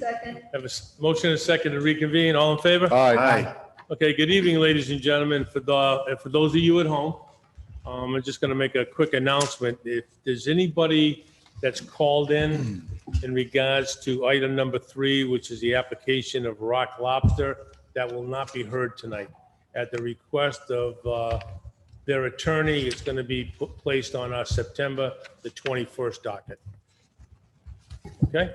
Second. Have a motion and a second to reconvene. All in favor? Aye. Okay, good evening, ladies and gentlemen. For those of you at home, I'm just going to make a quick announcement. If there's anybody that's called in regards to item number 3, which is the application of Rock Lobster, that will not be heard tonight. At the request of their attorney, it's going to be placed on our September the 21st docket. Okay?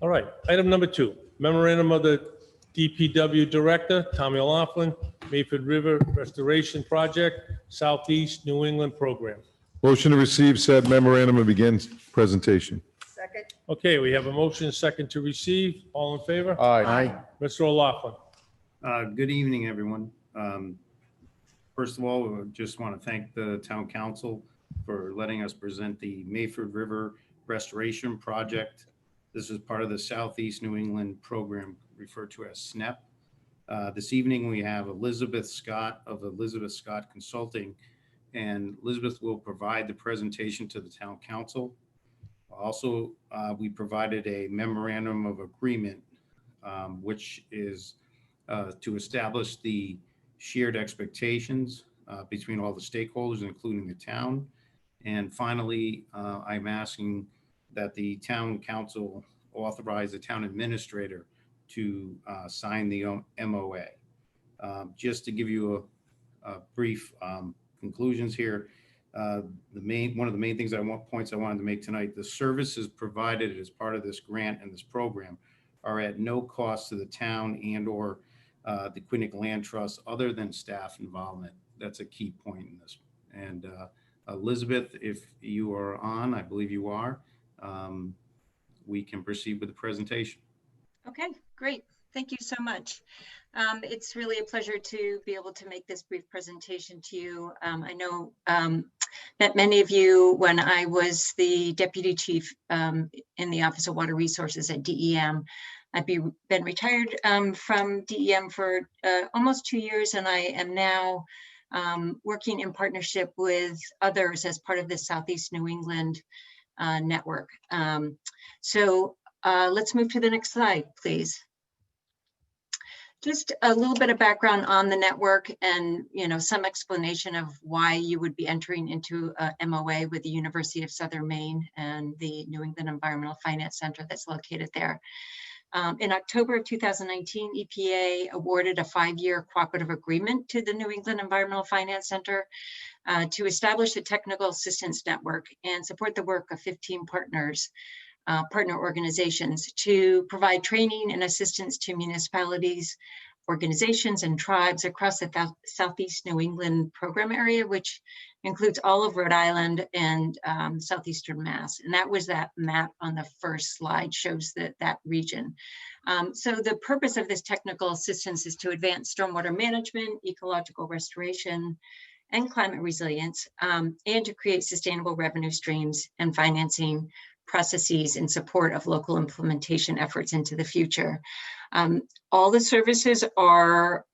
All right. Item number 2, memorandum of the DPW Director, Tommy O'Laughlin, Mayford River Restoration Project, Southeast New England Program. Motion to receive said memorandum and begin presentation. Second. Okay, we have a motion second to receive. All in favor? Aye. Mr. O'Laughlin. Good evening, everyone. First of all, I just want to thank the town council for letting us present the Mayford River Restoration Project. This is part of the Southeast New England program referred to as SNEP. This evening, we have Elizabeth Scott of Elizabeth Scott Consulting, and Elizabeth will provide the presentation to the town council. Also, we provided a memorandum of agreement, which is to establish the shared expectations between all the stakeholders, including the town. And finally, I'm asking that the town council authorize the town administrator to sign the MOA. Just to give you a brief conclusions here, one of the main points I wanted to make tonight: the services provided as part of this grant and this program are at no cost to the town and/or the Quinnick Land Trust, other than staff involvement. That's a key point in this. And Elizabeth, if you are on, I believe you are, we can proceed with the presentation. Okay, great. Thank you so much. It's really a pleasure to be able to make this brief presentation to you. I know that many of you, when I was the deputy chief in the Office of Water Resources at DEM, I've been retired from DEM for almost 2 years, and I am now working in partnership with others as part of the Southeast New England network. So let's move to the next slide, please. Just a little bit of background on the network and, some explanation of why you would be entering into a MOA with the University of Southern Maine and the New England Environmental Finance Center that's located there. In October of 2019, EPA awarded a 5-year cooperative agreement to the New England Environmental Finance Center to establish a technical assistance network and support the work of 15 partner organizations to provide training and assistance to municipalities, organizations, and tribes across the Southeast New England program area, which includes all of Rhode Island and Southeastern Mass. And that was that map on the first slide, shows that region. So the purpose of this technical assistance is to advance stormwater management, ecological restoration, and climate resilience, and to create sustainable revenue streams and financing processes in support of local implementation efforts into the future. All the services are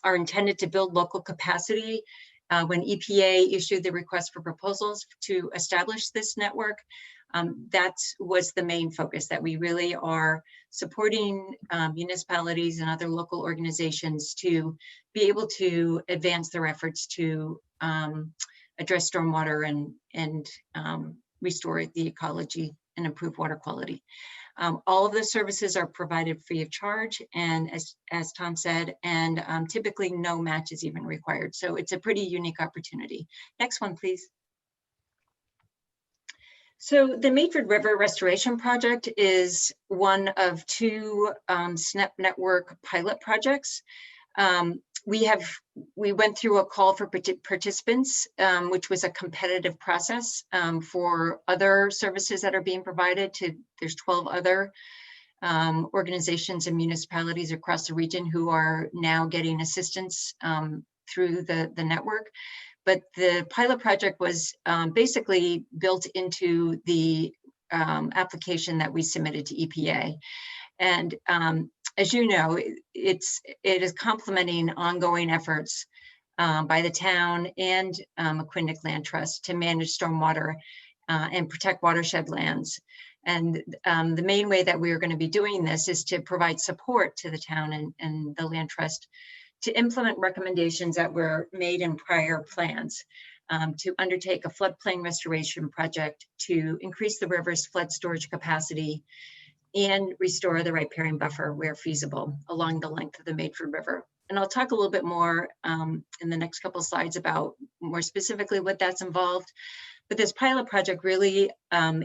intended to build local capacity. When EPA issued the request for proposals to establish this network, that was the main focus, that we really are supporting municipalities and other local organizations to be able to advance their efforts to address stormwater and restore the ecology and improve water quality. All of the services are provided free of charge, and as Tom said, and typically no match is even required. So it's a pretty unique opportunity. Next one, please. So the Mayford River Restoration Project is one of 2 SNEP network pilot projects. We went through a call for participants, which was a competitive process for other services that are being provided to, there's 12 other organizations and municipalities across the region who are now getting assistance through the network. But the pilot project was basically built into the application that we submitted to EPA. And as you know, it is complementing ongoing efforts by the town and Quinnick Land Trust to manage stormwater and protect watershed lands. And the main way that we're going to be doing this is to provide support to the town and the land trust to implement recommendations that were made in prior plans, to undertake a floodplain restoration project to increase the river's flood storage capacity and restore the riparian buffer where feasible along the length of the Medford River. And I'll talk a little bit more in the next couple slides about more specifically what that's involved. But this pilot project really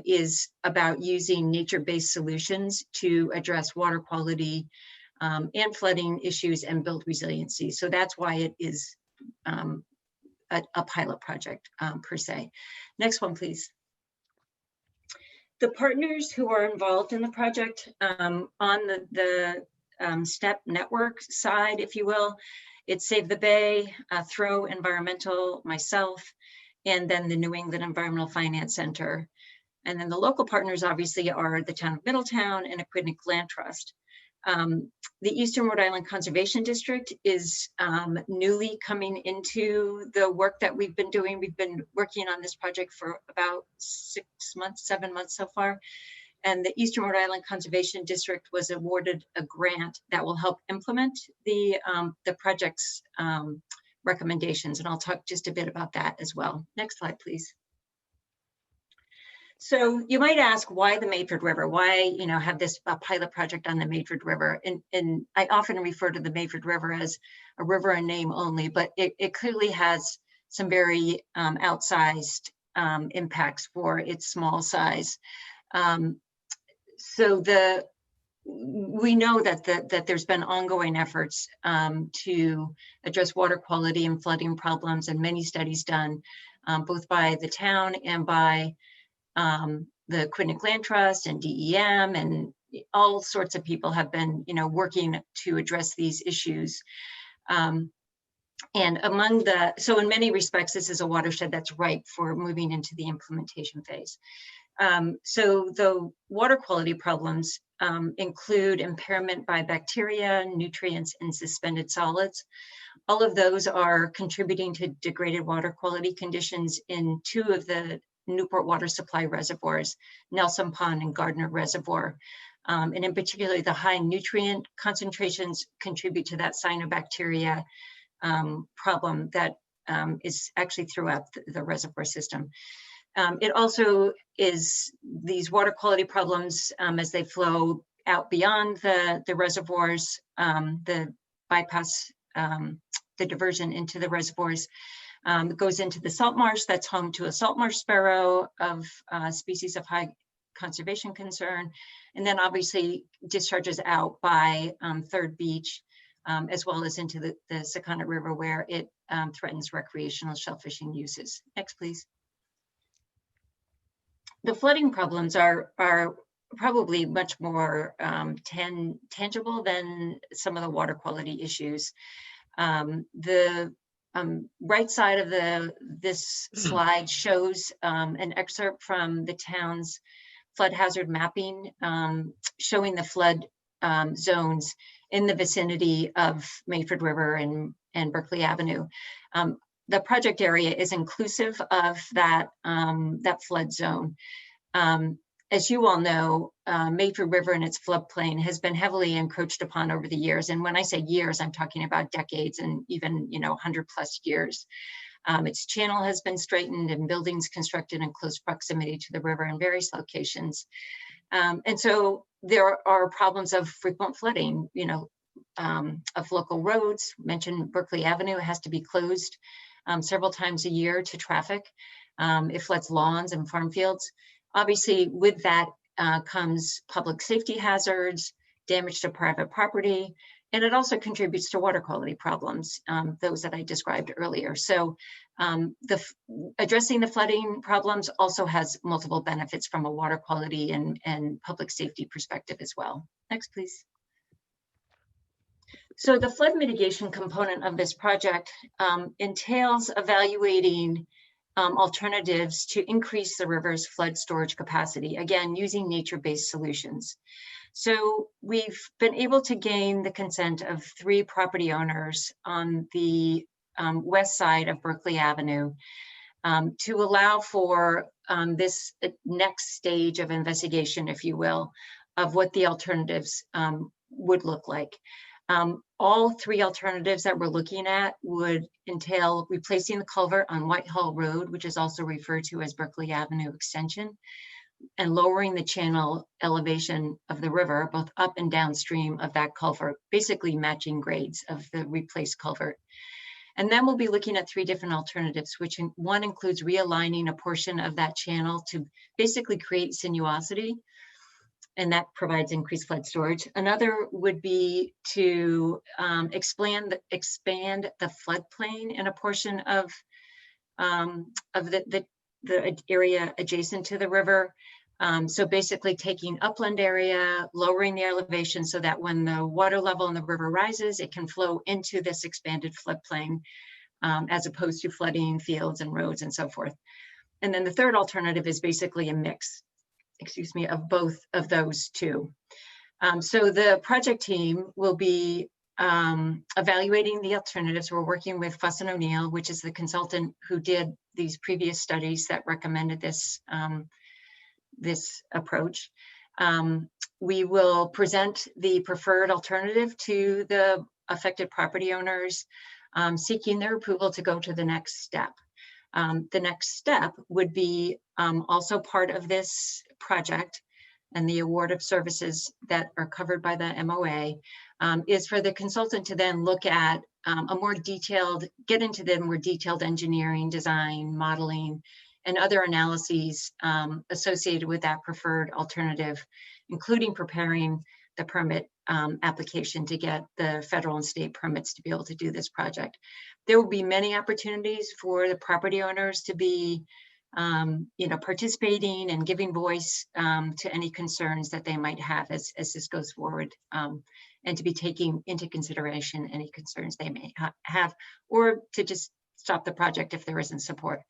is about using nature-based solutions to address water quality and flooding issues and build resiliency. So that's why it is a pilot project per se. Next one, please. The partners who are involved in the project on the STEP network side, if you will, it's Save the Bay, Throw Environmental, myself, and then the New England Environmental Finance Center. And then the local partners obviously are the town of Middletown and Aquidneck Land Trust. The Eastern Rhode Island Conservation District is newly coming into the work that we've been doing. We've been working on this project for about 6 months, 7 months so far. And the Eastern Rhode Island Conservation District was awarded a grant that will help implement the project's recommendations. And I'll talk just a bit about that as well. Next slide, please. So you might ask, why the Medford River? Why, have this pilot project on the Medford River? And I often refer to the Medford River as a river in name only, but it clearly has some very outsized impacts for its small size. So we know that there's been ongoing efforts to address water quality and flooding problems, and many studies done both by the town and by the Aquidneck Land Trust and DEM, and all sorts of people have been, working to address these issues. And so in many respects, this is a watershed that's ripe for moving into the implementation phase. So the water quality problems include impairment by bacteria, nutrients, and suspended solids. All of those are contributing to degraded water quality conditions in 2 of the Newport water supply reservoirs, Nelson Pond and Gardner Reservoir. And in particular, the high nutrient concentrations contribute to that cyanobacteria problem that is actually throughout the reservoir system. It also is these water quality problems as they flow out beyond the reservoirs, the bypass, the diversion into the reservoirs. It goes into the salt marsh that's home to a salt marsh sparrow of species of high conservation concern, and then obviously discharges out by Third Beach, as well as into the Secundit River, where it threatens recreational shellfishing uses. Next, please. The flooding problems are probably much more tangible than some of the water quality issues. The right side of this slide shows an excerpt from the town's flood hazard mapping, showing the flood zones in the vicinity of Medford River and Berkeley Avenue. The project area is inclusive of that flood zone. As you all know, Medford River and its floodplain has been heavily encroached upon over the years. And when I say years, I'm talking about decades and even 100+ years. Its channel has been straightened and buildings constructed in close proximity to the river in various locations. And so there are problems of frequent flooding, of local roads. Mentioned Berkeley Avenue has to be closed several times a year to traffic. It floods lawns and farm fields. Obviously, with that comes public safety hazards, damage to private property, and it also contributes to water quality problems, those that I described earlier. So addressing the flooding problems also has multiple benefits from a water quality and public safety perspective as well. Next, please. So the flood mitigation component of this project entails evaluating alternatives to increase the river's flood storage capacity, again, using nature-based solutions. So we've been able to gain the consent of 3 property owners on the west side of Berkeley Avenue to allow for this next stage of investigation, if you will, of what the alternatives would look like. All three alternatives that we're looking at would entail replacing the culvert on Whitehall Road, which is also referred to as Berkeley Avenue Extension, and lowering the channel elevation of the river, both up and downstream of that culvert, basically matching grades of the replaced culvert. And then we'll be looking at three different alternatives, which one includes realigning a portion of that channel to basically create sinuosity, and that provides increased flood storage. Another would be to expand the floodplain in a portion of the area adjacent to the river. So basically taking upland area, lowering the elevation so that when the water level in the river rises, it can flow into this expanded floodplain, as opposed to flooding fields and roads and so forth. And then the third alternative is basically a mix, of both of those two. So the project team will be evaluating the alternatives. We're working with Fuss and O'Neill, which is the consultant who did these previous studies that recommended this, this approach. We will present the preferred alternative to the affected property owners, seeking their approval to go to the next step. The next step would be also part of this project, and the award of services that are covered by the MOA is for the consultant to then look at a more detailed, get into the more detailed engineering, design, modeling, and other analyses associated with that preferred alternative, including preparing the permit application to get the federal and state permits to be able to do this project. There will be many opportunities for the property owners to be participating and giving voice to any concerns that they might have as this goes forward, and to be taking into consideration any concerns they may have, or to just stop the project if there isn't support.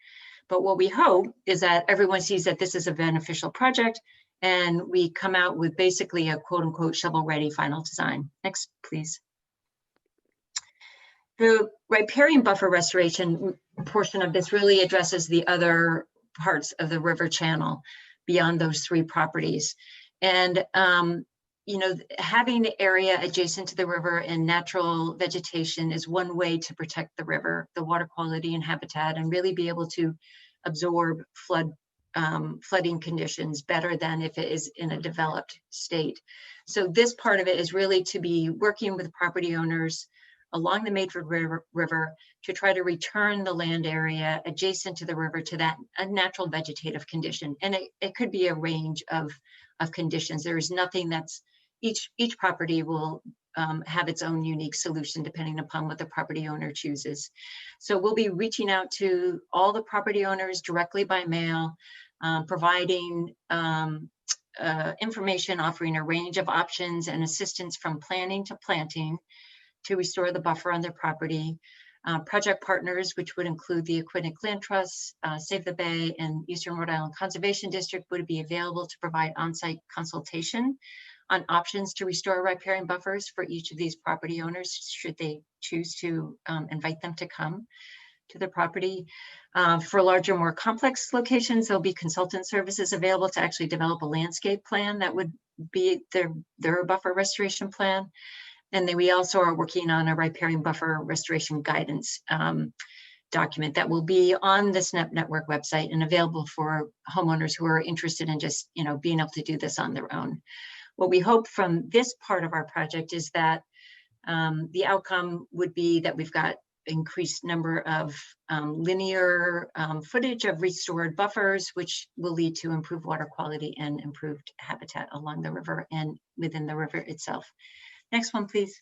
But what we hope is that everyone sees that this is a beneficial project, and we come out with basically a quote unquote shovel ready final design. Next, please. The riparian buffer restoration portion of this really addresses the other parts of the river channel beyond those three properties. And having the area adjacent to the river and natural vegetation is one way to protect the river, the water quality and habitat, and really be able to absorb flooding conditions better than if it is in a developed state. So this part of it is really to be working with property owners along the Medford River to try to return the land area adjacent to the river to that a natural vegetative condition. And it could be a range of conditions. There is nothing that's, each property will have its own unique solution depending upon what the property owner chooses. So we'll be reaching out to all the property owners directly by mail, providing information, offering a range of options and assistance from planning to planting to restore the buffer on their property. Project partners, which would include the Aquidneck Land Trust, Save the Bay, and Eastern Rhode Island Conservation District, would be available to provide on-site consultation on options to restore riparian buffers for each of these property owners, should they choose to invite them to come to the property. For larger, more complex locations, there'll be consultant services available to actually develop a landscape plan that would be their buffer restoration plan. And then we also are working on a riparian buffer restoration guidance document that will be on the SNEP network website and available for homeowners who are interested in just being able to do this on their own. What we hope from this part of our project is that the outcome would be that we've got increased number of linear footage of restored buffers, which will lead to improved water quality and improved habitat along the river and within the river itself. Next one, please.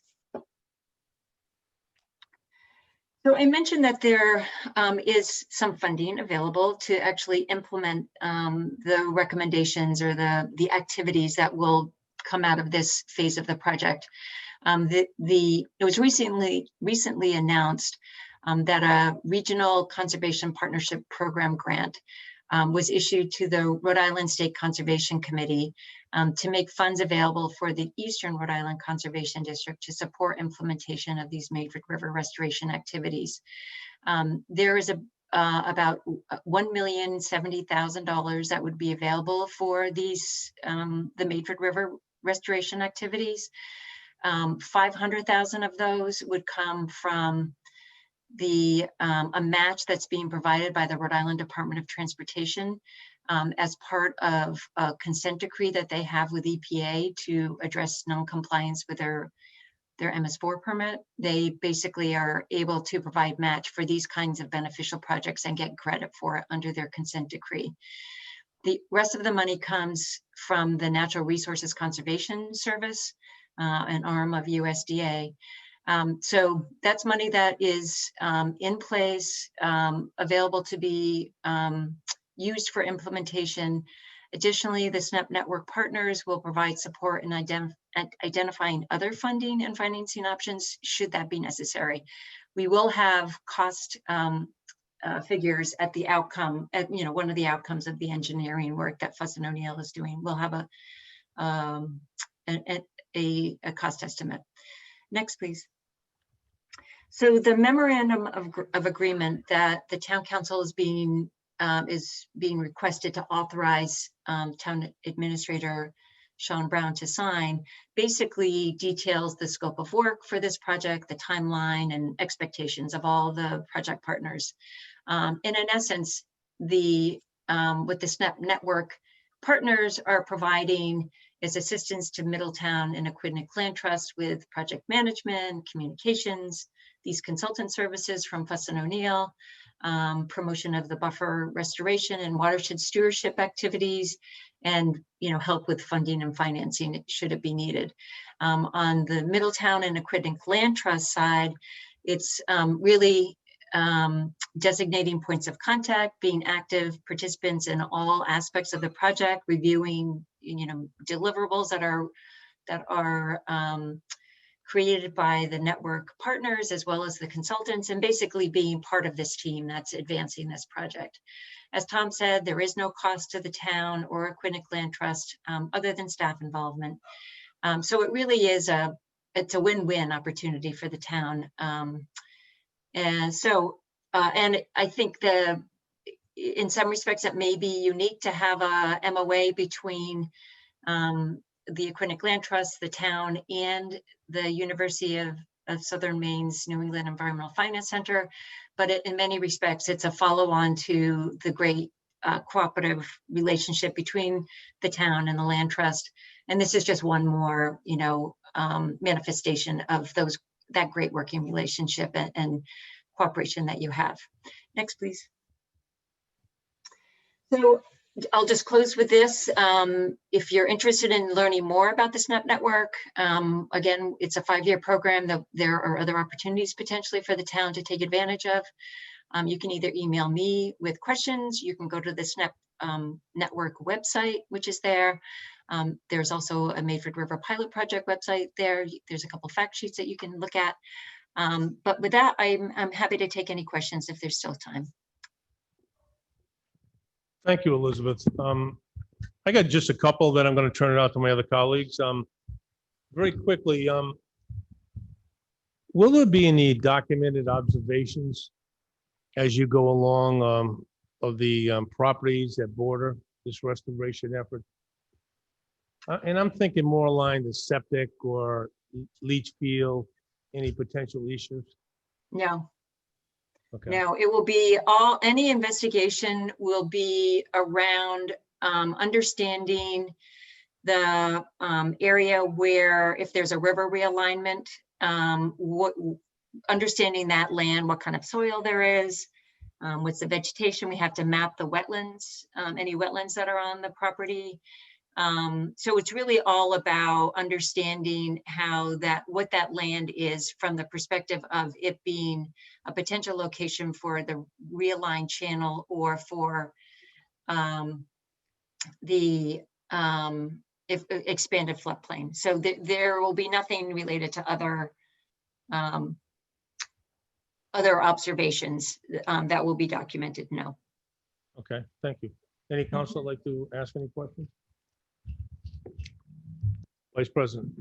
So I mentioned that there is some funding available to actually implement the recommendations or the activities that will come out of this phase of the project. It was recently announced that a regional conservation partnership program grant was issued to the Rhode Island State Conservation Committee to make funds available for the Eastern Rhode Island Conservation District to support implementation of these Medford River restoration activities. There is about $1,070,000 that would be available for these, the Mayford River restoration activities. 500,000 of those would come from a match that's being provided by the Rhode Island Department of Transportation as part of a consent decree that they have with EPA to address non-compliance with their MS4 permit. They basically are able to provide match for these kinds of beneficial projects and get credit for it under their consent decree. The rest of the money comes from the Natural Resources Conservation Service, an arm of USDA. So that's money that is in place, available to be used for implementation. Additionally, the SNAP network partners will provide support in identifying other funding and financing options should that be necessary. We will have cost figures at the outcome, one of the outcomes of the engineering work that Fuss and O'Neill is doing. We'll have a cost estimate. Next, please. So the memorandum of agreement that the town council is being requested to authorize town administrator Sean Brown to sign basically details the scope of work for this project, the timeline and expectations of all the project partners. And in essence, what the SNAP network partners are providing is assistance to Middletown and Aquidneck Land Trust with project management, communications, these consultant services from Fuss and O'Neill, promotion of the buffer restoration and watershed stewardship activities, and help with funding and financing should it be needed. On the Middletown and Aquidneck Land Trust side, it's really designating points of contact, being active participants in all aspects of the project, reviewing deliverables that are created by the network partners as well as the consultants, and basically being part of this team that's advancing this project. As Tom said, there is no cost to the town or Aquidneck Land Trust other than staff involvement. So it really is it's a win-win opportunity for the town. And I think in some respects it may be unique to have a MOA between the Aquidneck Land Trust, the town, and the University of Southern Maine's New England Environmental Finance Center. But in many respects, it's a follow-on to the great cooperative relationship between the town and the land trust. And this is just one more, manifestation of that great working relationship and cooperation that you have. Next, please. So I'll just close with this. If you're interested in learning more about the SNAP network, again, it's a 5-year program. There are other opportunities potentially for the town to take advantage of. You can either email me with questions. You can go to the SNAP network website, which is there. There's also a Mayford River Pilot Project website there. There's a couple fact sheets that you can look at. But with that, I'm happy to take any questions if there's still time. Thank you, Elizabeth. I got just a couple that I'm going to turn it out to my other colleagues. Very quickly, will there be any documented observations as you go along of the properties that border this restoration effort? And I'm thinking more aligned to septic or leach field, any potential issues? No. Okay. No, it will be any investigation will be around understanding the area where, if there's a river realignment, understanding that land, what kind of soil there is, what's the vegetation. We have to map the wetlands, any wetlands that are on the property. So it's really all about understanding what that land is from the perspective of it being a potential location for the realigned channel or for the expanded floodplain. So there will be nothing related to other observations that will be documented. No. Okay, thank you. Any council like to ask any questions? Vice President.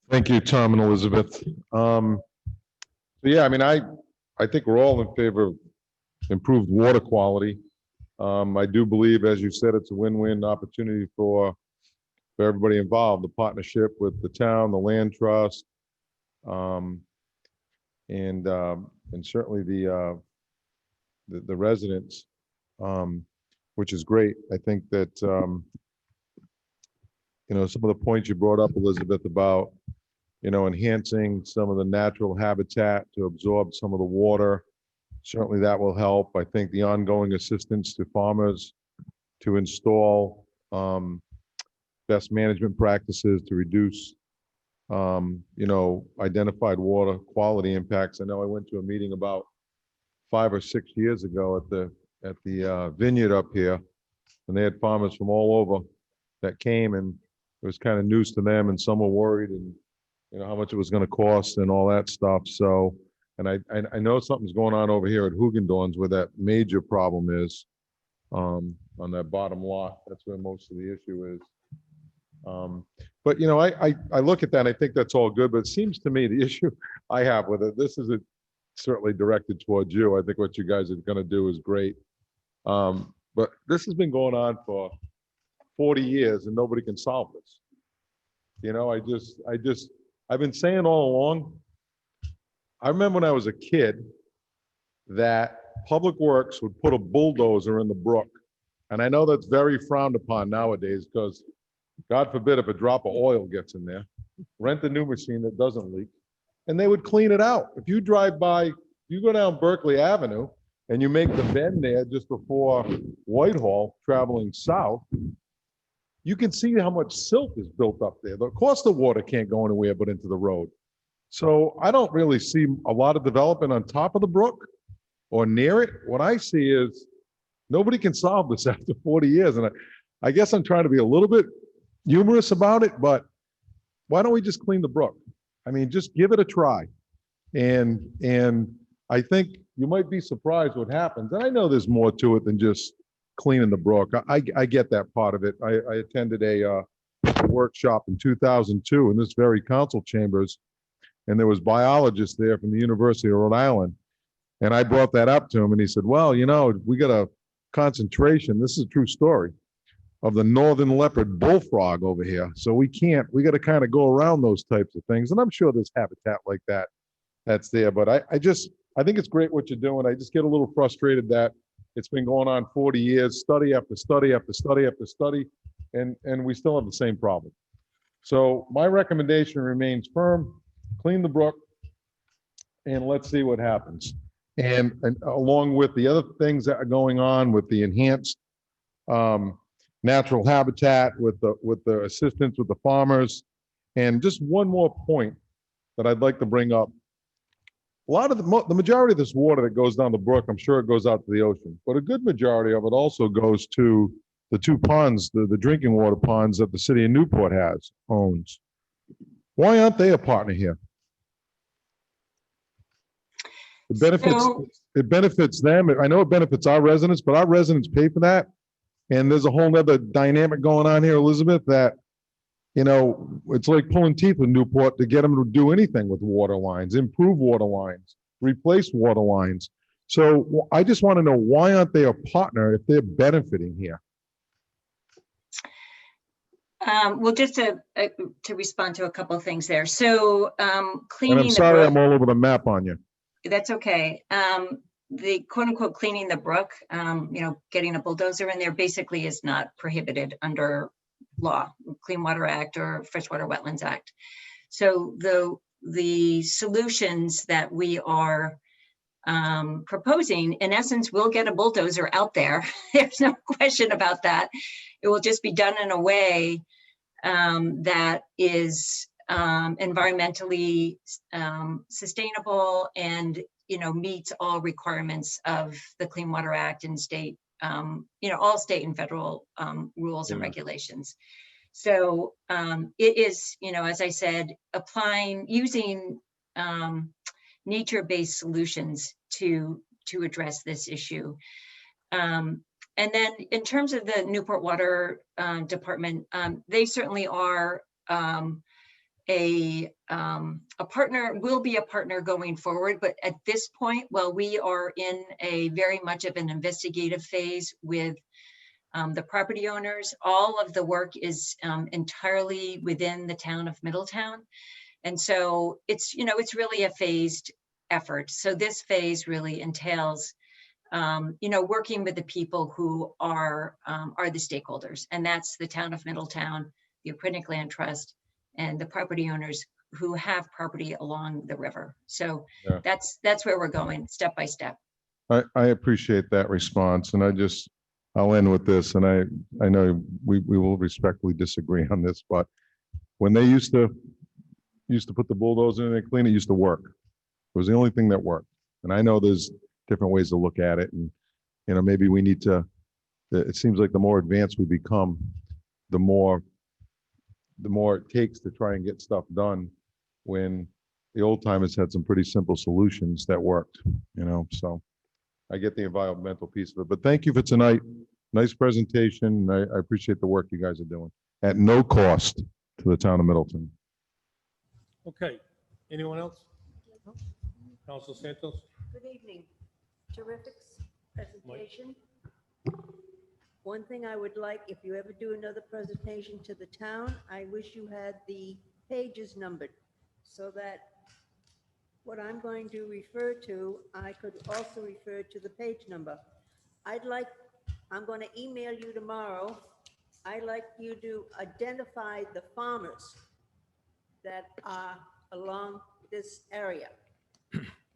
Thank you, Tom and Elizabeth. So yeah, I mean, I I think we're all in favor of improved water quality. I do believe, as you said, it's a win-win opportunity for everybody involved, the partnership with the town, the land trust, and certainly the residents, which is great. I think that, some of the points you brought up, Elizabeth, about, enhancing some of the natural habitat to absorb some of the water, certainly that will help. I think the ongoing assistance to farmers to install best management practices to reduce, identified water quality impacts. I know I went to a meeting about 5 or 6 years ago at the vineyard up here, and they had farmers from all over that came, and it was kind of news to them, and some were worried, and how much it was going to cost and all that stuff. So, and I know something's going on over here at Hugendorns where that major problem is on that bottom lot. That's where most of the issue is. But I look at that and I think that's all good, but it seems to me the issue I have with it, this isn't certainly directed towards you. I think what you guys are going to do is great. But this has been going on for 40 years and nobody can solve this. I've been saying all along, I remember when I was a kid that Public Works would put a bulldozer in the brook. And I know that's very frowned upon nowadays because God forbid if a drop of oil gets in there, rent a new machine that doesn't leak, and they would clean it out. If you drive by, you go down Berkeley Avenue and you make the bend there just before Whitehall traveling south, you can see how much silt is built up there. Of course, the water can't go anywhere but into the road. So I don't really see a lot of development on top of the brook or near it. What I see is nobody can solve this after 40 years. And I guess I'm trying to be a little bit humorous about it, but why don't we just clean the brook? I mean, just give it a try. And I think you might be surprised what happens. And I know there's more to it than just cleaning the brook. I get that part of it. I attended a workshop in 2002 in this very council chambers, and there was biologists there from the University of Rhode Island. And I brought that up to him and he said, well, we got a concentration, this is a true story, of the northern leopard bullfrog over here. So we got to kind of go around those types of things. And I'm sure there's habitat like that's there, but I think it's great what you're doing. I just get a little frustrated that it's been going on 40 years, study after study after study after study, and we still have the same problem. So my recommendation remains firm, clean the brook, and let's see what happens. And along with the other things that are going on with the enhanced natural habitat, with the assistance with the farmers, and just one more point that I'd like to bring up. A lot of the majority of this water that goes down the brook, I'm sure it goes out to the ocean, but a good majority of it also goes to the two ponds, the drinking water ponds that the city of Newport owns. Why aren't they a partner here? It benefits them. I know it benefits our residents, but our residents pay for that. And there's a whole nother dynamic going on here, Elizabeth, that, it's like pulling teeth with Newport to get them to do anything with water lines, improve water lines, replace water lines. So I just want to know, why aren't they a partner if they're benefiting here? Well, just to respond to a couple of things there. So cleaning And I'm sorry I'm all over the map on you. That's okay. The quote unquote cleaning the brook, getting a bulldozer in there basically is not prohibited under law, Clean Water Act or Freshwater Wetlands Act. So the solutions that we are proposing, in essence, will get a bulldozer out there. There's no question about that. It will just be done in a way that is environmentally sustainable and meets all requirements of the Clean Water Act and state, all state and federal rules and regulations. So it is, as I said, using nature-based solutions to address this issue. And then in terms of the Newport Water Department, they certainly are a partner, will be a partner going forward. But at this point, while we are in a very much of an investigative phase with the property owners, all of the work is entirely within the town of Middletown. And so it's, you know, it's really a phased effort. So this phase really entails, you know, working with the people who are the stakeholders, and that's the town of Middletown, the Aquinic Land Trust, and the property owners who have property along the river. So Yeah. that's where we're going, step by step. I appreciate that response, and I'll end with this, and I know we will respectfully disagree on this, but when they used to put the bulldozer in and clean, it used to work. It was the only thing that worked. And I know there's different ways to look at it, and, you know, maybe we need to, it seems like the more advanced we become, the more it takes to try and get stuff done, when the old timers had some pretty simple solutions that worked, you know. So I get the environmental piece of it, but thank you for tonight. Nice presentation. I appreciate the work you guys are doing at no cost to the town of Middleton. Okay, anyone else? Council Santos? Good evening. Terrific presentation. One thing I would like, if you ever do another presentation to the town, I wish you had the pages numbered so that what I'm going to refer to, I could also refer to the page number. I'm going to email you tomorrow. I'd like you to identify the farmers that are along this area.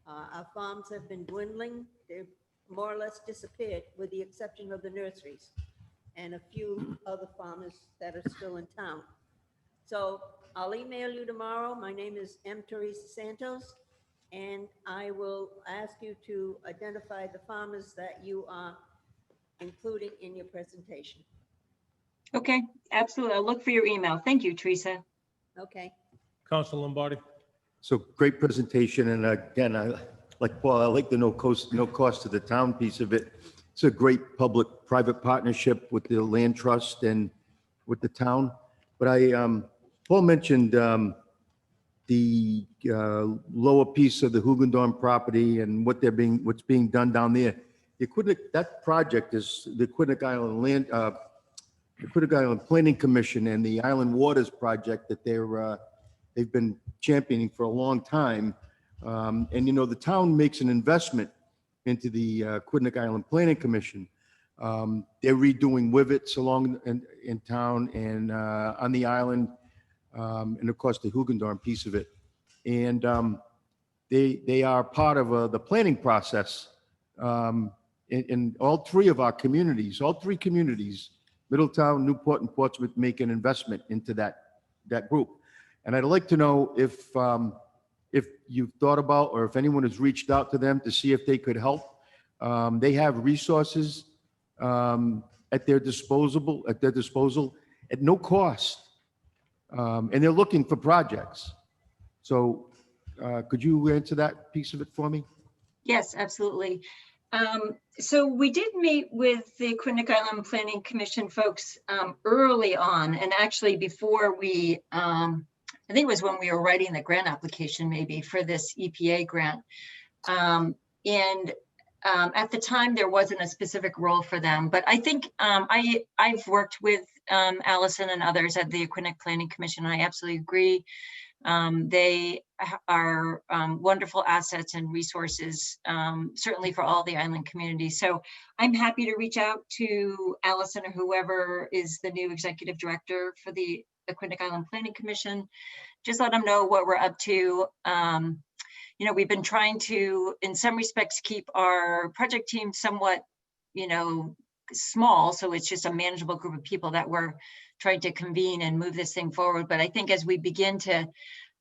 Our farms have been dwindling. They've more or less disappeared, with the exception of the nurseries and a few other farmers that are still in town. So I'll email you tomorrow. My name is M. Teresa Santos, and I will ask you to identify the farmers that you are including in your presentation. Okay, absolutely. I'll look for your email. Thank you, Teresa. Okay. Council Lombardi? So great presentation, and again, like Paul, I like the no cost to the town piece of it. It's a great public-private partnership with the land trust and with the town. But Paul mentioned the lower piece of the Hugendorf property and what's being done down there. That project is the Aquinic Island Aquinic Island Planning Commission and the Island Waters project that they've been championing for a long time. And, you know, the town makes an investment into the Aquinic Island Planning Commission. They're redoing wivets along in town and on the island, and of course the Hugendorf piece of it. And they are part of the planning process in all three of our communities. All three communities, Middletown, Newport, and Portsmouth, make an investment into that group. And I'd like to know if you've thought about, or if anyone has reached out to them to see if they could help. They have resources at their disposal at no cost, and they're looking for projects. So could you answer that piece of it for me? Yes, absolutely. So we did meet with the Aquinic Island Planning Commission folks early on, and actually before we, I think it was when we were writing the grant application maybe for this EPA grant. At the time, there wasn't a specific role for them, but I think I've worked with Allison and others at the Aquinic Planning Commission. I absolutely agree. They are wonderful assets and resources, certainly for all the island communities. So I'm happy to reach out to Allison or whoever is the new executive director for the Aquinic Island Planning Commission. Just let them know what we're up to. You know, we've been trying to, in some respects, keep our project team somewhat, you know, small. So it's just a manageable group of people that we're trying to convene and move this thing forward. But I think as we begin to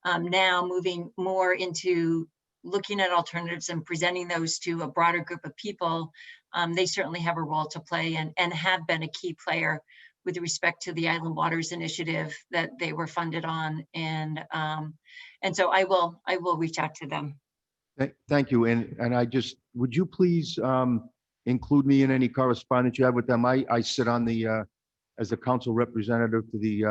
now moving more into looking at alternatives and presenting those to a broader group of people, they certainly have a role to play and have been a key player with respect to the Island Waters Initiative that they were funded on. And so I will reach out to them. Thank you. And would you please include me in any correspondence you have with them? I sit on the, as the council representative to the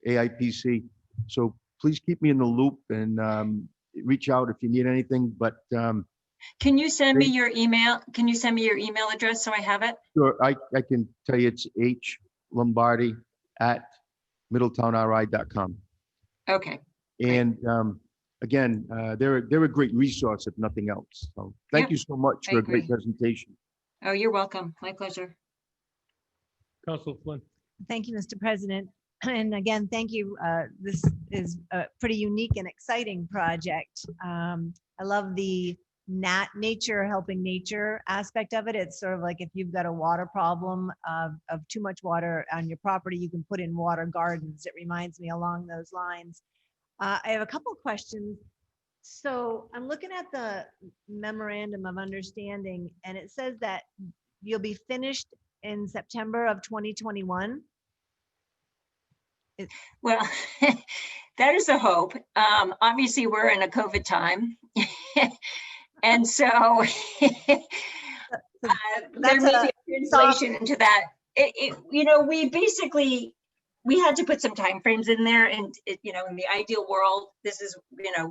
AIPC. So please keep me in the loop and reach out if you need anything. But Can you send me your email? Can you send me your email address so I have it? sure, I can tell you it's hlombardi@middletownri.com. Okay. And again, they're a great resource if nothing else. So thank Yep, you so much I for a great agree. presentation. Oh, you're welcome. My pleasure. Council Flynn. Thank you, Mr. President. And again, thank you. This is a pretty unique and exciting project. I love the nature helping nature aspect of it. It's sort of like if you've got a water problem of too much water on your property, you can put in water gardens. It reminds me along those lines. I have a couple of questions. So I'm looking at the memorandum of understanding, and it says that you'll be finished in September of 2021. Well, that is a hope. Obviously, we're in a COVID time. And so there That's may a be a translation into that. We had to put some timeframes in there, and in the ideal world, this is,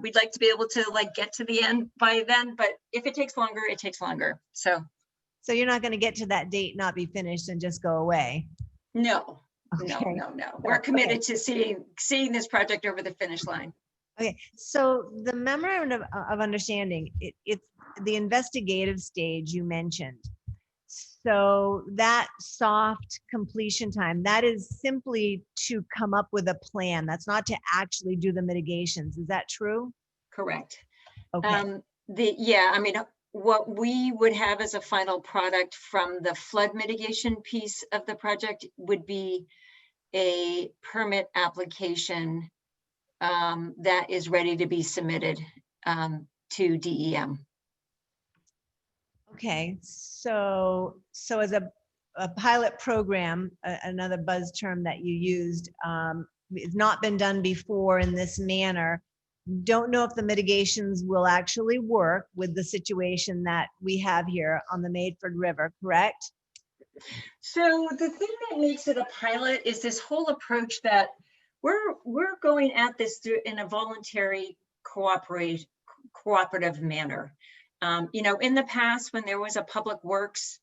we'd like to be able to like get to the end by then, but if it takes longer, it takes longer. So you're not going to get to that date, not be finished and just go away. no. Okay. No. We're committed to seeing this project over the finish line. Okay, so the memorandum of understanding, it's the investigative stage you mentioned. So that soft completion time, that is simply to come up with a plan. That's not to actually do the mitigations. Is that true? Correct. Okay. What we would have as a final product from the flood mitigation piece of the project would be a permit application that is ready to be submitted to DEM. Okay, so as a pilot program, another buzz term that you used, it's not been done before in this manner. Don't know if the mitigations will actually work with the situation that we have here on the Medford River, correct? So the thing that makes it a pilot is this whole approach that we're going at this through in a voluntary cooperative manner. In the past, when there was a public works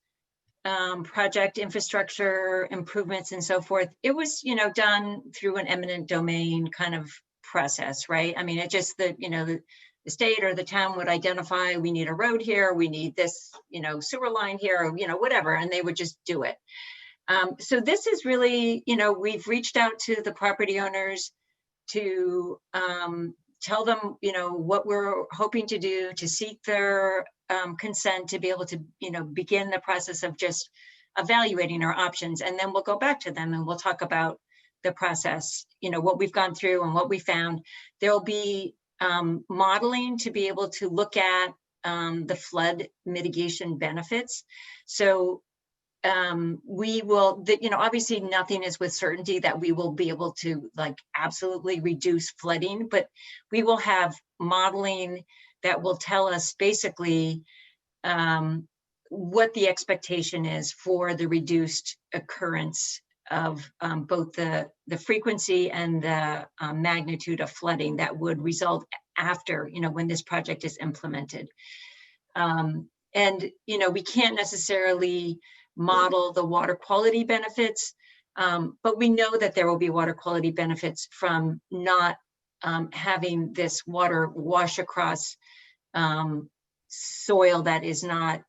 project, infrastructure improvements and so forth, it was, done through an eminent domain kind of process, right? I mean, it just the state or the town would identify, we need a road here, we need this, sewer line here, or, whatever, and they would just do it. So this is really, we've reached out to the property owners to tell them, what we're hoping to do, to seek their consent to be able to, begin the process of just evaluating our options. And then we'll go back to them and we'll talk about the process, what we've gone through and what we found. There'll be modeling to be able to look at the flood mitigation benefits. So we will, obviously nothing is with certainty that we will be able to like absolutely reduce flooding, but we will have modeling that will tell us basically what the expectation is for the reduced occurrence of both the frequency and the magnitude of flooding that would result after, when this project is implemented. And, we can't necessarily model the water quality benefits, but we know that there will be water quality benefits from not having this water wash across soil that is not,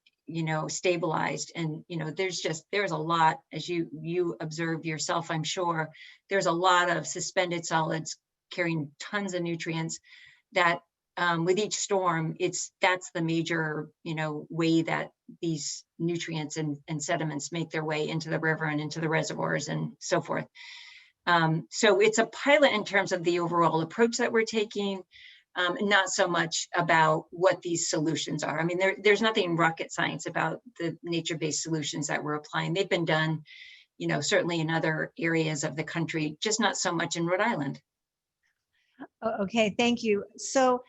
stabilized. And, there's a lot, as you observed yourself, I'm sure, there's a lot of suspended solids carrying tons of nutrients that with each storm, that's the major, way that these nutrients and sediments make their way into the river and into the reservoirs and so forth. So it's a pilot in terms of the overall approach that we're taking, not so much about what these solutions are. I mean, there's nothing rocket science about the nature-based solutions that we're applying. They've been done, certainly in other areas of the country, just not so much in Rhode Island. Okay, thank you. So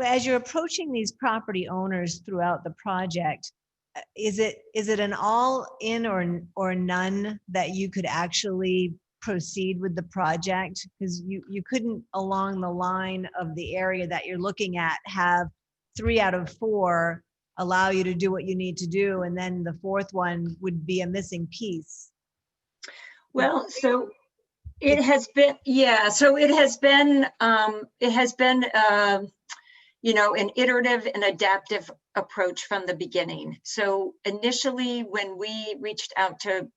as you're approaching these property owners throughout the project, is it an all in or none that you could actually proceed with the project? Because you couldn't, along the line of the area that you're looking at, have 3 out of 4 allow you to do what you need to do, and then the 4th one would be a missing piece. Well, so it has been, yeah, so it has been, you know, an iterative and adaptive approach from the beginning. So initially, when we reached out to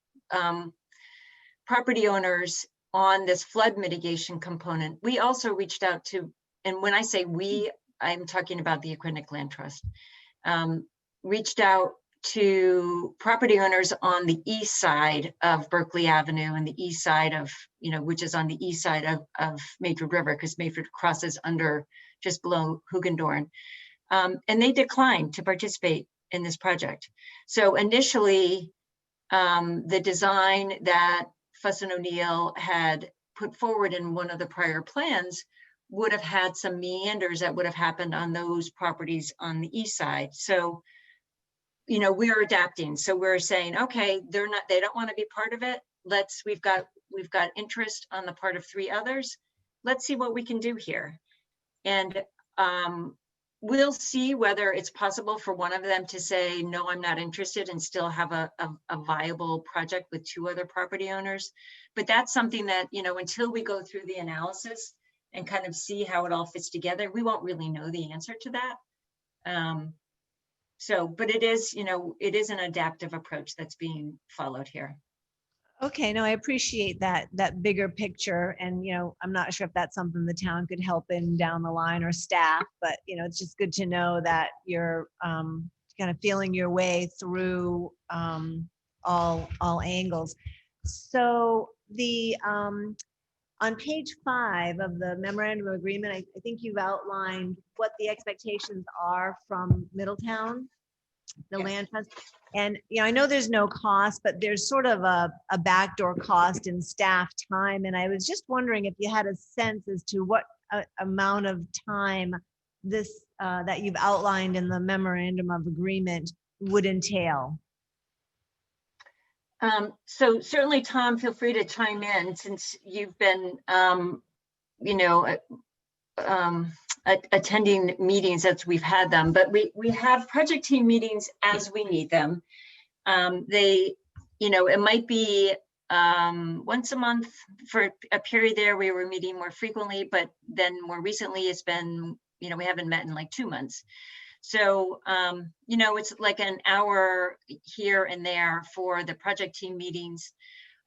property owners on this flood mitigation component, we also reached out to, and when I say we, I'm talking about the Aquinic Land Trust, reached out to property owners on the east side of Berkeley Avenue and the east side of, you know, which is on the east side of Mayford River, because Mayford crosses under just below Hugendorn. And they declined to participate in this project. So initially, the design that Fuss and O'Neill had put forward in one of the prior plans would have had some meanders that would have happened on those properties on the east side. So, you know, we're adapting. So we're saying, okay, they don't want to be part of it. We've got interest on the part of 3 others. Let's see what we can do here. And we'll see whether it's possible for one of them to say, no, I'm not interested, and still have a viable project with 2 other property owners. But that's something that, you know, until we go through the analysis and kind of see how it all fits together, we won't really know the answer to that. So, but it is, you know, it is an adaptive approach that's being followed here. Okay, no, I appreciate that bigger picture. And, you know, I'm not sure if that's something the town could help in down the line, or staff, but, you know, it's just good to know that you're kind of feeling your way through all angles. So the on page 5 of the memorandum of agreement, I think you've outlined what the expectations are from Middletown, the land trust. And, you know, I know there's no cost, but there's sort of a backdoor cost in staff time. And I was just wondering if you had a sense as to what amount of time this that you've outlined in the memorandum of agreement would entail. So certainly, Tom, feel free to chime in, since you've been, you know, attending meetings as we've had them. But we have project team meetings as we need them. They, you know, it might be once a month for a period there. We were meeting more frequently, but then more recently it's been, you know, we haven't met in like 2 months. So, you know, it's like an hour here and there for the project team meetings.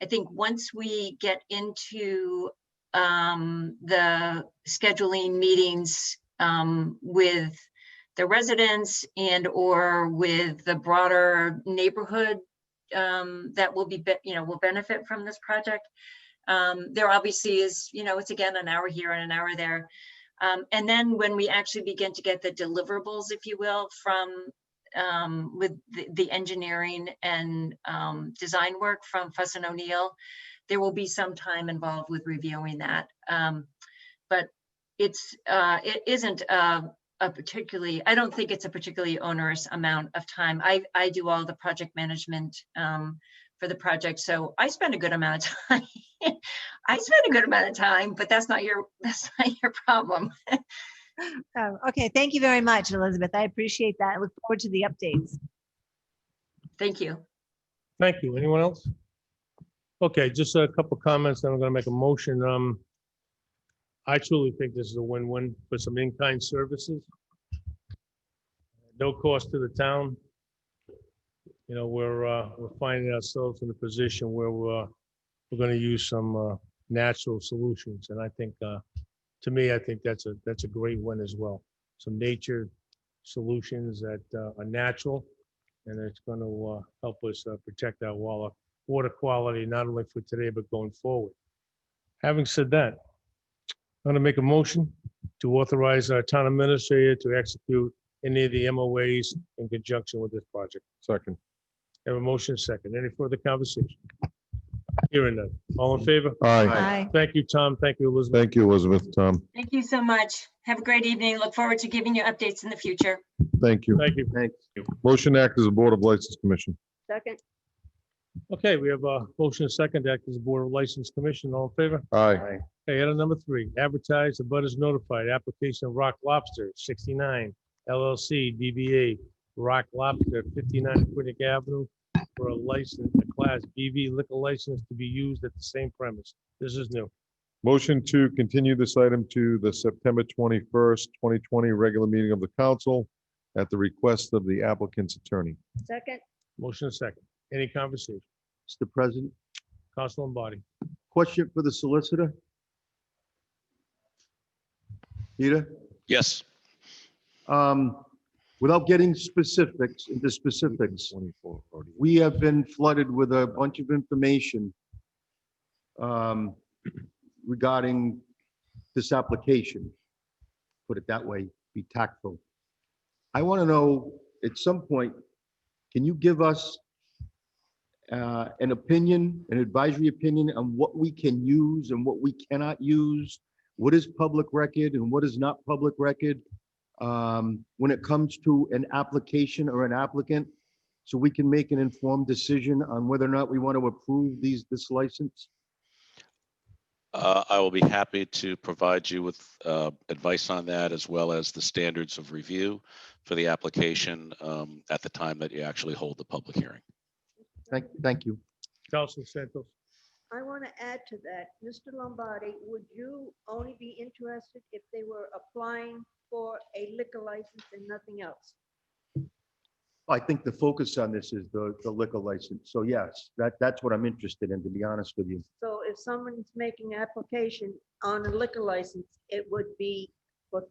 I think once we get into the scheduling meetings with the residents and or with the broader neighborhood that will be, you know, will benefit from this project, there obviously is, you know, it's again an hour here and an hour there. And then when we actually begin to get the deliverables, if you will, from with the engineering and design work from Fuss and O'Neill, there will be some time involved with reviewing that. But it isn't a particularly, I don't think it's a particularly onerous amount of time. I do all the project management for the project, so I spend a good amount of time. I spend a good amount of time, but that's not your problem. Okay, thank you very much, Elizabeth. I appreciate that. I look forward to the updates. Thank you. Thank you. Anyone else? Okay, just a couple comments, then I'm gonna make a motion. I truly think this is a win-win for some in-kind services. No cost to the town. You know, we're finding ourselves in a position where we're gonna use some natural solutions, and I think, to me, I think that's a great win as well. Some nature solutions that are natural, and it's going to help us protect our water quality, not only for today, but going forward. Having said that, I'm going to make a motion to authorize our town administrator to execute any of the MOAs in conjunction with this project. Second. Have a motion second. Any further conversation? Hearing none. All in favor? Aye. Bye. Thank you, Tom. Thank you, Elizabeth. Thank you, Elizabeth, Tom. Thank you so much. Have a great evening. Look forward to giving you updates in the future. Thank you. Thank you. Thanks. Motion to act as a Board of License Commission. Second, Okay, we have a motion and second to act as a Board of License Commission. All in favor? Aye. Okay, item number 3, advertise, the butters notified, application of Rock Lobster, 69 LLC, DBA Rock Lobster, 59 Quinnick Avenue, for a license, a Class BV liquor license to be used at the same premise. This is new. Motion to continue this item to the September 21st, 2020 regular meeting of the council at the request of the applicant's attorney. Second, Motion and second. Any conversation? Mr. President, Council Lombardi. question for the solicitor? Peter? Yes. Without getting into specifics, we have been flooded with a bunch of information regarding this application. Put it that way, be tactful. I want to know, at some point, can you give us an opinion, an advisory opinion on what we can use and what we cannot use? What is public record and what is not public record? When it comes to an application or an applicant, so we can make an informed decision on whether or not we want to approve this license? I will be happy to provide you with advice on that, as well as the standards of review for the application at the time that you actually hold the public hearing. Thank you. Council Santos. I want to add to that, Mr. Lombardi, would you only be interested if they were applying for a liquor license and nothing else? I think the focus on this is the liquor license. So yes, that's what I'm interested in, to be honest with you. So if someone's making an application on a liquor license, it would be for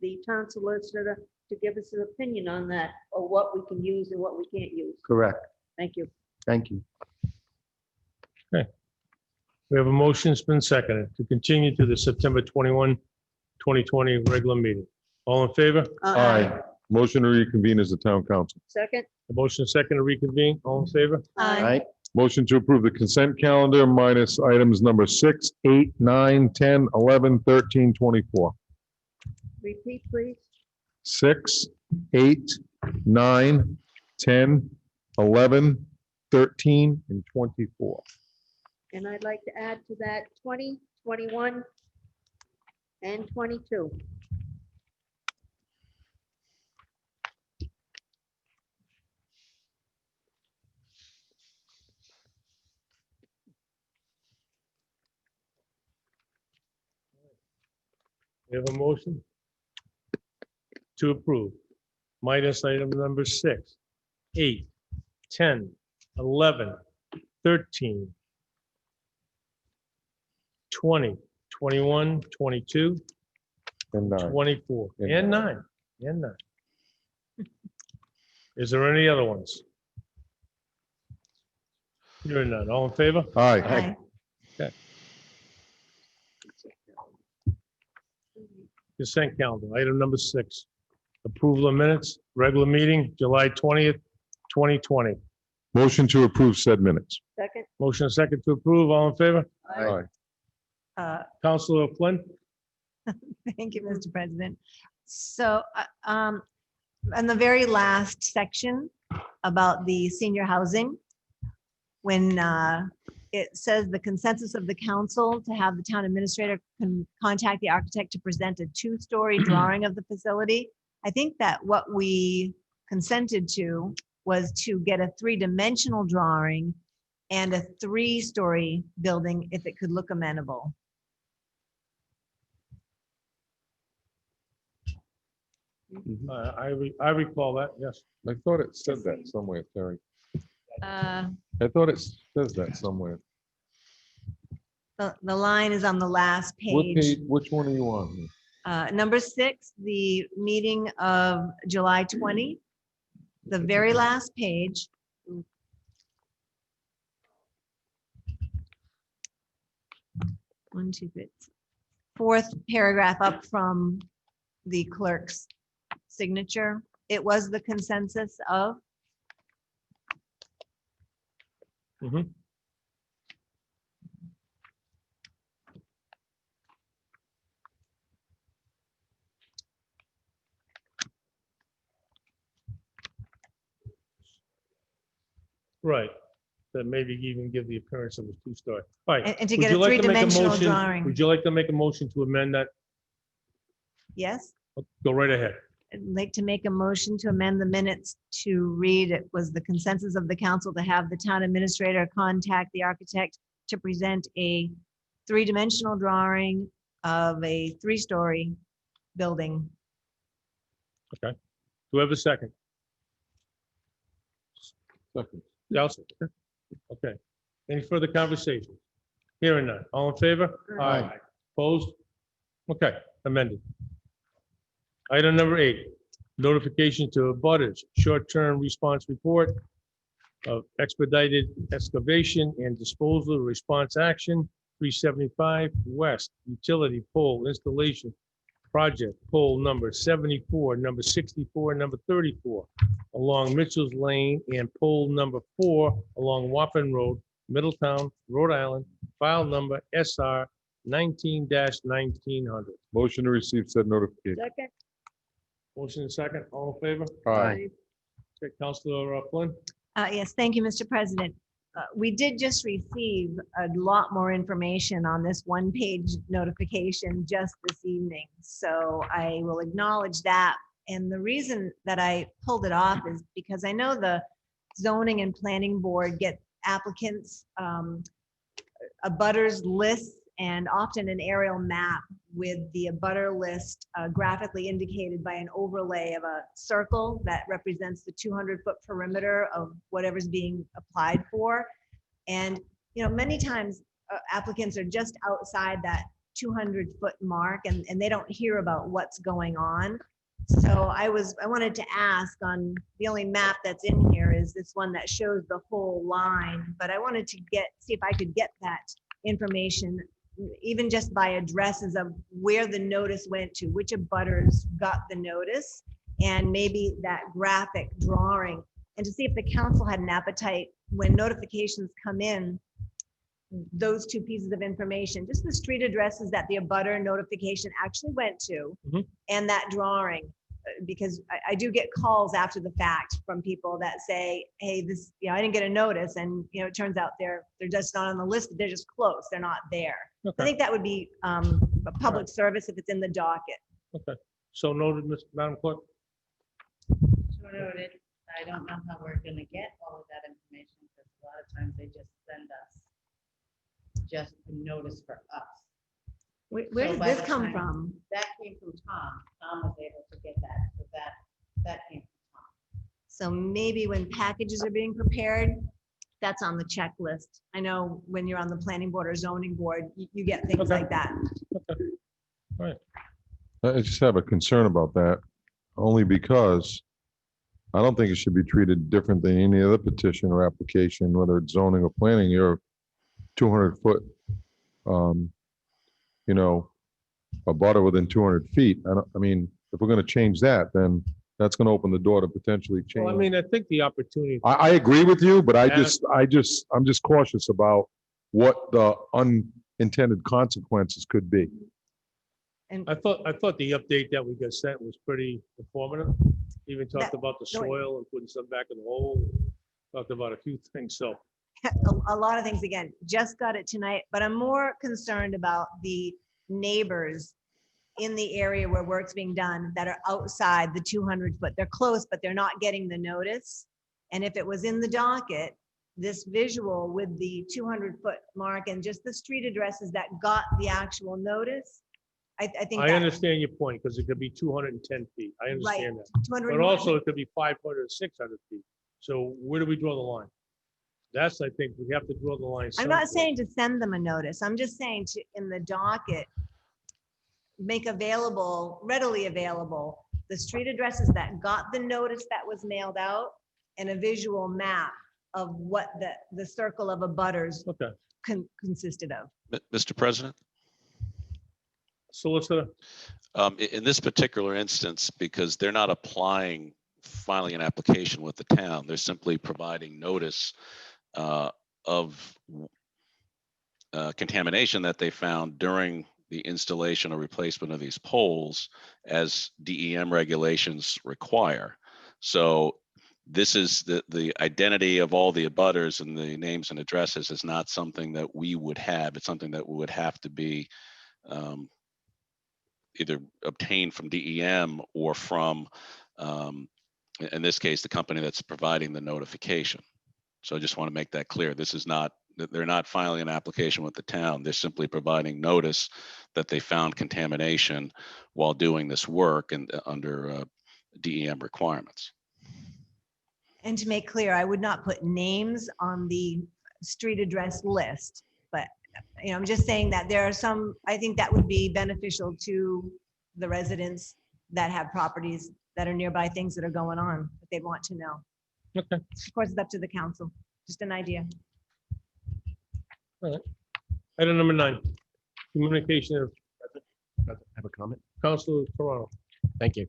the town solicitor to give us an opinion on that, or what we can use and what we can't use. Correct. Thank you. Thank you. We have a motion, it's been seconded, to continue to the September 21, 2020 regular meeting. All in favor? Aye. Motion to reconvene as the town council. Second, The motion is second to reconvene. All in favor? All Aye. right. Motion to approve the consent calendar minus items number 6, 8, 9, 10, 11, 13, 24. repeat, please. 6, 8, 9, 10, 11, 13, and 24. And I'd like to add to that 20, 21, and 22. We have a motion to approve minus item number 6, 8, 10, 11, 13, 20, 21, 22, And 9. 24, And and 9, and 9. Is there any other ones? Hearing none. All in favor? Aye. Aye. Consent calendar, item number 6. Approval of minutes, regular meeting, July 20th, 2020. Motion to approve said minutes. Second, Motion second to approve. All in favor? Aye. Counselor Flynn? Thank you, Mr. President. So, in the very last section about the senior housing, when it says the consensus of the council to have the town administrator contact the architect to present a 2-story drawing of the facility, I think that what we consented to was to get a 3-dimensional drawing and a 3-story building if it could look amenable. I recall that, yes. I thought it said that somewhere, Terry. Uh, I thought it says that somewhere. The line is on the last What page. page, which one are you on? Number 6, the meeting of July 20, the very last page. One, two, three. 4th paragraph up from the clerk's signature. It was the consensus of. Mhm. Right. to maybe even give the appearance of a two-story. All right. And to Would get you a like to make a three-dimensional motion? drawing. Would you like to make a motion to amend that? Yes? Go right ahead. I'd like to make a motion to amend the minutes to read, it was the consensus of the council to have the town administrator contact the architect to present a three-dimensional drawing of a three-story building. Do we have a second? Second. Yeah, I'll second. Okay. Any further conversation? Hearing none. All in favor? Aye. Opposed? Okay, amended. Item number 8, notification to abutters, short-term response report of expedited excavation and disposal response action, 375 West Utility Pole Installation Project, pole number 74, number 64, number 34, along Mitchell's Lane, and pole number 4 along Wappin Road, Middletown, Rhode Island, file number SR 19-1900. Motion to receive said notification. Second? Motion and second, all in favor? Aye. Okay, Counselor Flynn? Yes, thank you, Mr. President. We did just receive a lot more information on this one-page notification just this evening. So I will acknowledge that. And the reason that I pulled it off is because I know the zoning and planning board get applicants, abutters lists, and often an aerial map with the abutter list graphically indicated by an overlay of a circle that represents the 200-foot perimeter of whatever's being applied for. And, you know, many times applicants are just outside that 200-foot mark and they don't hear about what's going on. So I wanted to ask on the only map that's in here is this one that shows the whole line, but I wanted to see if I could get that information, even just by addresses of where the notice went to, which abutters got the notice, and maybe that graphic drawing, and to see if the council had an appetite when notifications come in, those two pieces of information, just the street addresses that the abutter notification actually went to, and that drawing, because I do get calls after the fact from people that say, hey, this, you know, I didn't get a notice, and you know, it turns out they're just not on the list, they're just close, they're not there. I think that would be a public service if it's in the docket. Okay, so noted, Madam Clerk. So noted. I don't know how we're gonna get all of that information, because a lot of times they just send us just a notice for us. Where So does by this the come time- from? That came from Tom. Tom was able to get that, so that came from Tom. So maybe when packages are being prepared, that's on the checklist. I know when you're on the planning board or zoning board, you get things Okay. like that. I just have a concern about that, only because I don't think it should be treated different than any other petition or application, whether it's zoning or planning. You're 200-foot, you know, a butter within 200 feet. I mean, if we're going to change that, then that's going to open the door to potentially change. Well, I mean, I think the opportunity. I agree with you, but I'm Yeah. just cautious about what the unintended consequences could be. And I thought the update that we got sent was pretty informative. Even talked That- about the no, soil and putting some back in the hole. Talked about a few things, so. a lot of things, again, just got it tonight, but I'm more concerned about the neighbors in the area where work's being done that are outside the 200-foot. They're close, but they're not getting the notice. And if it was in the docket, this visual with the 200-foot mark and just the street addresses that got the actual notice, I think I that understand your point, because it could be 210 feet. I understand that. 200. But also it could be 500 or 600 feet. So where do we draw the line? That's, I think, we have to draw the line. I'm not somewhere. saying to send them a notice. I'm just saying to, in the docket, make available, readily available, the street addresses that got the notice that was mailed out and a visual map of what the circle of abutters Okay, consisted of. Mr. President? solicitor, In this particular instance, because they're not filing an application with the town, they're simply providing notice of contamination that they found during the installation or replacement of these poles as DEM regulations require. So this is the identity of all the abutters and the names and addresses is not something that we would have. It's something that would have to be either obtained from DEM or from, in this case, the company that's providing the notification. So I just want to make that clear. This is not, they're not filing an application with the town. They're simply providing notice that they found contamination while doing this work and under DEM requirements. And to make clear, I would not put names on the street address list, but I'm just saying that there are some, I think that would be beneficial to the residents that have properties that are nearby, things that are going on that they want to know. Okay. Of course, it's up to the council, just an idea. All right. Item number 9, communication of I have a comment. Councilor Toronto. Thank you.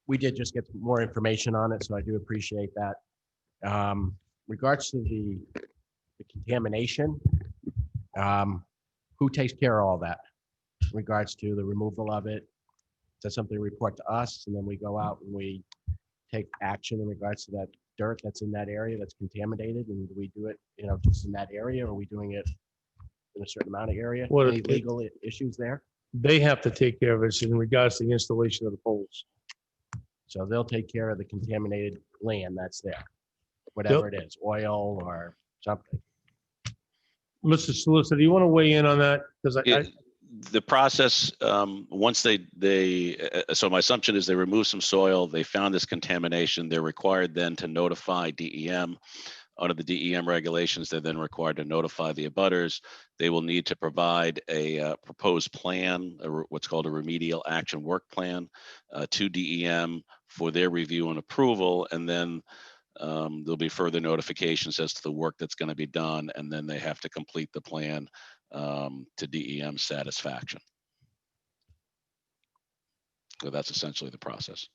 We did just get more information on it, so I do appreciate that. Regards to the contamination, who takes care of all that? In regards to the removal of it, is that something to report to us, and then we go out and we take action in regards to that dirt that's in that area that's contaminated, and do we do it, just in that area, or are we doing it in a certain amount of area? Well, Any legal issues there? They have to take care of it in regards to the installation of the poles. So they'll take care of the contaminated land that's there, whatever it is, oil or something. Mr. Solicitor, do you want to weigh in on that? Because The process, once so my assumption is they remove some soil, they found this contamination, they're required then to notify DEM. Under the DEM regulations, they're then required to notify the abutters. They will need to provide a proposed plan, what's called a remedial action work plan, to DEM for their review and approval. And then there'll be further notifications as to the work that's going to be done. And then they have to complete the plan to DEM satisfaction. So that's essentially the process.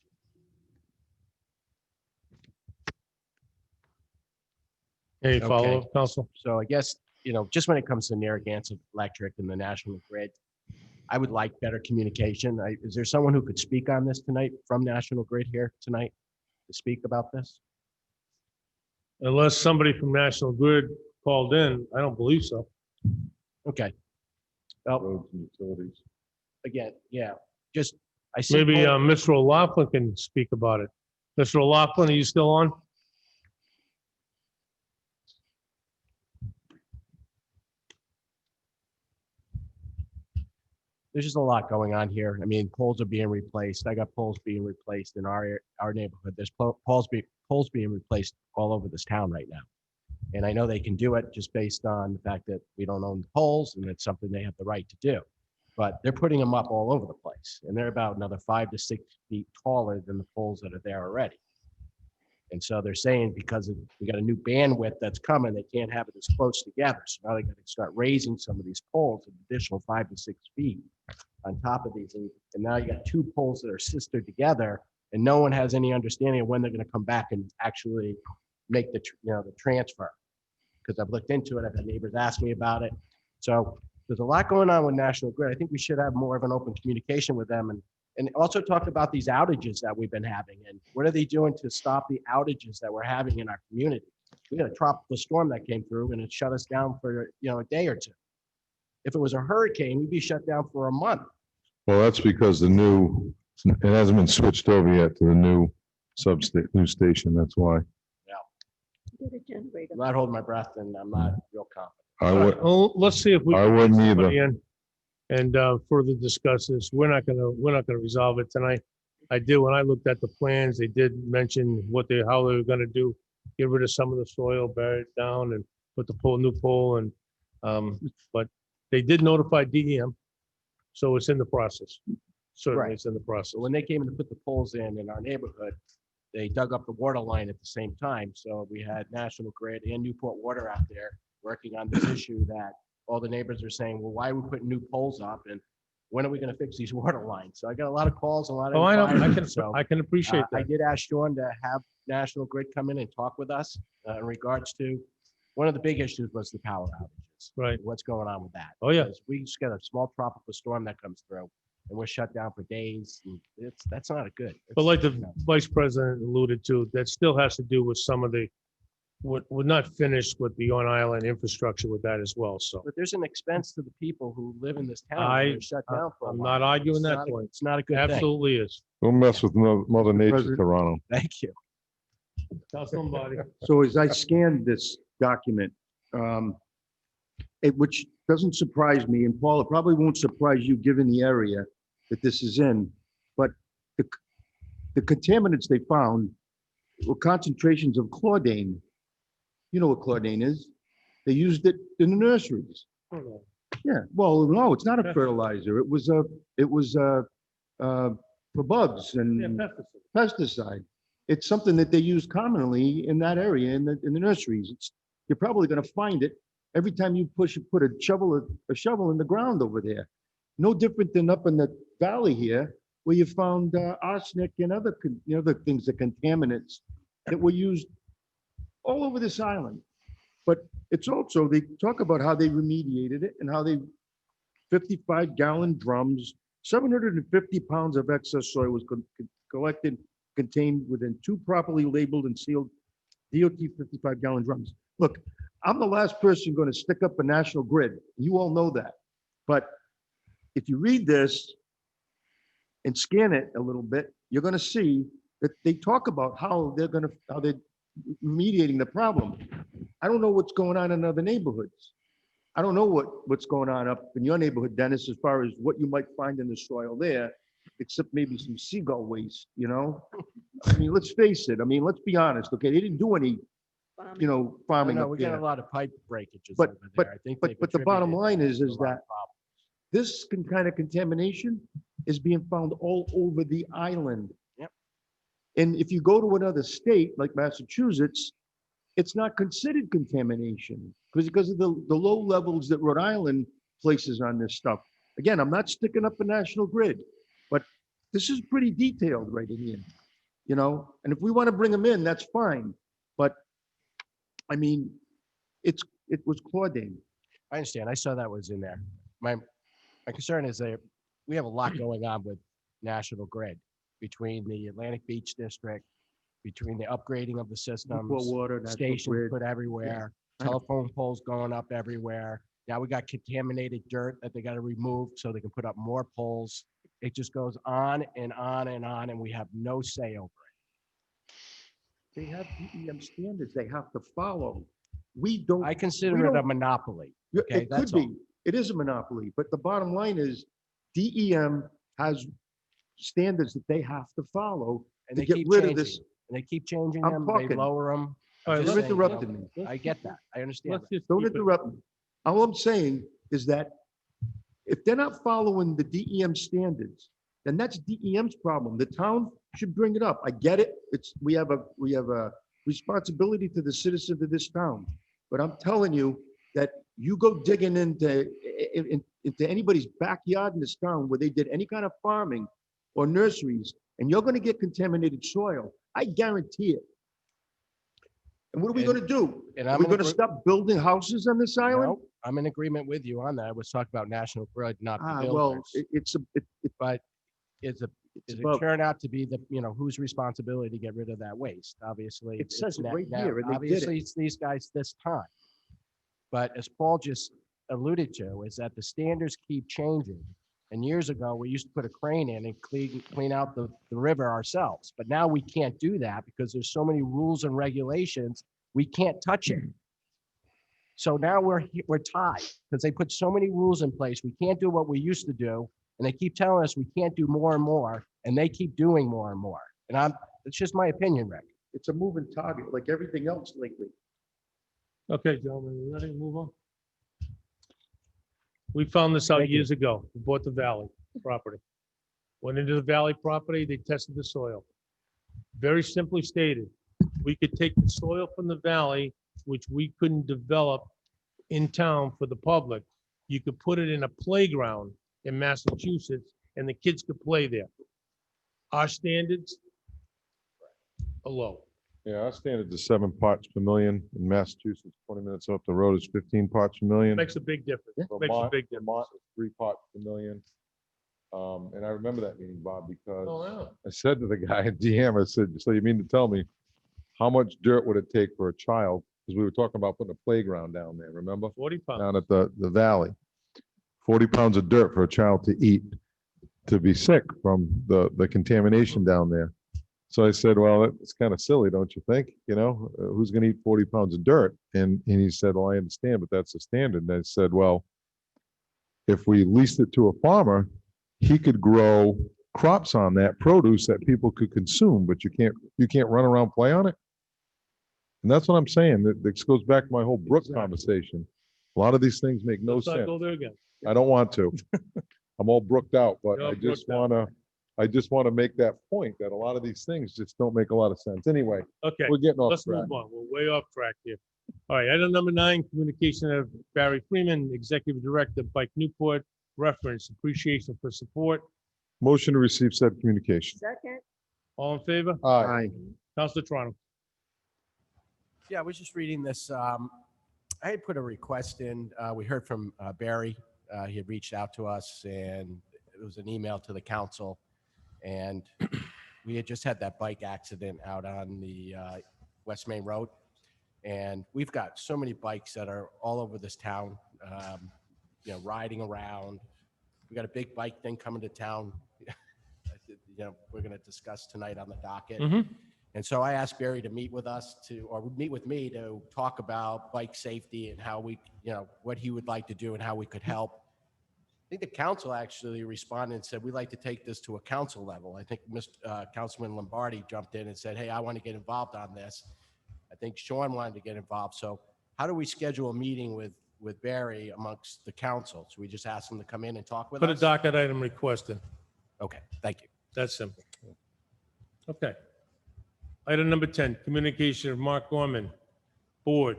Any Okay. follow-up, Council? So I guess, just when it comes to Narragansett Electric and the National Grid, I would like better communication. Is there someone who could speak on this tonight from National Grid here tonight to speak about this? Unless somebody from National Grid called in, I don't believe so. Okay. Well, Roads and utilities. again, yeah, I see. Maybe Mr. O'Loughlin can speak about it. Mr. O'Loughlin, are you still on? There's just a lot going on here. I mean, poles are being replaced. I got poles being replaced in our neighborhood. There's poles being replaced all over this town right now. And I know they can do it just based on the fact that we don't own the poles and it's something they have the right to do. But they're putting them up all over the place. And they're about another 5 to 6 feet taller than the poles that are there already. And so they're saying because we got a new bandwidth that's coming, they can't have it as close together. So now they got to start raising some of these poles an additional 5 to 6 feet on top of these. And now you got 2 poles that are sistered together, and no one has any understanding of when they're going to come back and actually make the transfer. Because I've looked into it, I've had neighbors ask me about it. So there's a lot going on with National Grid. I think we should have more of an open communication with them and also talk about these outages that we've been having and what are they doing to stop the outages that we're having in our community. We had a tropical storm that came through and it shut us down for a day or two. If it was a hurricane, we'd be shut down for a month. Well, that's because it hasn't been switched over yet to the new new station. That's why. Get a generator. I'm not holding my breath and I'm not real confident. I would, Well, let's see if we. I can get wouldn't somebody either. in And further discuss this. We're not gonna resolve it tonight. When I looked at the plans, they did mention how they were gonna do, get rid of some of the soil, bury it down and put the new pole and, but they did notify DEM. So it's in the process. Certainly Right. it's in the process. So when they came in to put the poles in our neighborhood, they dug up the water line at the same time. So we had National Grid and Newport Water out there working on this issue that all the neighbors are saying, well, why are we putting new poles up? And when are we going to fix these water lines? So I got a lot of calls, a lot of. Oh, I know. inquiries. So, I can appreciate I that. did ask Sean to have National Grid come in and talk with us in regards to, one of the big issues was the power outages. Right. What's going on with that? Oh, yeah. Because we just got a small tropical storm that comes through and we're shut down for days. And that's not a good. But like the you know. vice president alluded to, that still has to do with some of the, we're not finished with the on-island infrastructure with that as well, so. But there's an expense to the people who live in this town. I- and they're shut down for a I'm while. not arguing It's that not a- point. It's not a good thing. Absolutely is. Don't mess with Mother Nature, President. Toronto. Thank you. Tell somebody. So as I scanned this document, which doesn't surprise me, and Paul, it probably won't surprise you given the area that this is in, but the contaminants they found were concentrations of chlordane. You know what chlordane is? They used it in the nurseries. Yeah, well, no, it's not a fertilizer. It was for bugs Yeah, and pesticide. pesticide. It's something that they use commonly in that area in the nurseries. You're probably going to find it every time you put a shovel in the ground over there. No different than up in the valley here, where you found arsenic and other things, the contaminants that were used all over this island. But it's also, they talk about how they remediated it and how they 55-gallon drums, 750 pounds of excess soil was collected, contained within 2 properly labeled and sealed DOT 55-gallon drums. Look, I'm the last person going to stick up a national grid. You all know that. But if you read this and scan it a little bit, you're going to see that they talk about how they're remediating the problem. I don't know what's going on in other neighborhoods. I don't know what's going on up in your neighborhood, Dennis, as far as what you might find in the soil there, except maybe some seagull waste, you know? I mean, let's face it. I mean, let's be honest, okay? They didn't do any, farming No, up we got there. a lot of pipe breakages But- over there. I think they but the bottom contributed line is to a lot of that problems. this kind of contamination is being found all over the island. Yep. And if you go to another state like Massachusetts, it's not considered contamination because of the low levels that Rhode Island places on this stuff. Again, I'm not sticking up a national grid, but this is pretty detailed right in here, and if we want to bring them in, that's fine. But I mean, it was chlordane. I understand. I saw that was in there. My concern is that we have a lot going on with National Grid between the Atlantic Beach District, between the upgrading of the systems, Water, national stations grid. put everywhere, I know. telephone poles going up everywhere. Now we got contaminated dirt that they got to remove so they can put up more poles. It just goes on and on and on, and we have no say over it. They have DEM standards they have to follow. We don't. I consider we it a don't- monopoly. Yeah, Okay, it could that's all. be. It is a monopoly, but the bottom line is DEM has standards that they have to follow And to they get keep rid changing. of this. And they keep changing I'm them. They talking. lower them. All right, You're let's- interrupting me. I get that. I understand. Let's that. just Don't keep it- interrupt me. All I'm saying is that if they're not following the DEM standards, then that's DEM's problem. The town should bring it up. I get it. We have a responsibility to the citizens of this town. But I'm telling you that you go digging into anybody's backyard in this town where they did any kind of farming or nurseries, and you're going to get contaminated soil. I guarantee it. And what are we And- going to do? And Are I'm we in going to agree- stop building houses on this island? No, I'm in agreement with you on that. I was talking about National Grid, not the Well, builders. But is it above. turn out to be whose responsibility to get rid of that waste? Obviously. It says it's it na- right now- here, and they did Obviously, it. it's these guys this time. But as Paul just alluded to, is that the standards keep changing. And years ago, we used to put a crane in and clean out the river ourselves. But now we can't do that because there's so many rules and regulations, we can't touch it. So now we're tied because they put so many rules in place. We can't do what we used to do. And they keep telling us we can't do more and more, and they keep doing more and more. And it's just my opinion, Rick. It's a moving target like everything else lately. Okay, gentlemen, you ready to move on? We found this out Thank you. years ago. We bought the Valley property. Went into the Valley property, they tested the soil. Very simply stated, we could take the soil from the Valley, which we couldn't develop in town for the public. You could put it in a playground in Massachusetts and the kids could play there. Our standards are low. Yeah, our standard is 7 parts per million. In Massachusetts, 20 minutes up the road is 15 parts per million. Makes a big difference. Makes a big difference. Vermont is 3 parts per million. And I remember that meeting, Bob, because Oh, I said to the guy at GM, I said, so you mean to tell me how much dirt would it take for a child? Because we were talking about putting a playground down there, remember? 40 pounds. Down at the valley. 40 pounds of dirt for a child to eat, to be sick from the contamination down there. So I said, well, it's kind of silly, don't you think? You know, who's going to eat 40 pounds of dirt? And he said, well, I understand, but that's the standard. And I said, well, if we leased it to a farmer, he could grow crops on that produce that people could consume, but you can't run around play on it. And that's what I'm saying. This goes back to my whole Brook conversation. A lot of these things make no Let's not sense. go there again. I don't want to. I'm all brooked out, but You're all I just want to make that point that a lot of these things just don't make a lot of sense. Anyway, Okay, we're getting off let's track. move on. We're way off track here. All right, item number 9, communication of Barry Freeman, Executive Director, Bike Newport, reference appreciation for support. Motion to receive said communication. Second, All in favor? Aye. Councilor Toronto. Yeah, I was just reading this. I had put a request in. We heard from Barry. He had reached out to us, and it was an email to the council. And we had just had that bike accident out on the West Main Road. And we've got so many bikes that are all over this town, riding around. We got a big bike thing coming to town. We're going to discuss tonight on the docket. Mhm. And so I asked Barry to meet with us or meet with me to talk about bike safety and how we, what he would like to do and how we could help. I think the council actually responded and said, we'd like to take this to a council level. I think Councilman Lombardi jumped in and said, hey, I want to get involved on this. I think Sean wanted to get involved. So how do we schedule a meeting with Barry amongst the council? So we just ask him to come in and talk with Put a us? docket item requested. Okay, thank you. That's simple. Okay. Item number 10, communication of Mark Gorman, Board,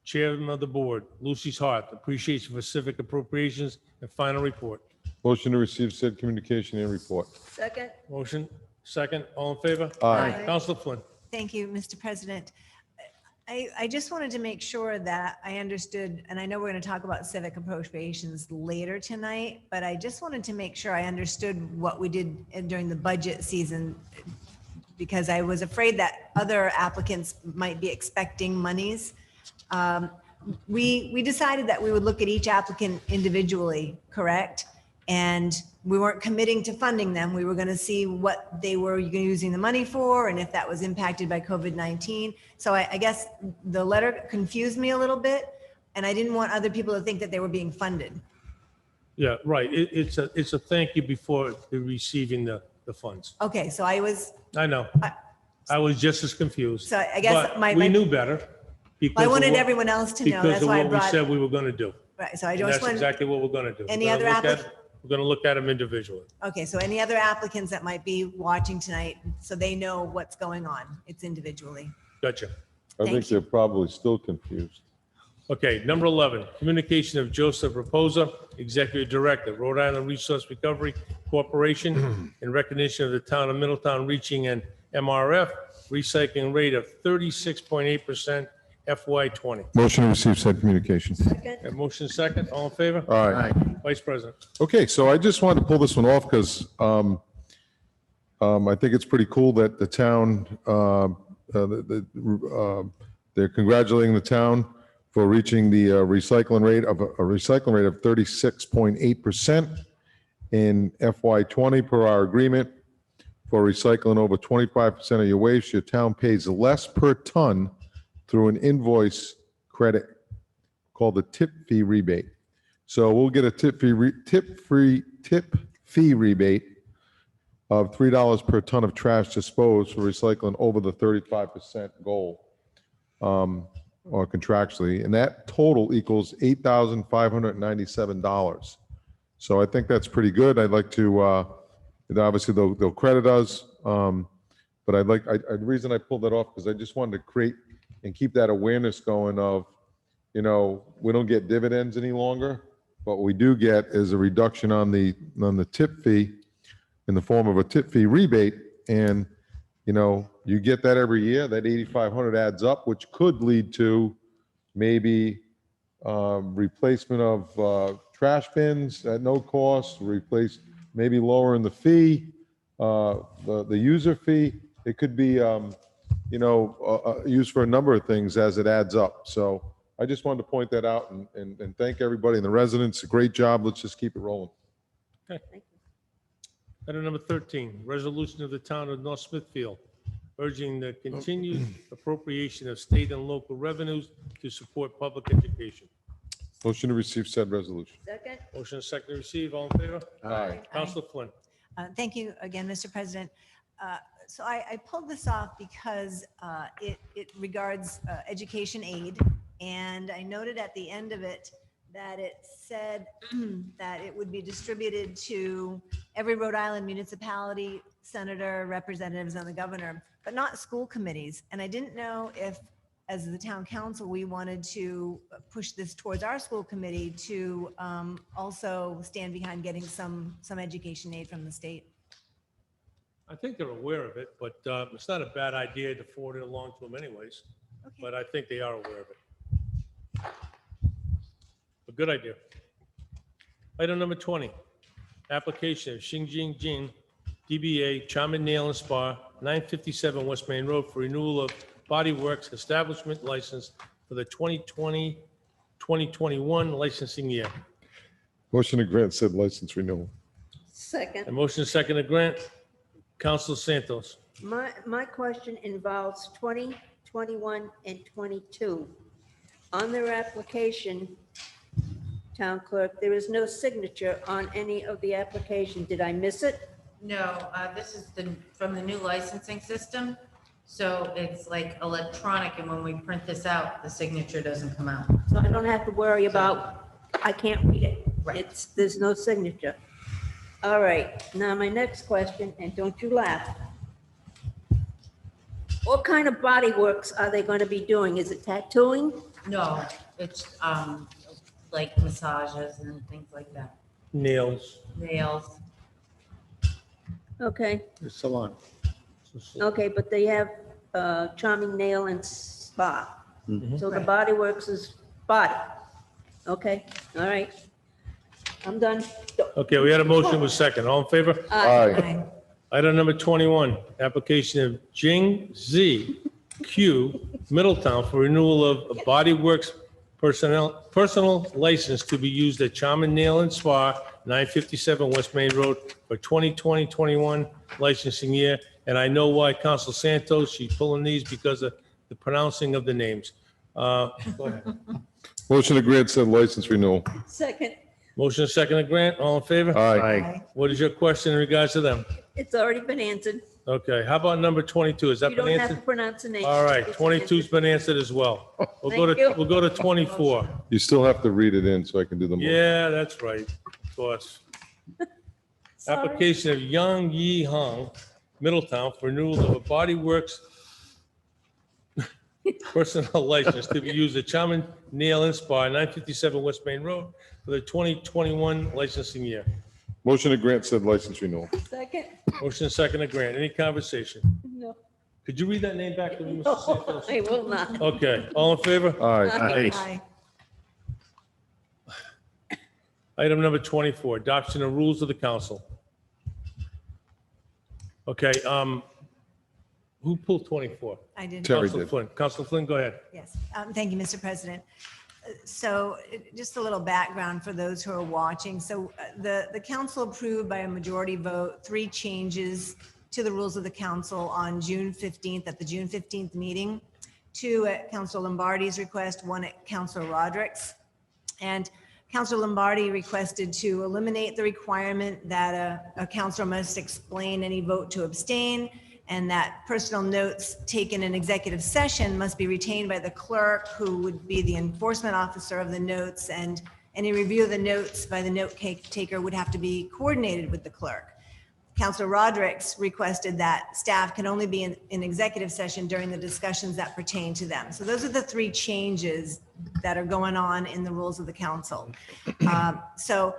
Chairman of the Board, Lucy's Heart, appreciation for civic appropriations, and final report. Motion to receive said communication and report. second, Motion, second, all in favor? Aye. Councilor Flynn. Thank you, Mr. President. I just wanted to make sure that I understood, and I know we're going to talk about civic appropriations later tonight, but I just wanted to make sure I understood what we did during the budget season, because I was afraid that other applicants might be expecting monies. We decided that we would look at each applicant individually, correct? And we weren't committing to funding them. We were going to see what they were using the money for and if that was impacted by COVID-19. So I guess the letter confused me a little bit, and I didn't want other people to think that they were being funded. Yeah, right. It's a thank you before receiving the funds. Okay, so I was, I know. I was just as confused. so I guess But we knew better. I wanted because everyone else to know. Because That's of why I what we brought, said we were going to do. right, so I And just that's wanted, exactly what we're going to do. Any We're other gonna look at- applic- We're going to look at them individually. okay, so any other applicants that might be watching tonight, so they know what's going on, it's individually. Gotcha. I Thank think they're probably still confused. Okay, number 11, communication of Joseph Raposa, Executive Director, Rhode Island Resource Recovery Corporation, in recognition of the town of Middletown reaching an MRF recycling rate of 36.8% FY20. Motion to receive said communication. Have motion second, all in favor? All right. Vice President. Okay, so I just wanted to pull this one off because I think it's pretty cool that the town, they're congratulating the town for reaching the recycling rate of 36.8% in FY20 per our agreement. For recycling over 25% of your waste, your town pays less per ton through an invoice credit called the tip fee rebate. So we'll get a tip fee rebate of $3 per ton of trash disposed for recycling over the 35% goal, or contractually, and that total equals $8,597. So I think that's pretty good. I'd like to, obviously they'll credit us, but the reason I pulled that off because I just wanted to create and keep that awareness going of, we don't get dividends any longer. What we do get is a reduction on the tip fee in the form of a tip fee rebate. And, you get that every year, that 8,500 adds up, which could lead to maybe replacement of trash bins at no cost, replacement maybe lowering the fee, the user fee. It could be, used for a number of things as it adds up. So I just wanted to point that out and thank everybody and the residents. A great job. Let's just keep it rolling. Item number 13, resolution of the town of North Smithfield urging the continued appropriation of state and local revenues to support public education. Motion to receive said resolution. Second? Motion is second to receive. All in favor? Aye. Council Flynn. Thank you again, Mr. President. So I pulled this off because it regards education aid. And I noted at the end of it that it said that it would be distributed to every Rhode Island municipality, senator, representatives, and the governor, but not school committees. And I didn't know if, as the town council, we wanted to push this towards our school committee to also stand behind getting some education aid from the state. I think they're aware of it, but it's not a bad idea to forward it along to them anyways. Okay. But I think they are aware of it. A good idea. Item number 20, application of Xingjing Jing, DBA Charmin Nail and Spa, 957 West Main Road for renewal of Body Works establishment license for the 2020-2021 licensing year. Motion to grant said license renewal. Second. A motion is second to grant. Council Santos. My question involves 20, 21, and 22. On their application, Town Clerk, there is no signature on any of the application. Did I miss it? No, this is from the new licensing system. So it's like electronic, and when we print this out, the signature doesn't come out. So I don't have to worry about, I can't read it. Right. There's no signature. All right, now my next question, and don't you laugh. What kind of body works are they going to be doing? Is it tattooing? No, it's like massages and things like that. Nails. Nails. Okay, Salon. okay, but they have Charming Nail and Spa. So the Right. body works is body. Okay, all right. I'm done. Okay, we had a motion with second. All in favor? Aye. Item number 21, application of Jing Z Q Middletown for renewal of a Body Works personal license to be used at Charmin Nail and Spa, 957 West Main Road for 2020-21 licensing year. And I know why Council Santos, she's pulling these because of the pronouncing of the names. Go ahead. Motion to grant said license renewal. Second, Motion is second to grant. All in favor? Aye. What is your question in regards to them? it's already been answered. Okay, how about number 22? Has that You been don't have to answered? pronounce the name. All right, It's 22's been answered as well. Thank you. We'll go to 24. You still have to read it in so I can do the motion. Yeah, that's right, of course. Sorry. Application of Yang Yi Hong, Middletown, for renewal of a Body Works personal license to be used at Charmin Nail and Spa, 957 West Main Road for the 2021 licensing year. Motion to grant said license renewal. Second, Motion is second to grant. Any conversation? no, Could you read that name back to me, Mr. no, Santos? I will not. Okay, all in favor? Aye. Aye. Item number 24, adoption of rules of the council. Okay, who pulled 24? I did. Terry Council did. Flynn. Council Flynn, go ahead. Yes, thank you, Mr. President. So just a little background for those who are watching. So the council approved by a majority vote 3 changes to the rules of the council on June 15th, at the June 15th meeting, 2 at Councilor Lombardi's request, 1 at Councilor Roderick's. And Councilor Lombardi requested to eliminate the requirement that a councilor must explain any vote to abstain, and that personal notes taken in executive session must be retained by the clerk, who would be the enforcement officer of the notes, and any review of the notes by the note taker would have to be coordinated with the clerk. Councilor Roderick's requested that staff can only be in executive session during the discussions that pertain to them. So those are the 3 changes that are going on in the rules of the council. So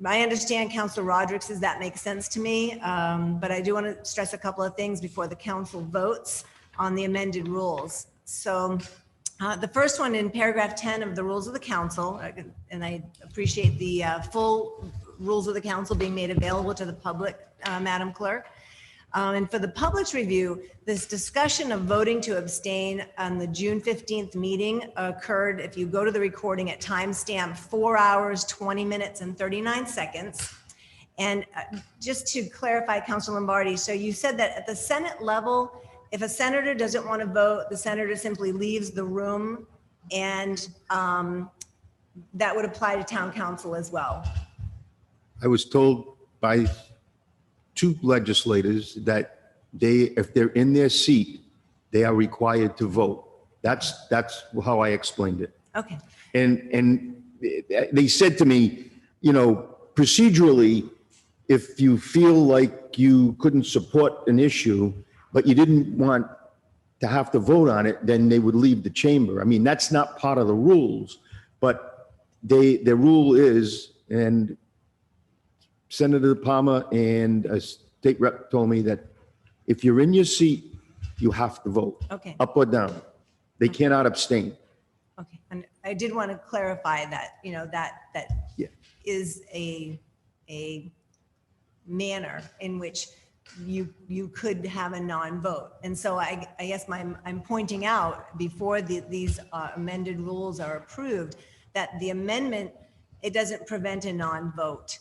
I understand Councilor Roderick's, that makes sense to me, but I do want to stress a couple of things before the council votes on the amended rules. So the first one in paragraph 10 of the rules of the council, and I appreciate the full rules of the council being made available to the public, Madam Clerk. And for the public's review, this discussion of voting to abstain on the June 15th meeting occurred, if you go to the recording at timestamp 4 hours, 20 minutes and 39 seconds. And just to clarify, Councilor Lombardi, so you said that at the Senate level, if a senator doesn't want to vote, the senator simply leaves the room, and that would apply to town council as well. I was told by 2 legislators that if they're in their seat, they are required to vote. That's how I explained it. Okay. And they said to me, procedurally, if you feel like you couldn't support an issue, but you didn't want to have to vote on it, then they would leave the chamber. I mean, that's not part of the rules, but the rule is, and Senator Palmer and a state rep told me that if you're in your seat, you have to vote. Okay. Up or down. They cannot abstain. Okay. And I did want to clarify that, that Yeah. is a manner in which you could have a non-vote. And so I guess I'm pointing out before these amended rules are approved, that the amendment, it doesn't prevent a non-vote.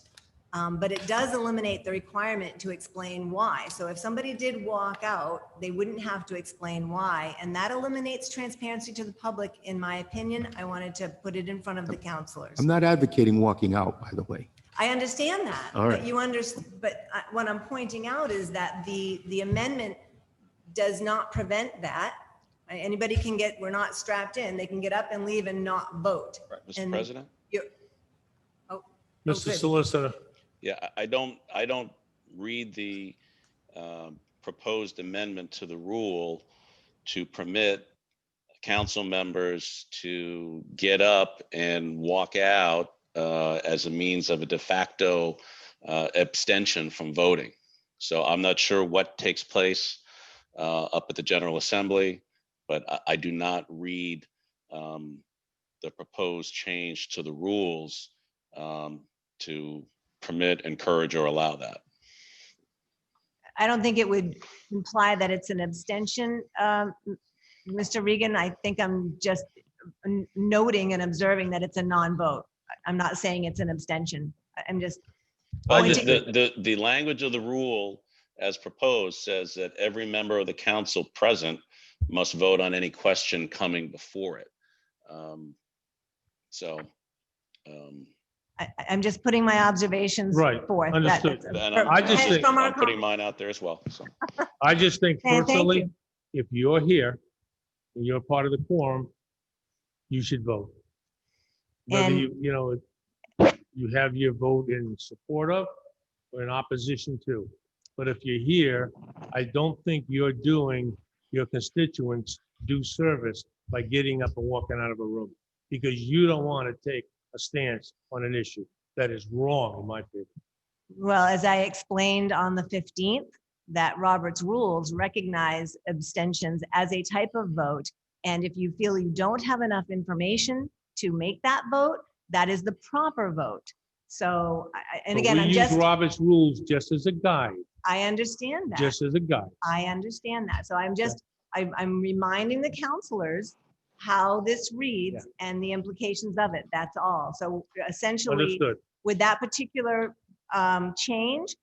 But it does eliminate the requirement to explain why. So if somebody did walk out, they wouldn't have to explain why. And that eliminates transparency to the public, in my opinion. I wanted to put it in front of the counselors. I'm not advocating walking out, by the way. I understand that, All right. but you understand, but what I'm pointing out is that the amendment does not prevent that. Anybody can we're not strapped in, they can get up and leave and not vote. Right, Mr. And President? Mr. good. Solicitor. Yeah, I don't read the proposed amendment to the rule to permit council members to get up and walk out as a means of a de facto abstention from voting. So I'm not sure what takes place up at the General Assembly, but I do not read the proposed change to the rules to permit, encourage, or allow that. I don't think it would imply that it's an abstention, Mr. Regan. I think I'm just noting and observing that it's a non-vote. I'm not saying it's an abstention. I'm just pointing. The language of the rule as proposed says that every member of the council present must vote on any question coming before it. I'm just putting my observations Right, forth. understood. And I just think- from our I'm putting mine out there as well. So. I just think Okay, thank personally, you. if you're here and you're part of the quorum, you should vote. Whether And- you have your vote in support of or in opposition to. But if you're here, I don't think you're doing your constituents due service by getting up and walking out of a room, because you don't want to take a stance on an issue. That is wrong, in my opinion. Well, as I explained on the 15th, that Robert's rules recognize abstentions as a type of vote. And if you feel you don't have enough information to make that vote, that is the proper vote. So, and But again, we I'm use just, Robert's rules just as a guide, I understand that. just as a guide. I understand that. So I'm reminding the counselors how this reads and the implications of it. That's all. So essentially, Understood. with that particular change,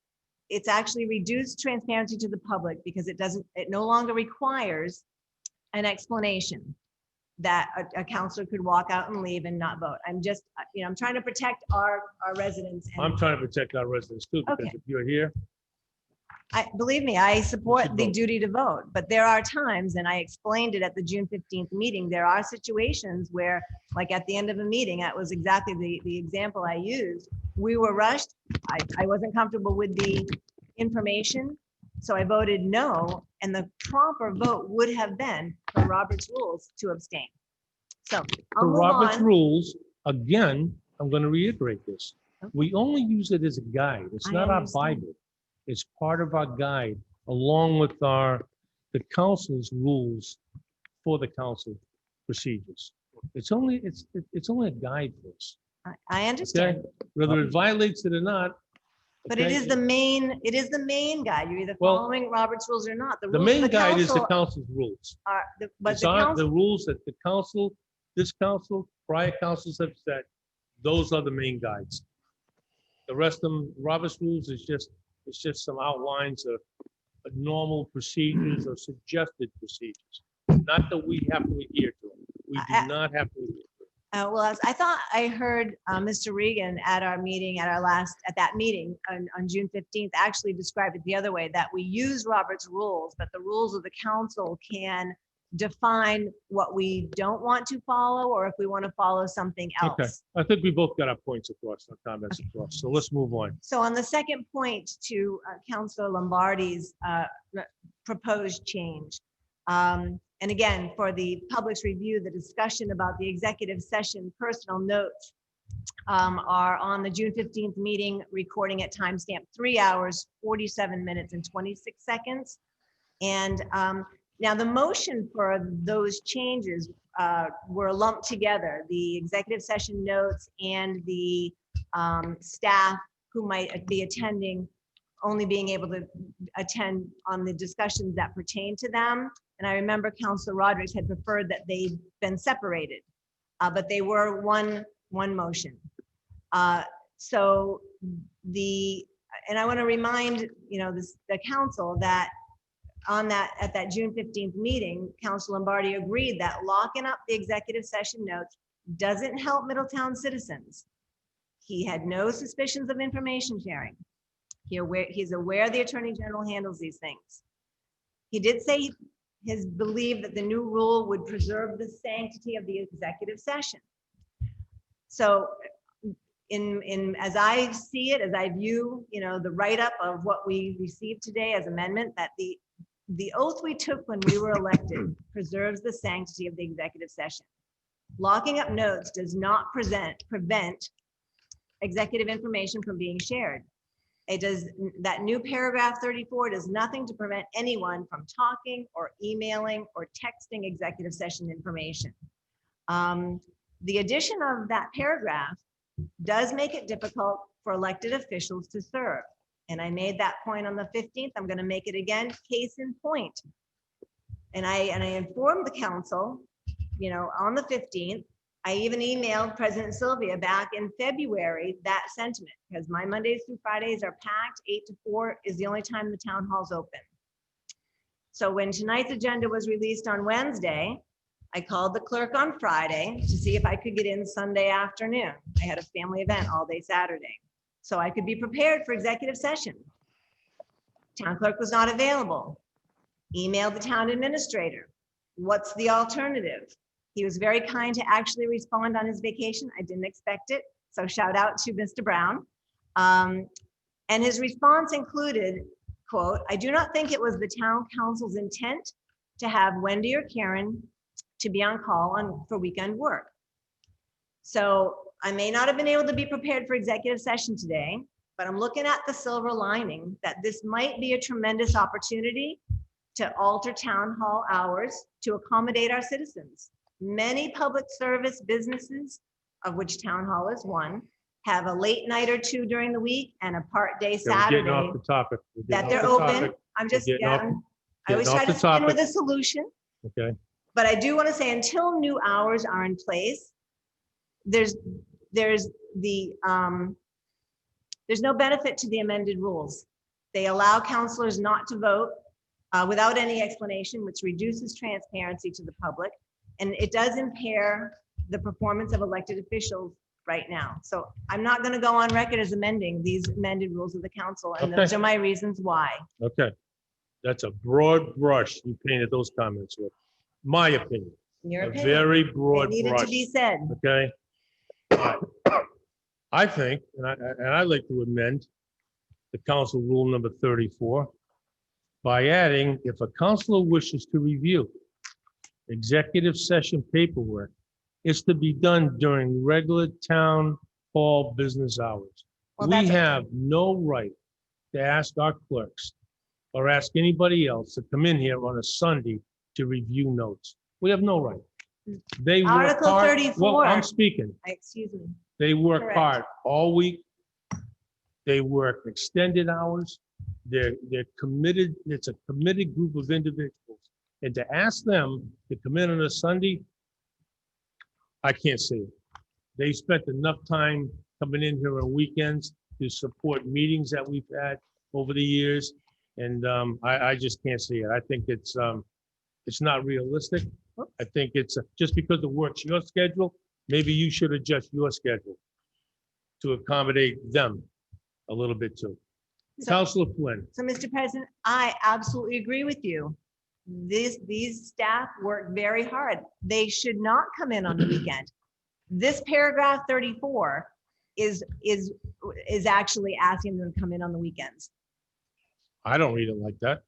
it's actually reduced transparency to the public, because it no longer requires an explanation that a counselor could walk out and leave and not vote. I'm just, I'm trying to protect our residents. And I'm trying to protect our residents too, because Okay. if you're here, believe me, I support should the vote. duty to vote, but there are times, and I explained it at the June 15th meeting, there are situations where, like at the end of a meeting, that was exactly the example I used. We were rushed. I wasn't comfortable with the information, so I voted no, and the proper vote would have been for Robert's rules to abstain. So I'll for move Robert's on. rules, again, I'm going to reiterate this. We only use it as a guide. It's I not our understand. Bible. It's part of our guide, along with the council's rules for the council procedures. It's only a guide for us. I understand. Okay? Whether it violates it or not. But it okay? is the main guide. You're either Well, following Robert's rules or not. The rules of main guide is the council council's rules. are, but It's the on the council, rules that the council, this council, prior councils have said, those are the main guides. The rest of them, Robert's rules is just, it's just some outlines of normal procedures or suggested procedures. Not that we have to adhere to them. We do not have to adhere to them. well, I thought I heard Mr. Regan at our meeting, at that meeting on June 15th, actually describe it the other way, that we use Robert's rules, but the rules of the council can define what we don't want to follow, or if we want to follow something Okay, else. I think we both got our points across, our comments across, so let's move on. So on the second point to Councilor Lombardi's proposed change, and again, for the public's review, the discussion about the executive session personal notes are on the June 15th meeting recording at timestamp 3 hours, 47 minutes and 26 seconds. And now the motion for those changes were lumped together, the executive session notes and the staff who might be attending only being able to attend on the discussions that pertain to them. And I remember Councilor Rodriguez had preferred that they'd been separated, but they were one motion. And I want to remind, the council that at that June 15th meeting, Councilor Lombardi agreed that locking up the executive session notes doesn't help Middletown citizens. He had no suspicions of information sharing. He's aware the Attorney General handles these things. He did say his belief that the new rule would preserve the sanctity of the executive session. So as I see it, as I view, the write-up of what we received today as amendment, that the oath we took when we were elected preserves the sanctity of the executive session. Locking up notes does not prevent executive information from being shared. That new paragraph 34 does nothing to prevent anyone from talking or emailing or texting executive session information. The addition of that paragraph does make it difficult for elected officials to serve. And I made that point on the 15th. I'm going to make it again, case in point. And I informed the council, on the 15th. I even emailed President Sylvia back in February that sentiment, because my Mondays through Fridays are packed. 8 to 4 is the only time the town hall's open. So when tonight's agenda was released on Wednesday, I called the clerk on Friday to see if I could get in Sunday afternoon. I had a family event all day Saturday, so I could be prepared for executive session. Town clerk was not available. Emailed the town administrator. What's the alternative? He was very kind to actually respond on his vacation. I didn't expect it. So shout out to Mr. Brown. And his response included, quote, "I do not think it was the town council's intent to have Wendy or Karen to be on call for weekend work. So I may not have been able to be prepared for executive session today, but I'm looking at the silver lining that this might be a tremendous opportunity to alter town hall hours to accommodate our citizens. Many public service businesses, of which town hall is one, have a late night or two during the week and a part day Okay, we're getting Saturday off the topic. We're that getting they're off the open. topic. I'm just, getting off- I always getting try off to the spin with topic. a solution, Okay, but I do want to say until new hours are in place, there's no benefit to the amended rules. They allow counselors not to vote without any explanation, which reduces transparency to the public. And it does impair the performance of elected officials right now. So I'm not going to go on record as amending these amended rules of the council. And those Okay. are my reasons why. okay. That's a broad brush you painted those comments with. My opinion, Your a opinion. very They broad needed to brush, be said. okay? I think, and I'd like to amend the council rule number 34 by adding, if a councilor wishes to review executive session paperwork, it's to be done during regular town hall business hours. Well, We that's okay. have no right to ask our clerks or ask anybody else to come in here on a Sunday to review notes. We have no right. They work Article hard. 34. Well, I'm speaking. Excuse me. They work Correct. hard all week. They work extended hours. They're committed. It's a committed group of individuals. And to ask them to come in on a Sunday, I can't say it. They spent enough time coming in here on weekends to support meetings that we've had over the years. And I just can't see it. I think it's not realistic. I think it's just because it works your schedule, maybe you should adjust your schedule to accommodate them a little bit too. So- Counselor Flynn, So, Mr. President, I absolutely agree with you. These staff work very hard. They should not come in on the weekend. This paragraph 34 is actually asking them to come in on the weekends. I don't read it like that.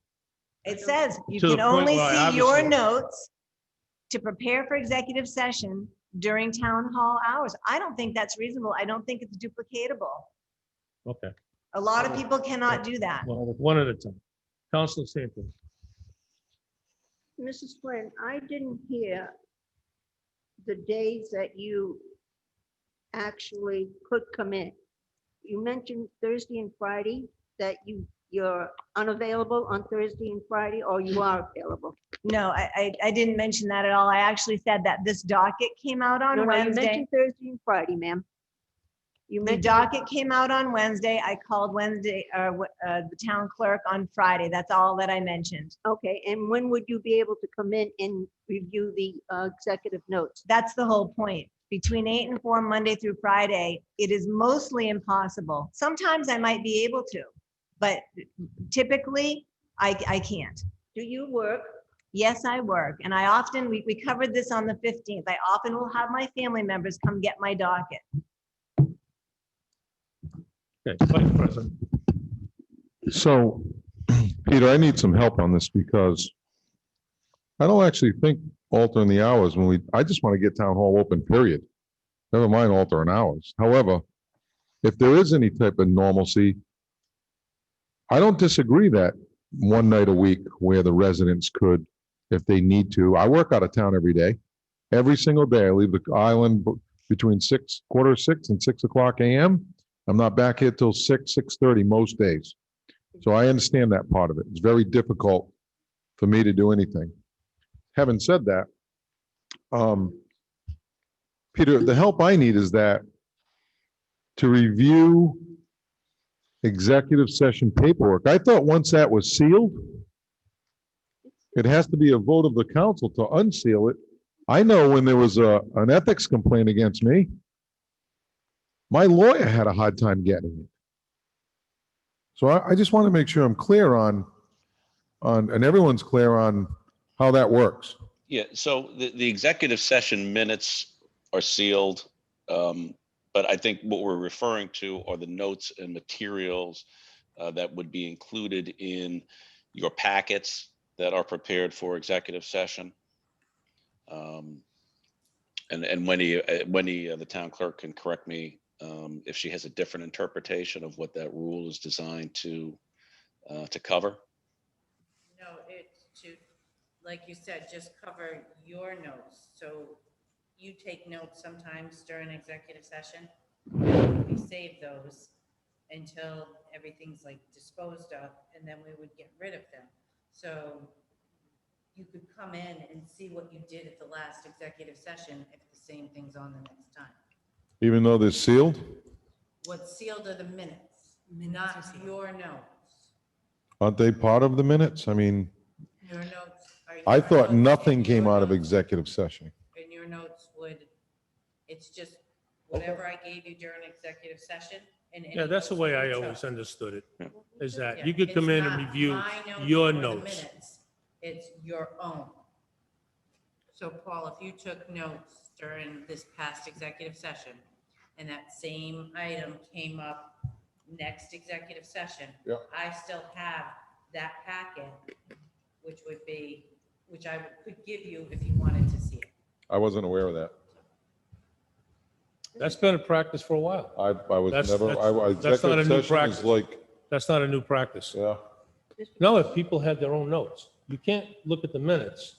It says you To the can point only where see your obviously- notes to prepare for executive session during town hall hours. I don't think that's reasonable. I don't think it's duplicatable. Okay, A lot of people cannot do that. well, one at a time. Counselor Santos. Mrs. Flynn, I didn't hear the days that you actually could come in. You mentioned Thursday and Friday, that you're unavailable on Thursday and Friday, or you are available? No, I didn't mention that at all. I actually said that this docket came out No, on no, you Wednesday. mentioned Thursday and Friday, ma'am. You The mentioned, docket came out on Wednesday. I called Wednesday, the town clerk on Friday. That's all that I mentioned. okay, and when would you be able to come in and review the executive notes? That's the whole point. Between 8 and 4, Monday through Friday, it is mostly impossible. Sometimes I might be able to, but typically I can't. Do you work? Yes, I work. And I often, we covered this on the 15th. I often will have my family members come get my docket. Okay, Vice President. So, Peter, I need some help on this because I don't actually think altering the hours I just want to get town hall open, period. Never mind altering hours. However, if there is any type of normalcy, I don't disagree that one night a week where the residents could, if they need to. I work out of town every day. Every single day, I leave the island between 5:45 and 6:00 a.m. I'm not back here till 6:30 most days. So I understand that part of it. It's very difficult for me to do anything. Having said that, Peter, the help I need is that to review executive session paperwork. I thought once that was sealed, it has to be a vote of the council to unseal it. I know when there was an ethics complaint against me, my lawyer had a hard time getting it. So I just want to make sure I'm clear on, and everyone's clear on how that works. Yeah, so the executive session minutes are sealed. But I think what we're referring to are the notes and materials that would be included in your packets that are prepared for executive session. And Wendy, the town clerk, can correct me if she has a different interpretation of what that rule is designed to cover. No, it's to, like you said, just cover your notes. So you take notes sometimes during executive session. We save those until everything's like disposed of, and then we would get rid of them. So you could come in and see what you did at the last executive session if the same thing's on the next time. Even though they're sealed? What's sealed are the minutes, not your notes. Aren't they part of the minutes? I mean, Your notes are. I your thought notes, nothing and came your out of notes- executive session. And your notes would, it's just whatever I gave you during executive session and. any Yeah, that's the notes way you I took. always understood it, Yeah. is that Yeah, you could come it's in and not review my notes your or the notes. minutes. It's your own. So Paul, if you took notes during this past executive session and that same item came up next executive session, Yeah. I still have that packet, which I could give you if you wanted to see it. I wasn't aware of that. That's been a practice for a while. I was That's- never, that's not a executive new session practice. is like, That's not a new practice. yeah. No, if people have their own notes, you can't look at the minutes,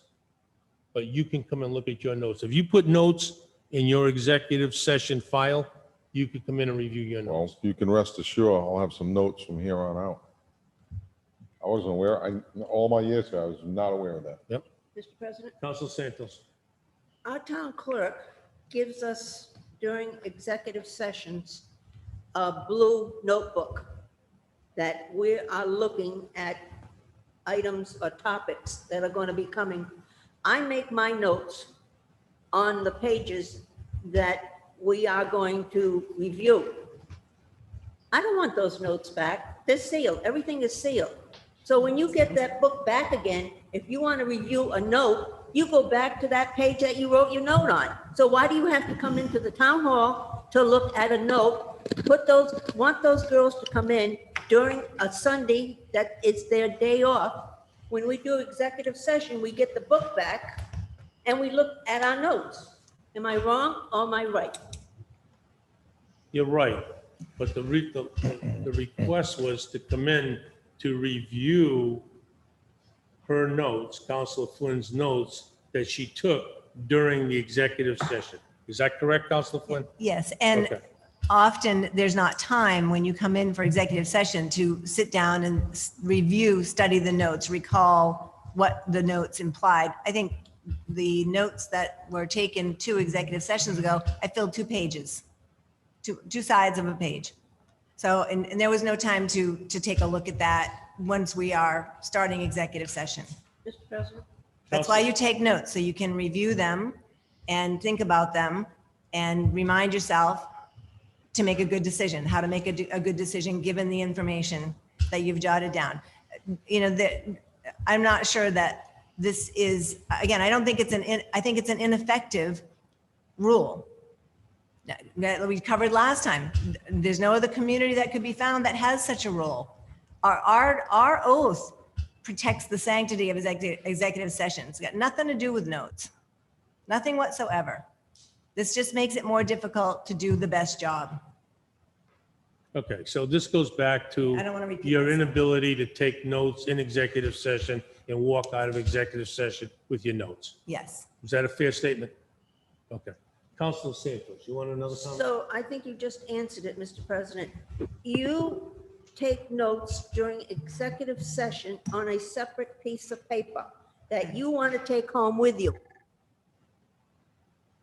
but you can come and look at your notes. If you put notes in your executive session file, you could come in and review your Well, notes. you can rest assured, I'll have some notes from here on out. I wasn't aware, all my years here, I was not aware of that. Mr. President, Council Santos. our town clerk gives us during executive sessions a blue notebook that we are looking at items or topics that are going to be coming. I make my notes on the pages that we are going to review. I don't want those notes back. They're sealed. Everything is sealed. So when you get that book back again, if you want to review a note, you go back to that page that you wrote your note on. So why do you have to come into the town hall to look at a note? Want those girls to come in during a Sunday that is their day off. When we do executive session, we get the book back and we look at our notes. Am I wrong or am I right? You're right, but the request was to come in to review her notes, Councilor Flynn's notes that she took during the executive session. Is that correct, Councilor Flynn? Yes, and Okay. often there's not time when you come in for executive session to sit down and review, study the notes, recall what the notes implied. I think the notes that were taken 2 executive sessions ago, I filled 2 pages, two sides of a page. So, and there was no time to take a look at that once we are starting executive session. Mr. President? That's why you take notes, so you can review them and think about them and remind yourself to make a good decision, how to make a good decision given the information that you've jotted down. You know, I'm not sure that this is, again, I don't think I think it's an ineffective rule that we covered last time. There's no other community that could be found that has such a rule. Our oath protects the sanctity of executive sessions. It's got nothing to do with notes, nothing whatsoever. This just makes it more difficult to do the best job. Okay, so this goes back to I don't want to repeat your myself. inability to take notes in executive session and walk out of executive session with your notes. Yes. Is that a fair statement? Okay. Councilor Santos, you want another comment? So I think you just answered it, Mr. President. You take notes during executive session on a separate piece of paper that you want to take home with you.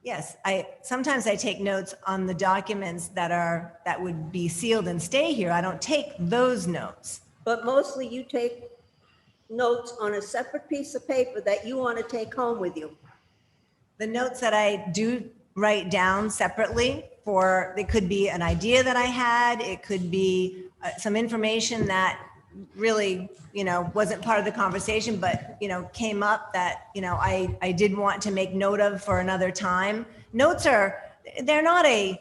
Yes, sometimes I take notes on the documents that would be sealed and stay here. I don't take those notes. But mostly you take notes on a separate piece of paper that you want to take home with you. The notes that I do write down separately it could be an idea that I had, it could be some information that really, wasn't part of the conversation, but, came up that, I did want to make note of for another time. Notes they're not a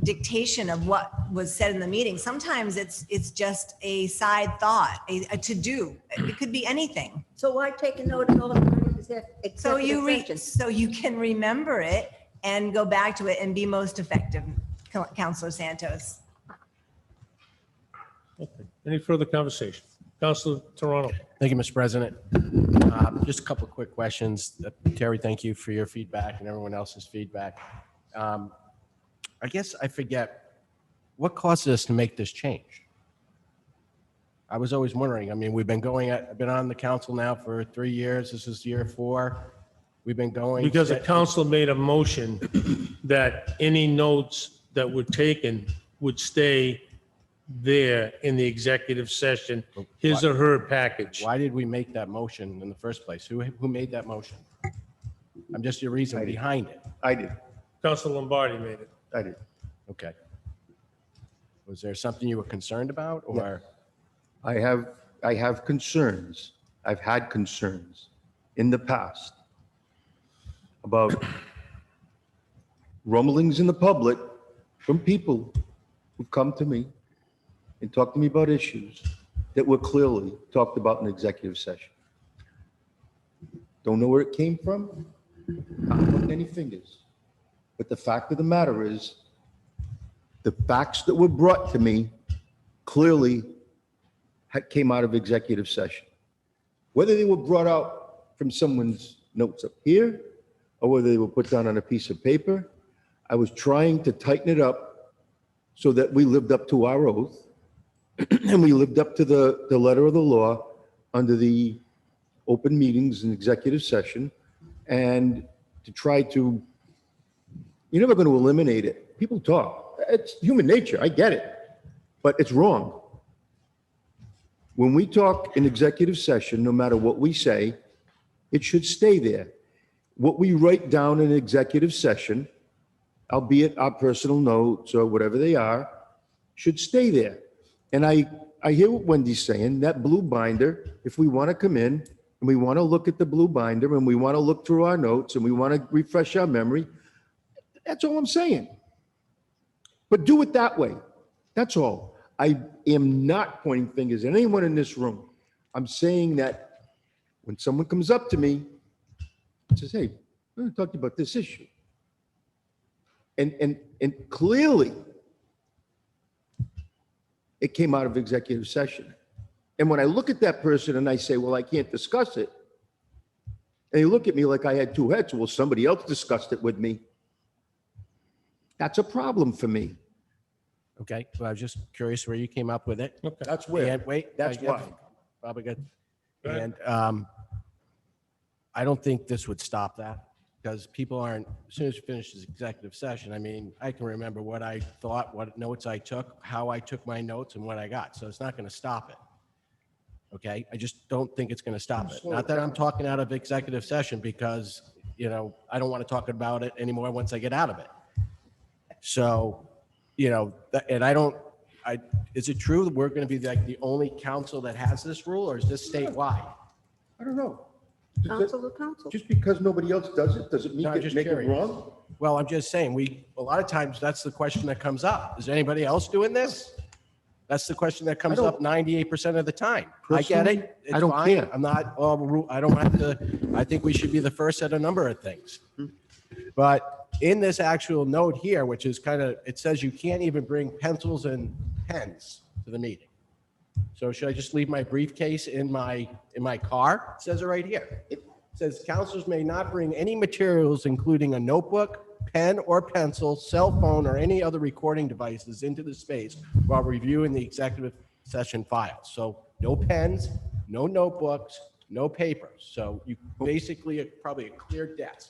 dictation of what was said in the meeting. Sometimes it's just a side thought, a to-do. It could be anything. So why take a note of all the So executive session? so you can remember it and go back to it and be most effective, Councilor Santos. Okay. Any further conversation? Councilor Toronto. Thank you, Mr. President. Just a couple of quick questions. Terry, thank you for your feedback and everyone else's feedback. I guess I forget, what caused us to make this change? I was always wondering. I mean, I've been on the council now for 3 years. This is year 4. We've been going. Because the council made a motion that any notes that were taken would stay there in the executive session, his or her package. Why did we make that motion in the first place? Who made that motion? I'm just your reason I did. behind it. I did. Councilor Lombardi made it. I did. Okay. Was there something you were concerned about, or? I have concerns. I've had concerns in the past about rumblings in the public from people who've come to me and talked to me about issues that were clearly talked about in executive session. Don't know where it came from, not pointing any fingers. But the fact of the matter is, the facts that were brought to me clearly came out of executive session. Whether they were brought out from someone's notes up here, or whether they were put down on a piece of paper, I was trying to tighten it up so that we lived up to our oath and we lived up to the letter of the law under the open meetings and executive session, and to try to, you're never going to eliminate it. People talk. It's human nature. I get it, but it's wrong. When we talk in executive session, no matter what we say, it should stay there. What we write down in executive session, albeit our personal notes or whatever they are, should stay there. And I hear what Wendy's saying, that blue binder, if we want to come in and we want to look at the blue binder and we want to look through our notes and we want to refresh our memory, that's all I'm saying. But do it that way. That's all. I am not pointing fingers at anyone in this room. I'm saying that when someone comes up to me and says, hey, I'm going to talk to you about this issue. And clearly, it came out of executive session. And when I look at that person and I say, well, I can't discuss it, and they look at me like I had two heads, well, somebody else discussed it with me. That's a problem for me. Okay, well, I was just curious where you came up with it. That's where. And wait, That's yeah, why. Probably good. Go ahead. And I don't think this would stop that, because people aren't, as soon as you finish this executive session, I mean, I can remember what I thought, what notes I took, how I took my notes, and what I got. So it's not going to stop it. Okay, I just don't think it's going to stop it. Not that I'm talking out of executive session, because, you know, I don't want to talk about it anymore once I get out of it. So, you know, and is it true that we're going to be like the only council that has this rule, or is this statewide? I don't know. Council to council. Just because nobody else does it, does it No, I'm make just it curious. wrong? Well, I'm just saying, a lot of times that's the question that comes up. Is anybody else doing this? That's the question that comes up 98% of the time. I get Personally, it. It's I don't fine. care. I'm not, I don't have to, I think we should be the first at a number of things. But in this actual note here, which is kind of, it says you can't even bring pencils and pens to the meeting. So should I just leave my briefcase in my car? It says it right here. It says councilors may not bring any materials, including a notebook, pen or pencil, cell phone, or any other recording devices into the space while reviewing the executive session files. So no pens, no notebooks, no papers. So you basically probably a clear desk.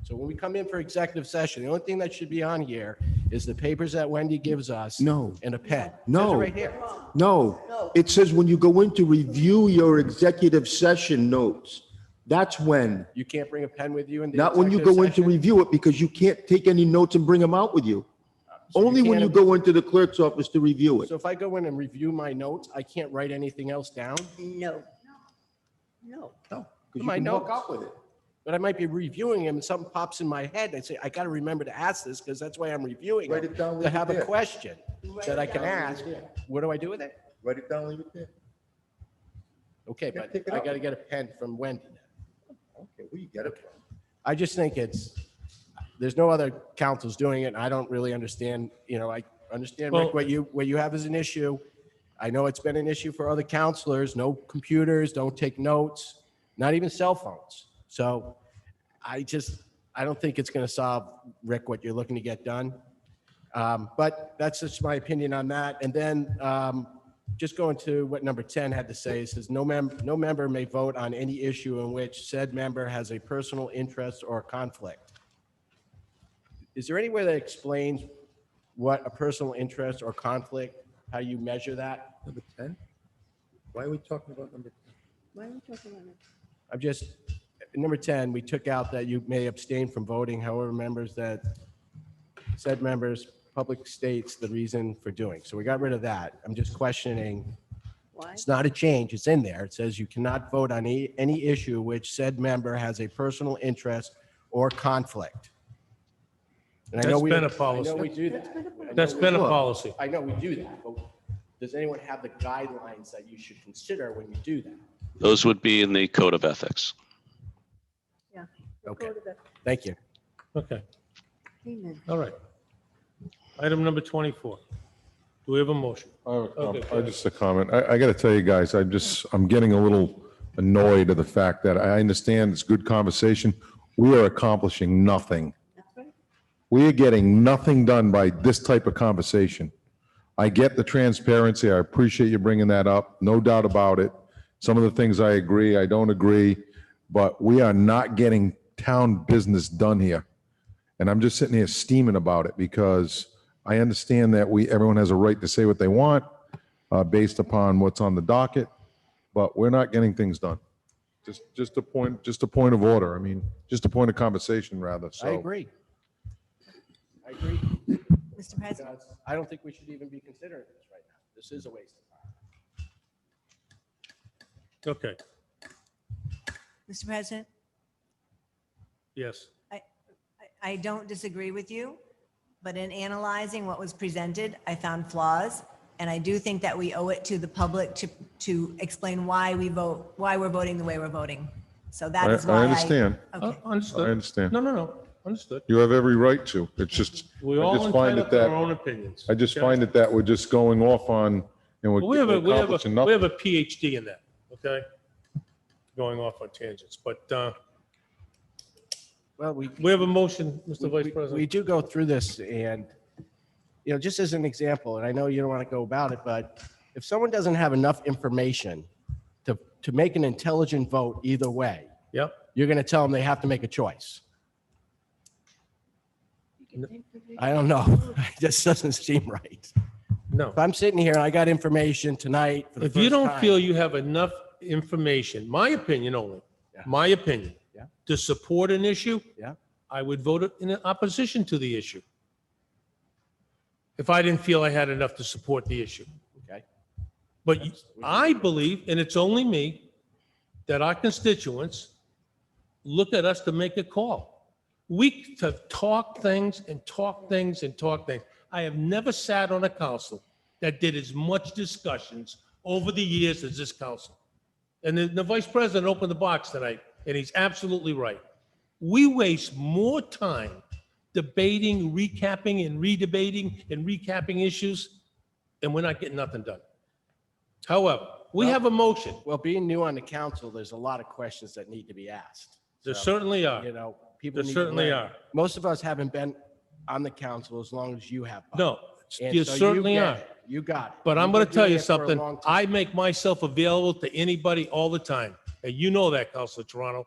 So when we come in for executive session, the only thing that should be on here is the papers that Wendy gives us. No. And a pen. It says it No. right here. No, it says when you go in to review your executive session notes, that's when, You can't bring a pen with you in the not when you executive go in to session? review it, because you can't take any notes and bring them out with you. So Only when can't- you go into the clerk's office to review it. So if I go in and review my notes, I can't write anything else down, No. No. No, because you My can walk notes. out with it. but I might be reviewing them and something pops in my head. I say, I got to remember to ask this because that's why I'm reviewing Write them, it down, leave to it have a there. question that I can Leave it ask. there. What do I do with it? Write it down, leave it there. Okay, Yeah, but pick it I up. got to get a pen from Wendy. Okay, where you get it from? I just think there's no other councils doing it. And I don't really understand, I understand, Rick, Well- what you have as an issue. I know it's been an issue for other counselors, no computers, don't take notes, not even cell phones. So I don't think it's going to solve, Rick, what you're looking to get done. But that's just my opinion on that. And then just going to what number 10 had to say, it says no member may vote on any issue in which said member has a personal interest or conflict. Is there any way that explains what a personal interest or conflict, how you measure that? Number 10? Why are we talking about number 10? Why are we talking about it? Number 10, we took out that you may abstain from voting, however members that said members public states the reason for doing. So we got rid of that. I'm just questioning. Why? It's not a change. It's in there. It says you cannot vote on any issue which said member has a personal interest or conflict. And That's been a policy. I know we do that. That's been a policy. I know we do that, but does anyone have the guidelines that you should consider when you do that? Those would be in the code of ethics. Yeah. We'll Okay. go to the Thank you. Okay, payment. all right. Item number 24. Do we have a motion? Okay. Just a comment. I got to tell you guys, I'm getting a little annoyed at the fact that I understand it's good conversation. We are accomplishing nothing. That's right. We are getting nothing done by this type of conversation. I get the transparency. I appreciate you bringing that up. No doubt about it. Some of the things I agree, I don't agree, but we are not getting town business done here. And I'm just sitting here steaming about it because I understand that everyone has a right to say what they want based upon what's on the docket, but we're not getting things done. Just a point of order. I mean, just a point of conversation rather. So I agree. I agree. Mr. President? Because I don't think we should even be considering this right now. This is a waste of time. Okay, Mr. President, yes. I don't disagree with you, but in analyzing what was presented, I found flaws. And I do think that we owe it to the public to explain why we're voting the way we're voting. So that is why I understand. Okay. Understood. I understand. No, understood. You have every right to. It's just, We I all just find entitled it to our that, own opinions. I just okay? find it that we're just going off on, and We have we're a accomplishing nothing. PhD in that, okay? Going off on tangents, but Well, we we have a motion, Mr. Vice we President. do go through this and, just as an example, and I know you don't want to go about it, but if someone doesn't have enough information to make an intelligent vote either way, Yep. you're going to tell them they have to make a choice. I don't know. It just doesn't seem right. No. If I'm sitting here and I got information tonight for the If you first don't time- feel you have enough information, my opinion only, Yeah. my opinion, Yeah. to support an issue, Yeah. I would vote in opposition to the issue. If I didn't feel I had enough to support the issue. Okay. But I believe, and it's only me, that our constituents look at us to make a call. We have talked things and talked things and talked things. I have never sat on a council that did as much discussions over the years as this council. And the vice president opened the box tonight, and he's absolutely right. We waste more time debating, recapping, and redebating and recapping issues, and we're not getting nothing done. However, we have a motion. Well, being new on the council, there's a lot of questions that need to be asked. There So, certainly are. People There need to certainly learn. are. Most of us haven't been on the council as long as you have. Bob. No, And you so certainly get are. it. You got it. But I'm You've going been to tell doing you it for a something. long time. I make myself available to anybody all the time. And you know that, Councilor Toronto.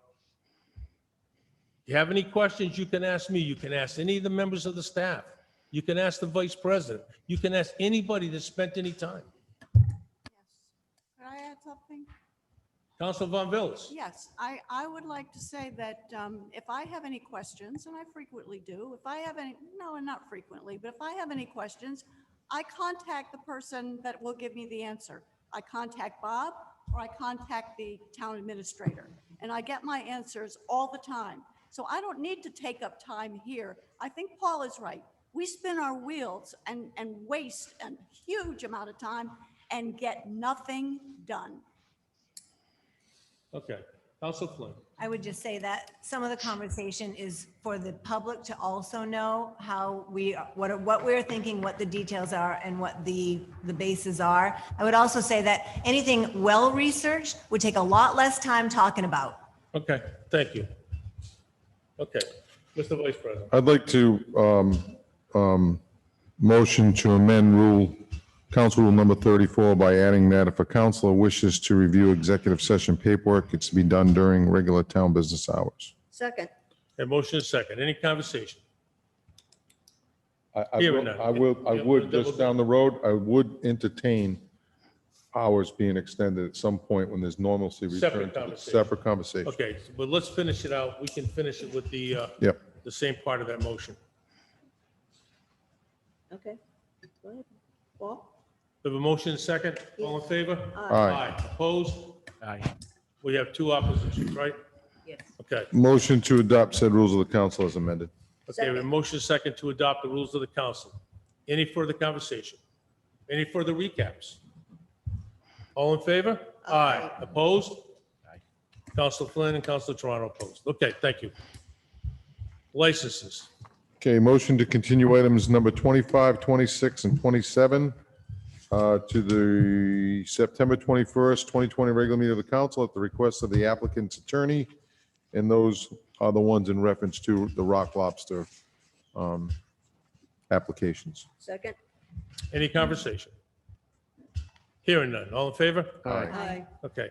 You have any questions, you can ask me. You can ask any of the members of the staff. You can ask the vice president. You can ask anybody that spent any time. Yes. Could I add something? Councilor Von Villis. Yes, I would like to say that if I have any questions, and I frequently do, if I have any, no, and not frequently, but if I have any questions, I contact the person that will give me the answer. I contact Bob or I contact the town administrator, and I get my answers all the time. So I don't need to take up time here. I think Paul is right. We spin our wheels and waste a huge amount of time and get nothing done. Okay. Councilor Flynn. I would just say that some of the conversation is for the public to also know how what we're thinking, what the details are, and what the bases are. I would also say that anything well-researched would take a lot less time talking about. Okay, thank you. Okay, Mr. Vice President. I'd like to motion to amend Council Rule number 34 by adding that if a councilor wishes to review executive session paperwork, it's to be done during regular town business hours. Second. A motion is second. Any conversation? I Hearing will, none. I will, I would, just down the road, I would entertain hours being extended at some point when there's normalcy returned. Separate to the conversation. Separate conversation. Okay, but let's finish it out. We can finish it with the Yep. the same part of that motion. Okay. Go ahead. Paul? We have a motion and second. All in favor? Aye. Opposed? Aye. We have two oppositions, right? Yes. Okay. Motion to adopt said rules of the council as amended. Okay, we have a Second. motion second to adopt the rules of the council. Any further conversation? Any further recaps? All in favor? Aye. Opposed? Aye. Councilor Flynn and Councilor Toronto opposed. Okay, thank you. Licenses. Okay, motion to continue items number 25, 26, and 27 to the September 21st, 2020 regular meeting of the council at the request of the applicant's attorney. And those are the ones in reference to the Rock Lobster applications. Second? Any conversation? Hearing none. All in favor? Aye. Okay.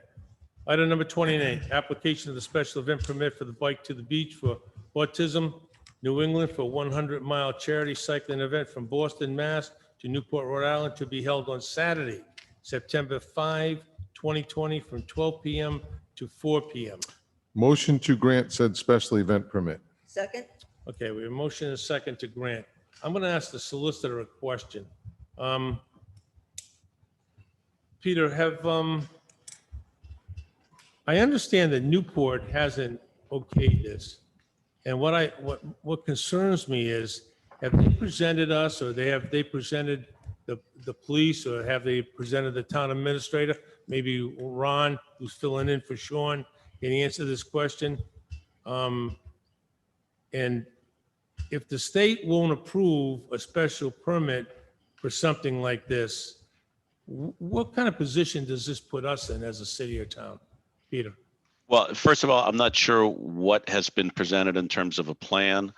Item number 29, application of the special event permit for the Bike to the Beach for Autism New England for 100-mile charity cycling event from Boston, Mass. to Newport, Rhode Island, to be held on Saturday, September 5, 2020, from 12 p.m. to 4 p.m. Motion to grant said special event permit. Second? Okay, we have a motion and a second to grant. I'm going to ask the solicitor a question. Peter, I understand that Newport hasn't okayed this. And what concerns me is, have they presented us, or have they presented the police, or have they presented the town administrator? Maybe Ron, who's filling in for Sean, can answer this question. And if the state won't approve a special permit for something like this, what kind of position does this put us in as a city or town? Peter? Well, first of all, I'm not sure what has been presented in terms of a plan.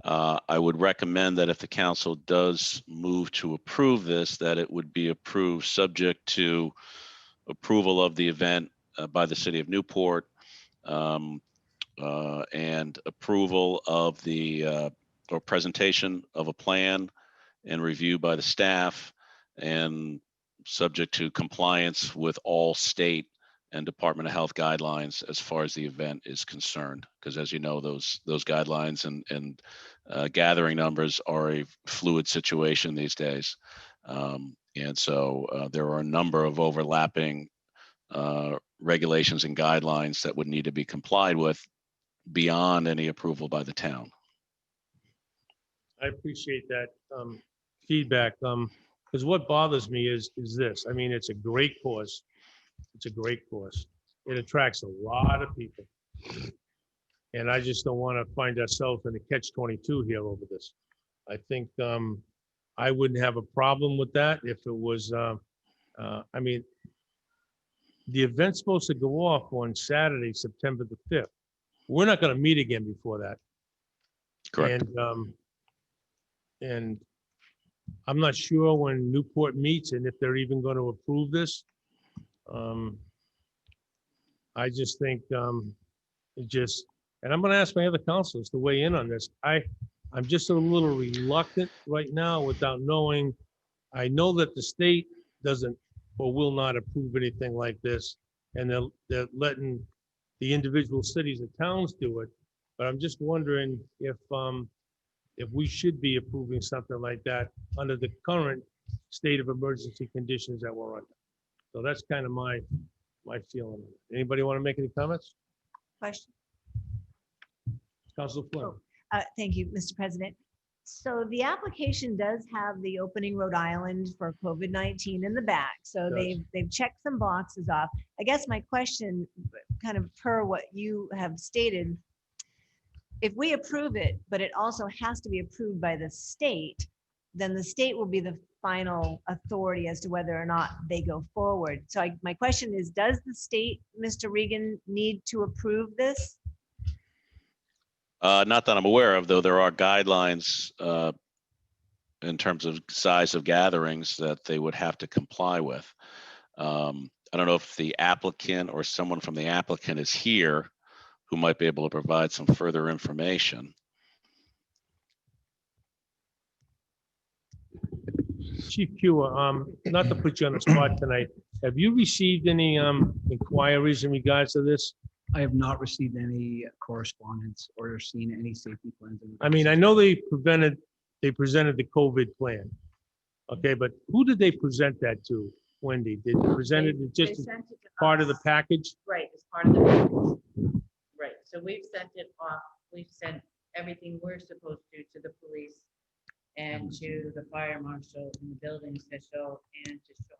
I would recommend that if the council does move to approve this, that it would be approved subject to approval of the event by the city of Newport, and approval of the or presentation of a plan and review by the staff, and subject to compliance with all state and Department of Health guidelines as far as the event is concerned. Because as you know, those guidelines and gathering numbers are a fluid situation these days. And so there are a number of overlapping regulations and guidelines that would need to be complied with beyond any approval by the town. I appreciate that feedback, because what bothers me is this. I mean, it's a great cause. It's a great cause. It attracts a lot of people. And I just don't want to find ourselves in a catch-22 here over this. I think I wouldn't have a problem with that if it was, I mean, the event's supposed to go off on Saturday, September the 5th. We're not going to meet again before that. Correct. And I'm not sure when Newport meets and if they're even going to approve this. I just think and I'm going to ask my other councilors to weigh in on this. I'm just a little reluctant right now without knowing. I know that the state doesn't or will not approve anything like this, and they're letting the individual cities and towns do it. But I'm just wondering if we should be approving something like that under the current state of emergency conditions that we're under. So that's kind of my feeling. Anybody want to make any comments? Question? Councilor Flynn? Thank you, Mr. President. So the application does have the opening Rhode Island for COVID-19 in the back. So It does. they've checked some boxes off. I guess my question, kind of per what you have stated, if we approve it, but it also has to be approved by the state, then the state will be the final authority as to whether or not they go forward. So my question is, does the state, Mr. Regan, need to approve this? Not that I'm aware of, though there are guidelines in terms of size of gatherings that they would have to comply with. I don't know if the applicant or someone from the applicant is here who might be able to provide some further information. Chief Kua, not to put you on the spot tonight, have you received any inquiries in regards to this? I have not received any correspondence or seen any safety plans. I mean, I know they presented the COVID plan. Okay, but who did they present that to, Wendy? Did they present it They just as sent it to part of the us. package? Right, as part of the package. Right, so we've sent it off, we've sent everything we're supposed to the police and to the fire marshal and the building official and to Sean.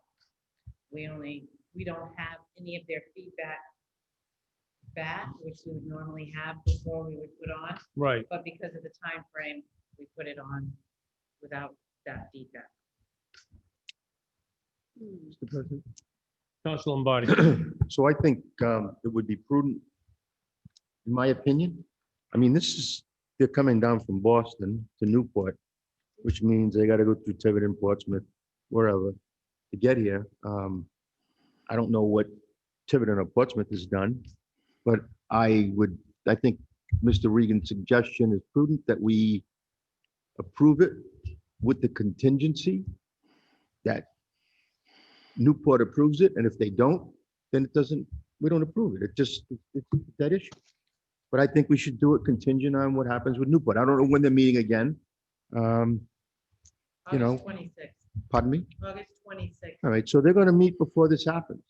We don't have any of their feedback back, which we would normally have before we would put on, Right. but because of the time frame, we put it on without that feedback. Mr. President. Council Lombardi. So I think it would be prudent, in my opinion. I mean, they're coming down from Boston to Newport, which means they gotta go through Tiverton, Portsmouth, wherever, to get here. I don't know what Tiverton or Portsmouth has done, but I think Mr. Regan's suggestion is prudent that we approve it with the contingency that Newport approves it, and if they don't, then we don't approve it. It's that issue. But I think we should do it contingent on what happens with Newport. I don't know when they're meeting again. You know, 26th, pardon me? August 26th. All right, so they're gonna meet before this happens.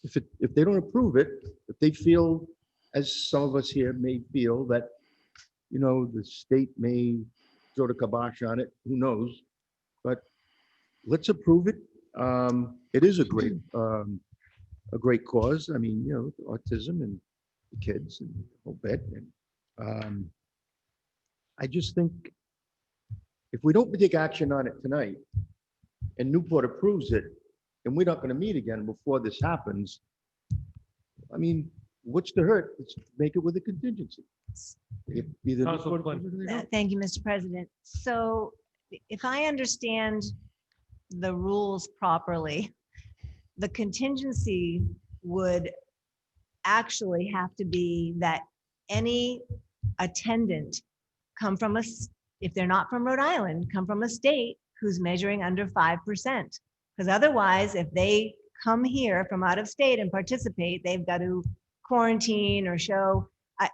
If they don't approve it, if they feel, as some of us here may feel, that, you know, the state may throw the kibosh on it, who knows? But let's approve it. It is a great cause. I mean, you know, autism and the kids and the whole bit. And I just think if we don't take action on it tonight and Newport approves it, and we're not going to meet again before this happens, I mean, what's the hurt? Let's make it with a contingency. If either Councilor Newport Flynn. approves it or they don't. Thank you, Mr. President. So if I understand the rules properly, the contingency would actually have to be that any attendant come from if they're not from Rhode Island, come from a state who's measuring under 5%. Because otherwise, if they come here from out of state and participate, they've got to quarantine or show. I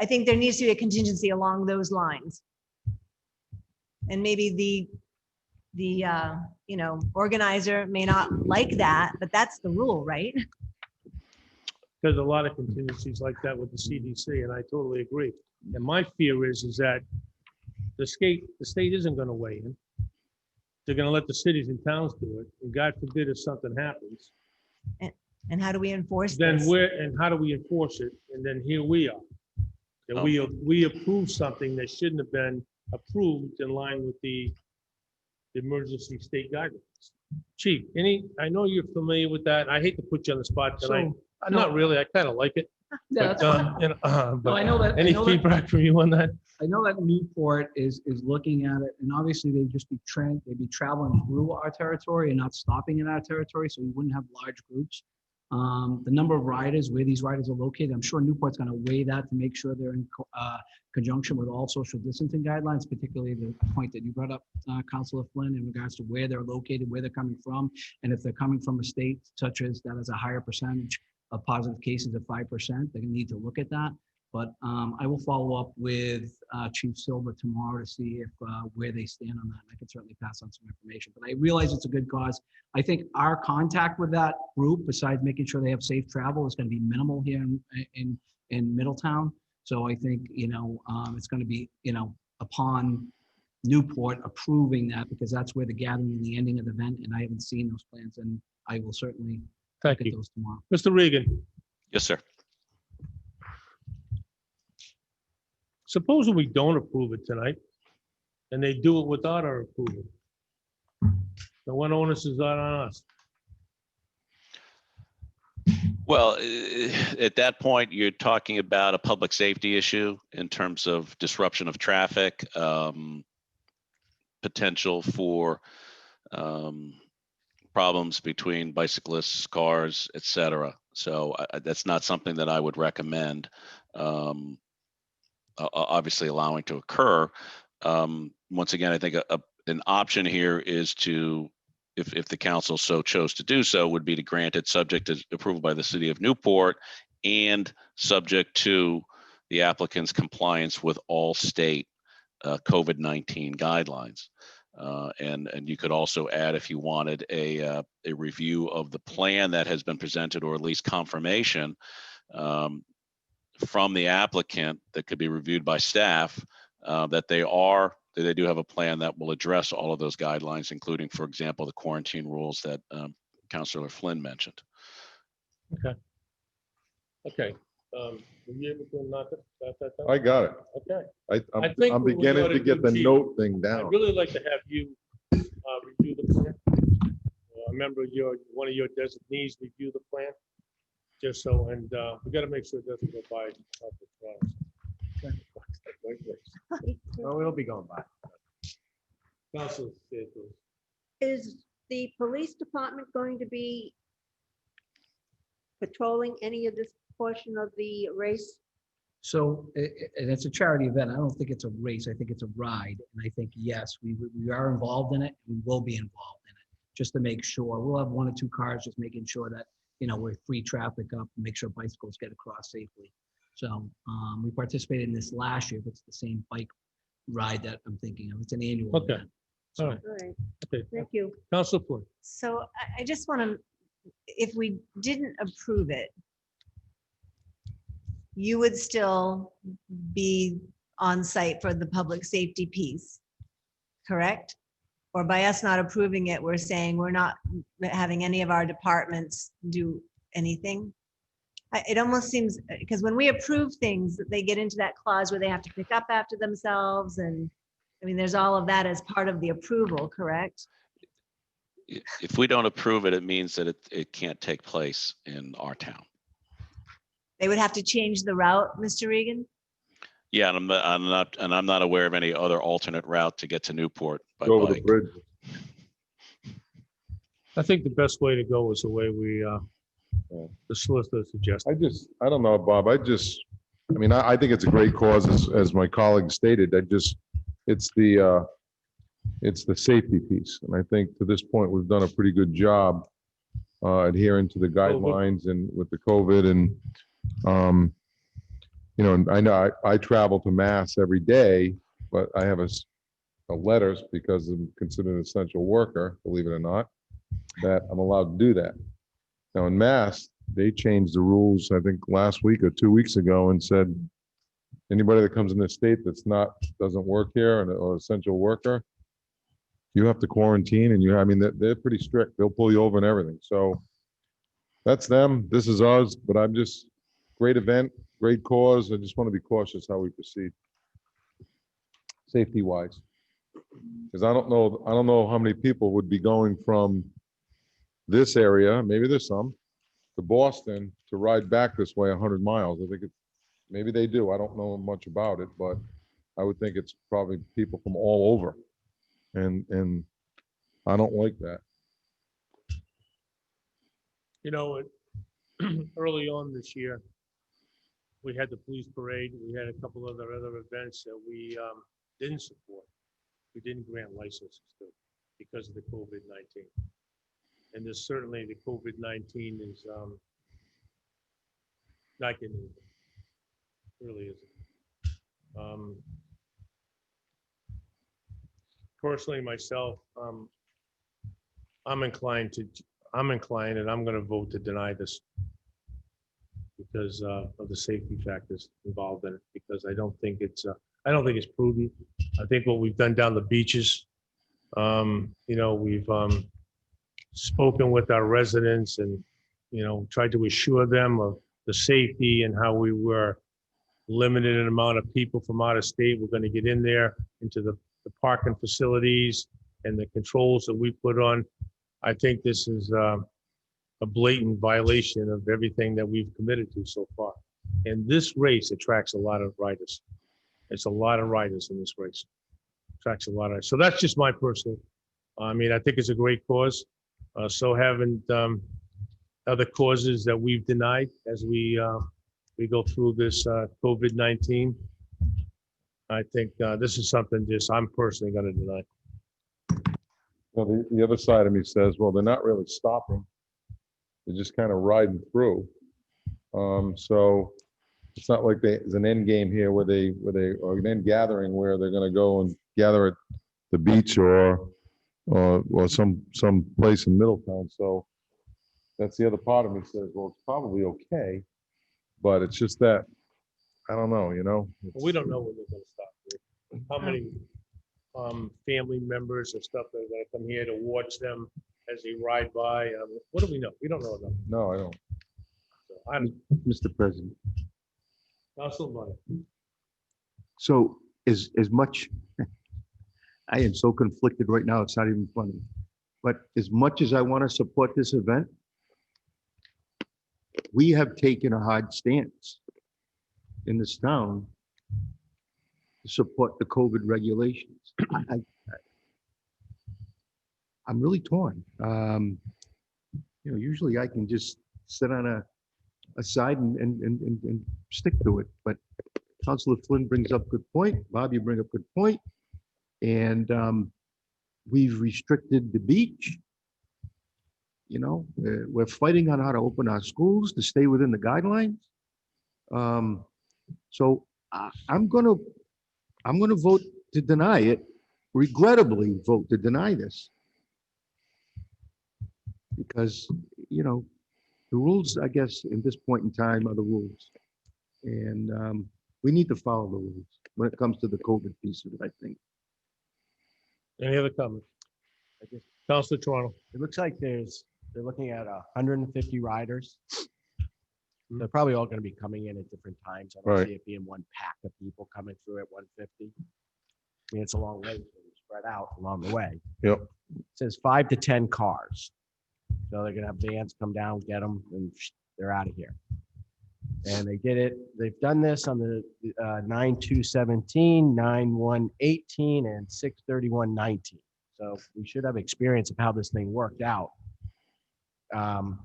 think there needs to be a contingency along those lines. And maybe the you know, organizer may not like that, but that's the rule, right? There's a lot of contingencies like that with the CDC, and I totally agree. And my fear is that the state isn't going to weigh in. They're going to let the cities and towns do it. And God forbid if something happens, And how do we enforce then this? how do we enforce it? And then here we are. And we approve something that shouldn't have been approved in line with the emergency state guidelines. Chief, I know you're familiar with that. I hate to put you on the spot tonight. Not really. I kind of like it. Yeah, But, that's fine. you know, No, but I know that. any feedback from you on that? I know that Newport is looking at it, and obviously they'd be traveling through our territory and not stopping in our territory, so we wouldn't have large groups. The number of riders, where these riders are located, I'm sure Newport's going to weigh that to make sure they're in conjunction with all social distancing guidelines, particularly the point that you brought up, Councilor Flynn, in regards to where they're located, where they're coming from, and if they're coming from a state such as that has a higher percentage of positive cases of 5%, they're going to need to look at that. But I will follow up with Chief Silva tomorrow to see if where they stand on that. I can certainly pass on some information, but I realize it's a good cause. I think our contact with that group, besides making sure they have safe travel, is going to be minimal here in Middletown. So I think, you know, it's going to be, you know, upon Newport approving that, because that's where the gathering and the ending of the event, and I haven't seen those plans, and I will certainly Thank look at you. those tomorrow. Mr. Regan, Yes, sir. supposing we don't approve it tonight and they do it without our approval, then what onus is that on us? Well, at that point, you're talking about a public safety issue in terms of disruption of traffic, potential for problems between bicyclists, cars, et cetera. So that's not something that I would recommend, obviously allowing to occur. Once again, I think an option here is to, if the council so chose to do so, would be to grant it subject to approval by the city of Newport and subject to the applicant's compliance with all state COVID-19 guidelines. And you could also add, if you wanted, a review of the plan that has been presented, or at least confirmation from the applicant that could be reviewed by staff, that they do have a plan that will address all of those guidelines, including, for example, the quarantine rules that Councilor Flynn mentioned. Okay. Were you able to knock that down? I got it. Okay. I'm think what we beginning ought to to get do, the Chief, note thing I'd down. really like to have you review the plan. I remember one of your designees review the plan, just so, and we got to make sure it doesn't go by. Oh, it'll be going by. Council Santos. Is the police department going to be patrolling any of this portion of the race? So, and it's a charity event. I don't think it's a race. I think it's a ride. And I think, yes, we are involved in it. We will be involved in it, just to make sure. We'll have 1 or 2 cars, just making sure that, we're free traffic up, make sure bicycles get across safely. So we participated in this last year, but it's the same bike ride that I'm thinking of. It's an annual Okay. event. All right. All right, Okay. thank you. Council Floyd. So I just want to, if we didn't approve it, you would still be on site for the public safety piece, correct? Or by us not approving it, we're saying we're not having any of our departments do anything? It almost seems, because when we approve things, they get into that clause where they have to pick up after themselves, and I mean, there's all of that as part of the approval, correct? If we don't approve it, it means that it can't take place in our town. They would have to change the route, Mr. Regan? Yeah, and I'm not aware of any other alternate route to get to Newport by Go over the bike. bridge. I think the best way to go is the way the solicitor suggested. I don't know, Bob. I mean, I think it's a great cause, as my colleague stated. It's the safety piece. And I think to this point, we've done a pretty good job adhering to the guidelines and with the COVID and, and I know I travel to Mass every day, but I have a letters because I'm considered an essential worker, believe it or not, that I'm allowed to do that. Now in Mass, they changed the rules, I think last week or 2 weeks ago, and said anybody that comes in the state doesn't work here or essential worker, you have to quarantine, and they're pretty strict. They'll pull you over and everything. So that's them. This is ours, but great event, great cause. I just want to be cautious how we proceed safety wise. Because I don't know how many people would be going from this area, maybe there's some, to Boston to ride back this way 100 miles. I think maybe they do. I don't know much about it, but I would think it's probably people from all over. And I don't like that. Early on this year, we had the police parade. We had a couple of other events that we didn't support. We didn't grant licenses to because of the COVID-19. And there's certainly the COVID-19 is not getting anything. It really isn't. Personally, myself, I'm inclined and I'm going to vote to deny this because of the safety factors involved in it, because I don't think it's prudent. I think what we've done down the beaches, we've spoken with our residents and, tried to assure them of the safety and how we were limited in amount of people from out of state. We're going to get in there into the parking facilities and the controls that we put on. I think this is a blatant violation of everything that we've committed to so far. And this race attracts a lot of riders. It's a lot of riders in this race. Attracts a lot of. So that's just my personal. I think it's a great cause. So haven't other causes that we've denied as we go through this COVID-19. I think this is something I'm personally going to deny. Well, the other side of me says, well, they're not really stopping. They're just kind of riding through. So it's not like there's an end game here or an end gathering where they're going to go and gather at the beach or some place in Middletown. So that's the other part of me says, well, it's probably okay, but it's just that I don't know, We don't know when they're going to stop. How many family members and stuff that are going to come here to watch them as they ride by? What do we know? We don't know enough. No, I don't. So, I don't. Mr. President. Council Biden. So as much, I am so conflicted right now, it's not even funny. But as much as I want to support this event, we have taken a hard stance in this town to support the COVID regulations. I'm really torn. Usually I can just sit on a side and stick to it, but Councilor Flynn brings up good point. Bob, you bring up good point. And we've restricted the beach. We're fighting on how to open our schools to stay within the guidelines. So I'm gonna vote to deny it, regrettably vote to deny this. Because, the rules, I guess, in this point in time are the rules. And we need to follow the rules when it comes to the COVID piece of it, I think. Any other comments? Councilor Toronto. It looks like they're looking at 150 riders. They're probably all going to be coming in at different times. I don't Right. see it being one pack of people coming through at 150. I mean, it's a long way, so it's spread out along the way. Yep. It says 5 to 10 cars. So they're gonna have vans come down, get them, and they're out of here. And they did it, they've done this on the 9/2/17, 9/1/18, and 6/31/19. So we should have experience of how this thing worked out.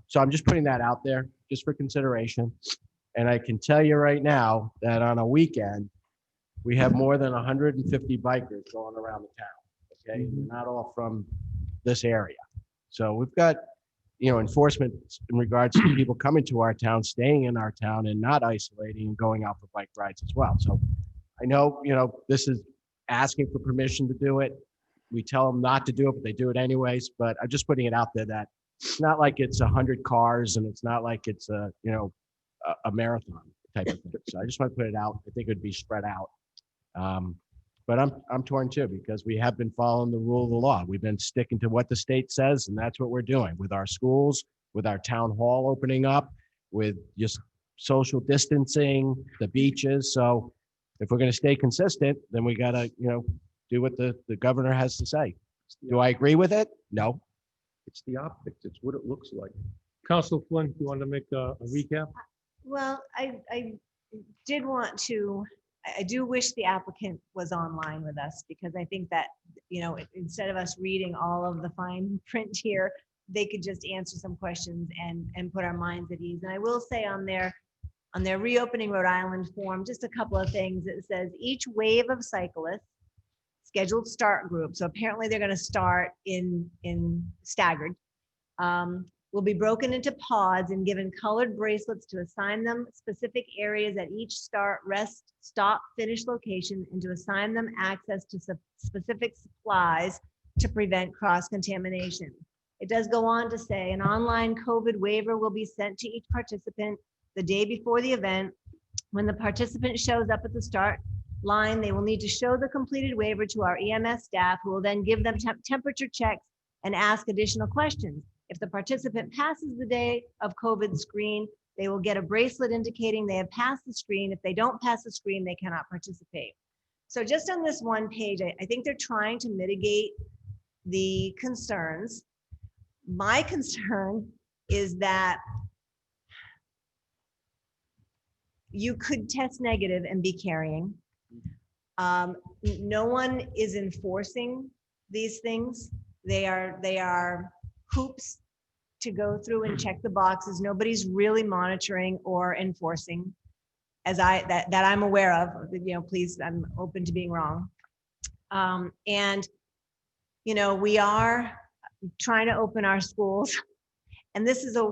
So I'm just putting that out there just for consideration. And I can tell you right now that on a weekend, we have more than 150 bikers going around the town. Okay, they're not all from this area. So we've got, enforcement in regards to people coming to our town, staying in our town and not isolating and going out for bike rides as well. So I know, this is asking for permission to do it. We tell them not to do it, but they do it anyways. But I'm just putting it out there that it's not like it's 100 cars and it's not like it's a marathon type of thing. So I just want to put it out. I think it would be spread out. But I'm torn too, because we have been following the rule of the law. We've been sticking to what the state says, and that's what we're doing with our schools, with our town hall opening up, with just social distancing, the beaches. So if we're going to stay consistent, then we got to, do what the governor has to say. Do I agree with it? No. It's the optics. It's what it looks like. Councilor Flynn, you want to make a recap? Well, I did want to, I do wish the applicant was online with us, because I think that, instead of us reading all of the fine print here, they could just answer some questions and put our minds at ease. And I will say on their reopening Rhode Island form, just a couple of things. It says each wave of cyclists scheduled start group. So apparently they're going to start in staggered. Will be broken into pods and given colored bracelets to assign them specific areas at each start, rest, stop, finish location, and to assign them access to specific supplies to prevent cross-contamination. It does go on to say an online COVID waiver will be sent to each participant the day before the event. When the participant shows up at the start line, they will need to show the completed waiver to our EMS staff, who will then give them temperature checks and ask additional questions. If the participant passes the day of COVID screen, they will get a bracelet indicating they have passed the screen. If they don't pass the screen, they cannot participate. So just on this one page, I think they're trying to mitigate the concerns. My concern is that you could test negative and be carrying. No one is enforcing these things. They are hoops to go through and check the boxes. Nobody's really monitoring or enforcing, that I'm aware of. Please, I'm open to being wrong. And we are trying to open our schools, and this is a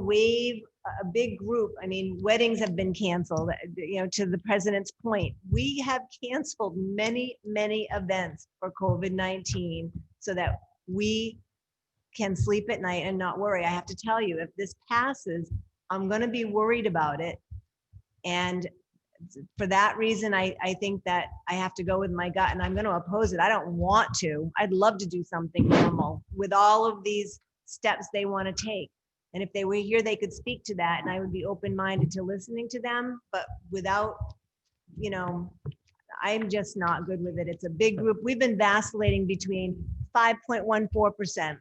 big group. I mean, weddings have been canceled. To the president's point, we have canceled many events for COVID-19 so that we can sleep at night and not worry. I have to tell you, if this passes, I'm going to be worried about it. And for that reason, I think that I have to go with my gut, and I'm going to oppose it. I don't want to. I'd love to do something normal with all of these steps they want to take. And if they were here, they could speak to that, and I would be open-minded to listening to them. But without, I'm just not good with it. It's a big group. We've been vacillating between 5.14%,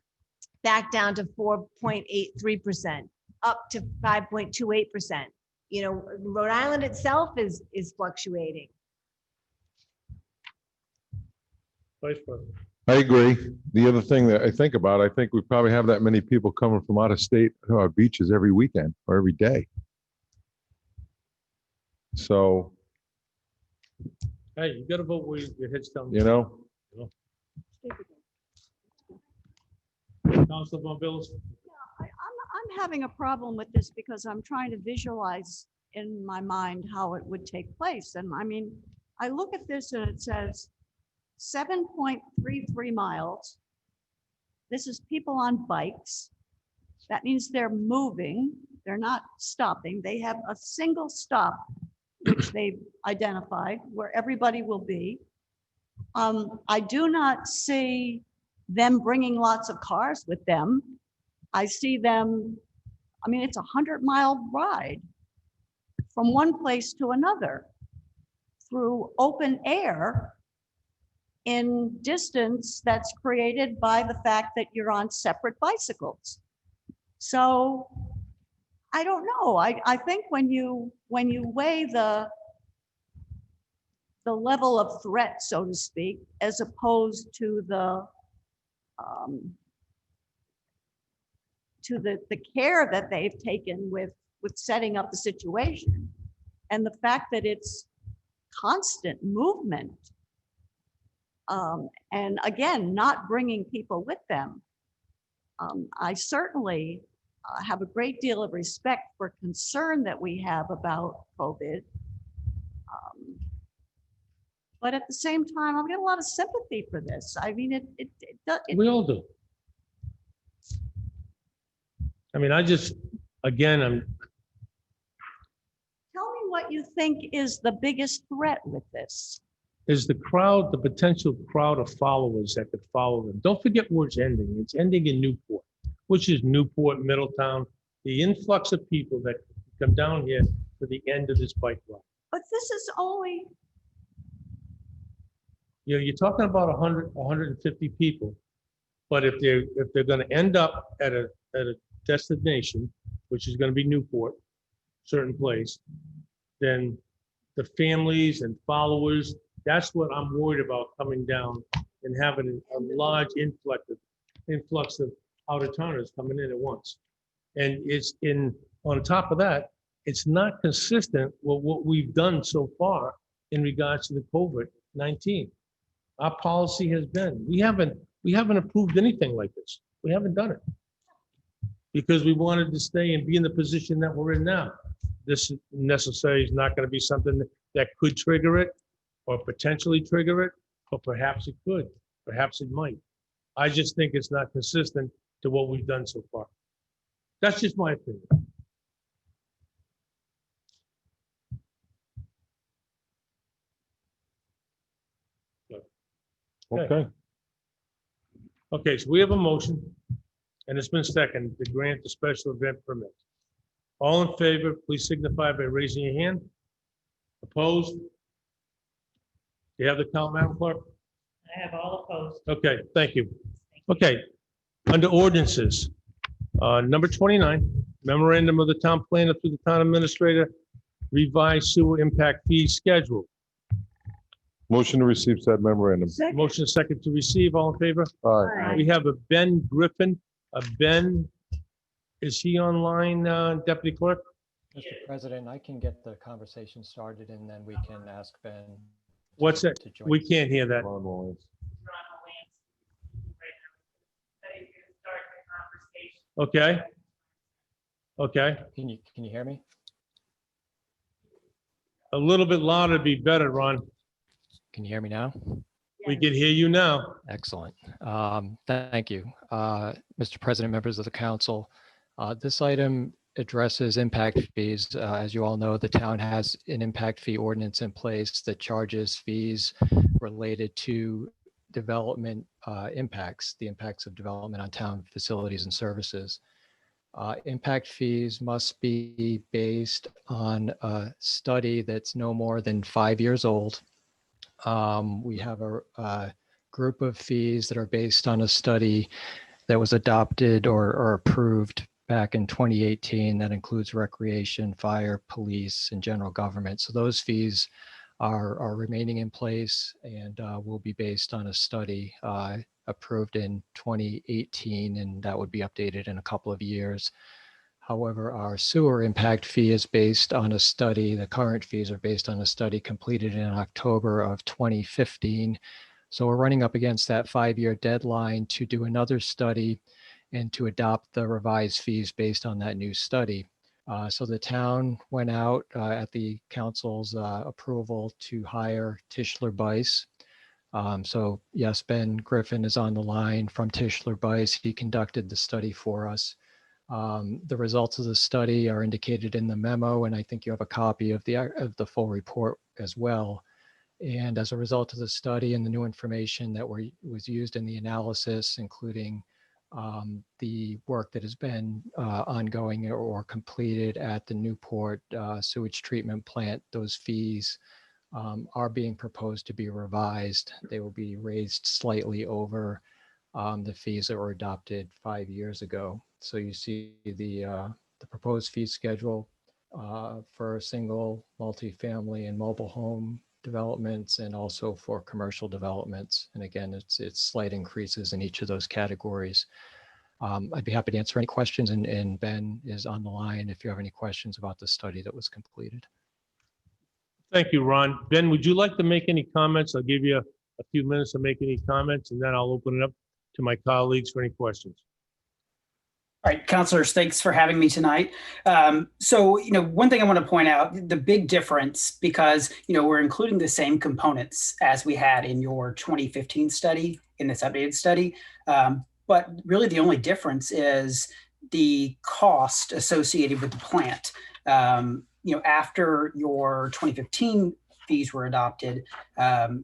back down to 4.83%, up to 5.28%. Rhode Island itself is fluctuating. Vice President. I agree. The other thing that I think about, I think we probably have that many people coming from out of state to our beaches every weekend or every day. So, Hey, you gotta vote where your head's telling you know, Council Von Bills? I'm having a problem with this because I'm trying to visualize in my mind how it would take place. And I mean, I look at this and it says 7.33 miles. This is people on bikes. That means they're moving. They're not stopping. They have a single stop, which they've identified where everybody will be. I do not see them bringing lots of cars with them. I see them, I mean, it's a 100-mile ride from one place to another through open air in distance that's created by the fact that you're on separate bicycles. So I don't know. I think when you weigh the level of threat, so to speak, as opposed to the care that they've taken with setting up the situation, and the fact that it's constant movement, and again, not bringing people with them. I certainly have a great deal of respect for concern that we have about COVID. But at the same time, I've got a lot of sympathy for this. I mean, it We all do. I mean, again, tell me what you think is the biggest threat with this. is the crowd, the potential crowd of followers that could follow them. Don't forget where it's ending. It's ending in Newport, which is Newport, Middletown, the influx of people that come down here for the end of this bike ride. But this is only, You're talking about 100, 150 people, but if they're going to end up at a destination, which is going to be Newport, certain place, then the families and followers, that's what I'm worried about coming down and having a large influx of out-of-towners coming in at once. And on top of that, it's not consistent with what we've done so far in regards to the COVID-19. Our policy has been, we haven't approved anything like this. We haven't done it because we wanted to stay and be in the position that we're in now. This necessarily is not going to be something that could trigger it or potentially trigger it, or perhaps it could, perhaps it might. I just think it's not consistent to what we've done so far. That's just my opinion. okay. Okay, so we have a motion, and it's been seconded to grant the special event permit. All in favor, please signify by raising your hand. Opposed? Do you have the count, Madam Clerk? I have all opposed. Okay, thank you. Okay, under ordinances, number 29, memorandum of the town planner through the town administrator, revised sewer impact fee schedule. Motion to receive said memorandum. Motion second to receive, all in favor? Aye. We have a Ben Griffin. Ben, is he online, Deputy Clerk? Mr. President, I can get the conversation started and then we can ask Ben. What's that? to join We us. can't hear that. Okay. Okay, Can you hear me? a little bit louder would be better, Ron. Can you hear me now? We can hear you now. Excellent. Thank you. Mr. President, members of the council, this item addresses impact fees. As you all know, the town has an impact fee ordinance in place that charges fees related to development impacts, the impacts of development on town facilities and services. Impact fees must be based on a study that's no more than 5 years old. We have a group of fees that are based on a study that was adopted or approved back in 2018 that includes recreation, fire, police, and general government. So those fees are remaining in place and will be based on a study approved in 2018, and that would be updated in a couple of years. However, our sewer impact fee is based on a study. The current fees are based on a study completed in October of 2015. So we're running up against that 5-year deadline to do another study and to adopt the revised fees based on that new study. So the town went out at the council's approval to hire Tischler Bice. So yes, Ben Griffin is on the line from Tischler Bice. He conducted the study for us. The results of the study are indicated in the memo, and I think you have a copy of the full report as well. And as a result of the study and the new information that was used in the analysis, including the work that has been ongoing or completed at the Newport sewage treatment plant, those fees are being proposed to be revised. They will be raised slightly over the fees that were adopted 5 years ago. So you see the proposed fee schedule for single, multifamily, and mobile home developments, and also for commercial developments. And again, it's slight increases in each of those categories. I'd be happy to answer any questions, and Ben is on the line if you have any questions about the study that was completed. Thank you, Ron. Ben, would you like to make any comments? I'll give you a few minutes to make any comments, and then I'll open it up to my colleagues for any questions. All right, counselors, thanks for having me tonight. So, one thing I want to point out, the big difference, because, we're including the same components as we had in your 2015 study, in this updated study. But really the only difference is the cost associated with the plant. After your 2015 fees were adopted,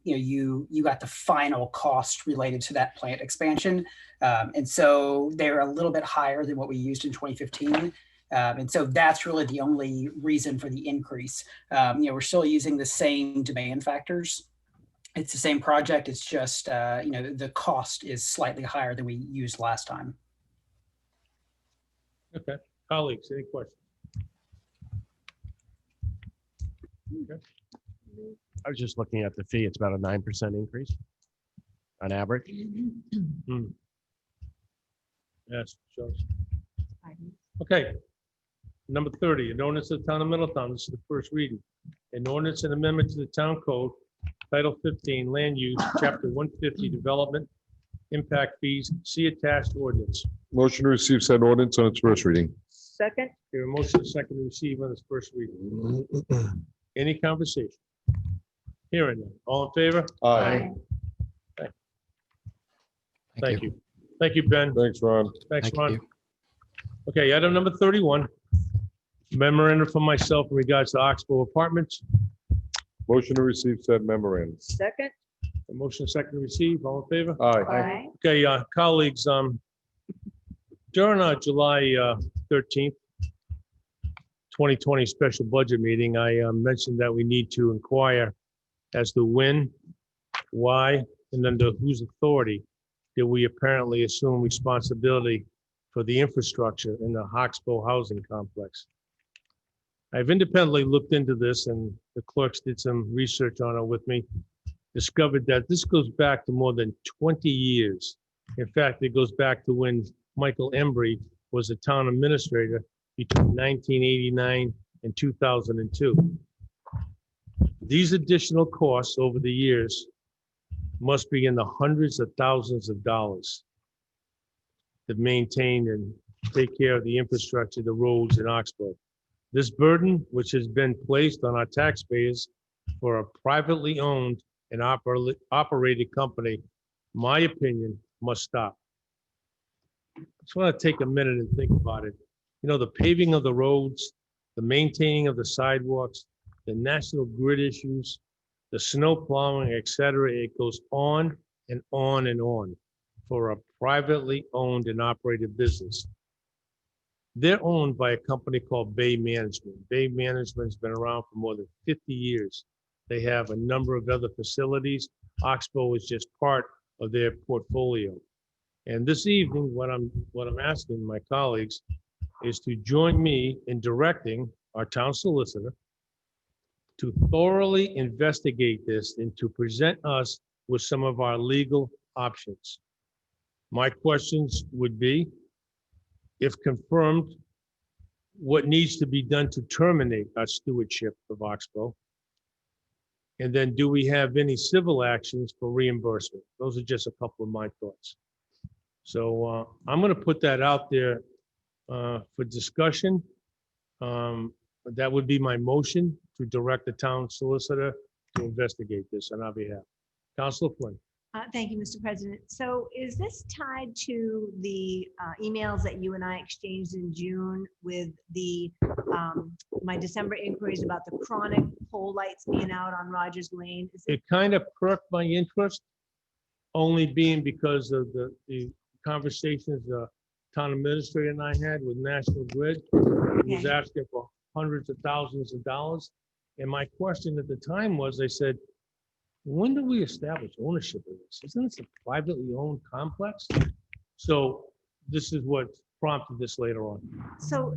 you got the final cost related to that plant expansion. And so they're a little bit higher than what we used in 2015. And so that's really the only reason for the increase. We're still using the same demand factors. It's the same project. It's just, the cost is slightly higher than we used last time. Okay, colleagues, any questions? Okay. I was just looking at the fee. It's about a 9% increase on average. Yes, Jones. Okay. Number 30, an ordinance of the town of Middletown. This is the first reading. An ordinance and amendment to the town code, Title 15, Land Use, Chapter 150, Development, Impact Fees. See attached ordinance. Motion to receive said ordinance on its first reading. Second? Here, a motion second to receive on its first reading. Any conversation? Hearing none. All in favor? Aye. Thank you. Thank you, Ben. Thanks, Ron. Thanks, Thank Ron. you. Okay, item number 31, memorandum from myself in regards to Oxbow Apartments. Motion to receive said memorandum. Second? A motion second to receive. All in favor? Aye. Okay, colleagues, during our July 13th, 2020 special budget meeting, I mentioned that we need to inquire as to when, why, and under whose authority did we apparently assume responsibility for the infrastructure in the Oxbow housing complex. I've independently looked into this, and the clerks did some research on it with me, discovered that this goes back to more than 20 years. In fact, it goes back to when Michael Embry was a town administrator between 1989 and 2002. These additional costs over the years must be in the hundreds of thousands of dollars to maintain and take care of the infrastructure, the roads in Oxbow. This burden, which has been placed on our taxpayers for a privately owned and operated company, my opinion, must stop. I just want to take a minute and think about it. The paving of the roads, the maintaining of the sidewalks, the national grid issues, the snow plowing, et cetera, it goes on and on and on for a privately owned and operated business. They're owned by a company called Bay Management. Bay Management's been around for more than 50 years. They have a number of other facilities. Oxbow is just part of their portfolio. And this evening, what I'm asking my colleagues is to join me in directing our town solicitor to thoroughly investigate this and to present us with some of our legal options. My questions would be, if confirmed, what needs to be done to terminate our stewardship of Oxbow? And then do we have any civil actions for reimbursement? Those are just a couple of my thoughts. So I'm going to put that out there for discussion. That would be my motion to direct the town solicitor to investigate this on our behalf. Councilor Flynn. Thank you, Mr. President. So is this tied to the emails that you and I exchanged in June with the my December inquiries about the chronic pole lights being out on Rogers Lane? It kind of perked my interest, only being because of the conversations the town administrator and I had with National Grid. He was asking for hundreds of thousands of dollars. And my question at the time was, I said, when do we establish ownership of this? Isn't this a privately owned complex? So this is what prompted this later on. So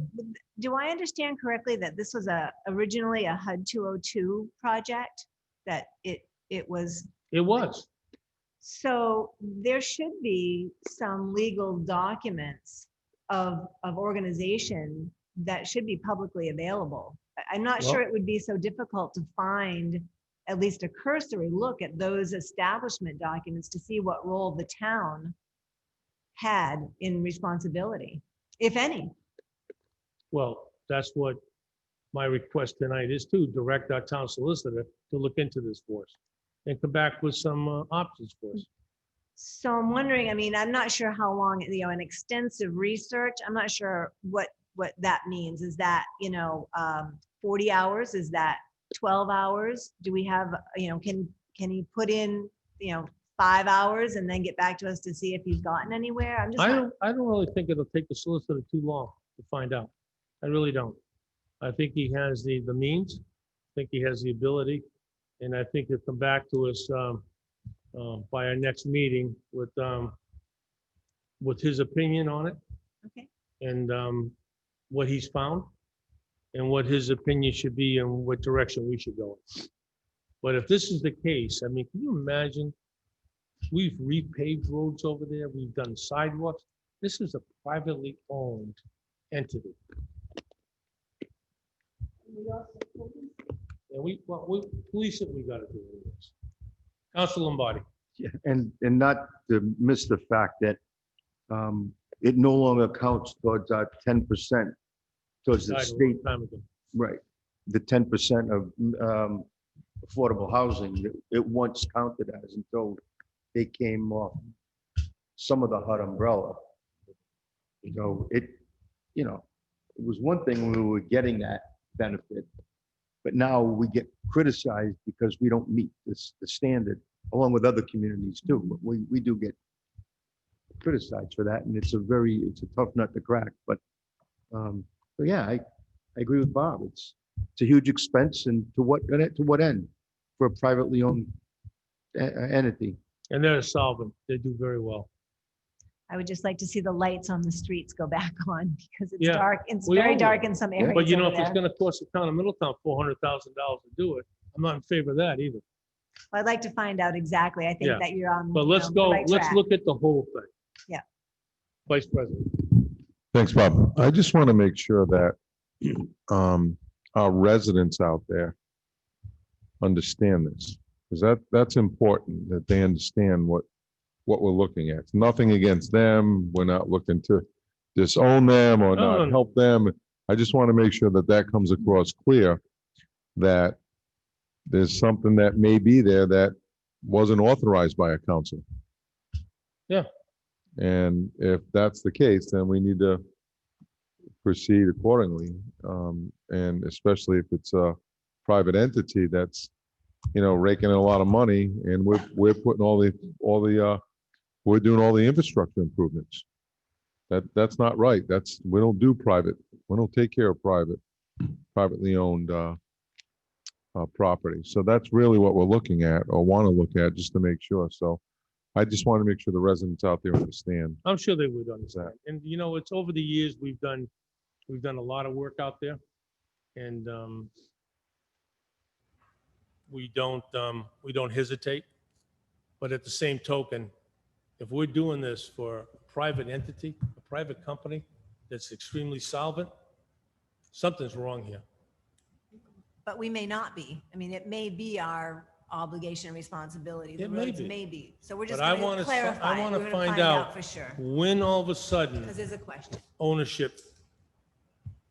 do I understand correctly that this was originally a HUD 202 project, that it was? It was. So there should be some legal documents of organization that should be publicly available. I'm not sure it would be so difficult to find at least a cursory look at those establishment documents to see what role the town had in responsibility, if any. Well, that's what my request tonight is, to direct our town solicitor to look into this for us and come back with some options for us. So I'm wondering, I mean, I'm not sure how long, an extensive research, I'm not sure what that means. Is that, 40 hours? Is that 12 hours? Do we have, can he put in, 5 hours and then get back to us to see if he's gotten anywhere? I don't really think it'll take the solicitor too long to find out. I really don't. I think he has the means. I think he has the ability. And I think he'll come back to us by our next meeting with his opinion on it. Okay. And what he's found and what his opinion should be and what direction we should go. But if this is the case, I mean, can you imagine? We've repaved roads over there. We've done sidewalks. This is a privately owned entity. And we police it, we got to do it. Council Lombardi. Yeah, and not to miss the fact that it no longer counts towards our 10% towards the Died a state, long time ago. right? The 10% of affordable housing that it once counted as until they came off some of the HUD umbrella. So it was one thing when we were getting that benefit, but now we get criticized because we don't meet the standard, along with other communities too. But we do get criticized for that, and it's a tough nut to crack. But so yeah, I agree with Bob. It's a huge expense, and to what end for a privately owned entity? And they're solvent. They do very well. I would just like to see the lights on the streets go back on because it's Yeah, dark. It's we very all dark do. in some areas. But if over it's there. going to cost the town of Middletown $400,000 to do it, I'm not in favor of that either. Well, I'd like to find out exactly. I think Yeah. that you're on. But let's the go, right let's track. look at the whole thing. Yeah. Vice President. Thanks, Bob. I just want to make sure that our residents out there understand this, because that's important, that they understand what we're looking at. It's nothing against them. We're not looking to disown them or No, not no. help them. I just want to make sure that comes across clear, that there's something that may be there that wasn't authorized by a council. Yeah. And if that's the case, then we need to proceed accordingly. And especially if it's a private entity that's, raking in a lot of money, and we're putting we're doing all the infrastructure improvements. That's not right. We don't do private. We don't take care of privately owned property. So that's really what we're looking at, or want to look at, just to make sure. So I just want to make sure the residents out there understand. I'm sure they would understand. And it's over the years, we've done a lot of work out there. And we don't hesitate. But at the same token, if we're doing this for a private entity, a private company that's extremely solvent, something's wrong here. But we may not be. I mean, it may be our obligation and responsibility. The It may roads be. may be. So we're just But I going want to to, clarify. I want We're to gonna find out for sure. when all of a sudden Because there's a question. ownership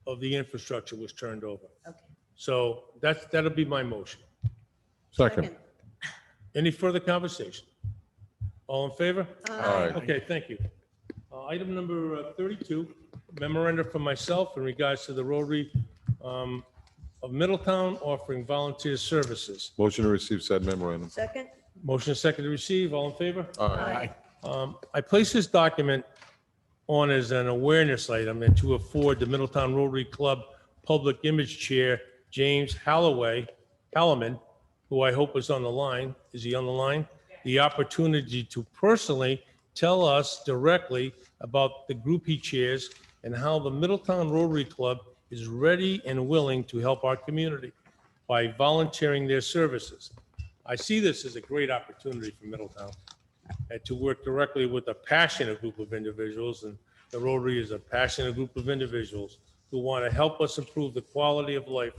of the infrastructure was turned over. Okay. So that'll be my motion. Second. Any further conversation? All in favor? Aye. Okay, thank you. Item number 32, memorandum from myself in regards to the Rotary of Middletown offering volunteer services. Motion to receive said memorandum. Second? Motion is second to receive. All in favor? Aye. I place this document on as an awareness item and to afford the Middletown Rotary Club Public Image Chair, James Halliman, who I hope is on the line. Is he on the line? The opportunity to personally tell us directly about the group he chairs and how the Middletown Rotary Club is ready and willing to help our community by volunteering their services. I see this as a great opportunity for Middletown and to work directly with a passionate group of individuals, and the Rotary is a passionate group of individuals who want to help us improve the quality of life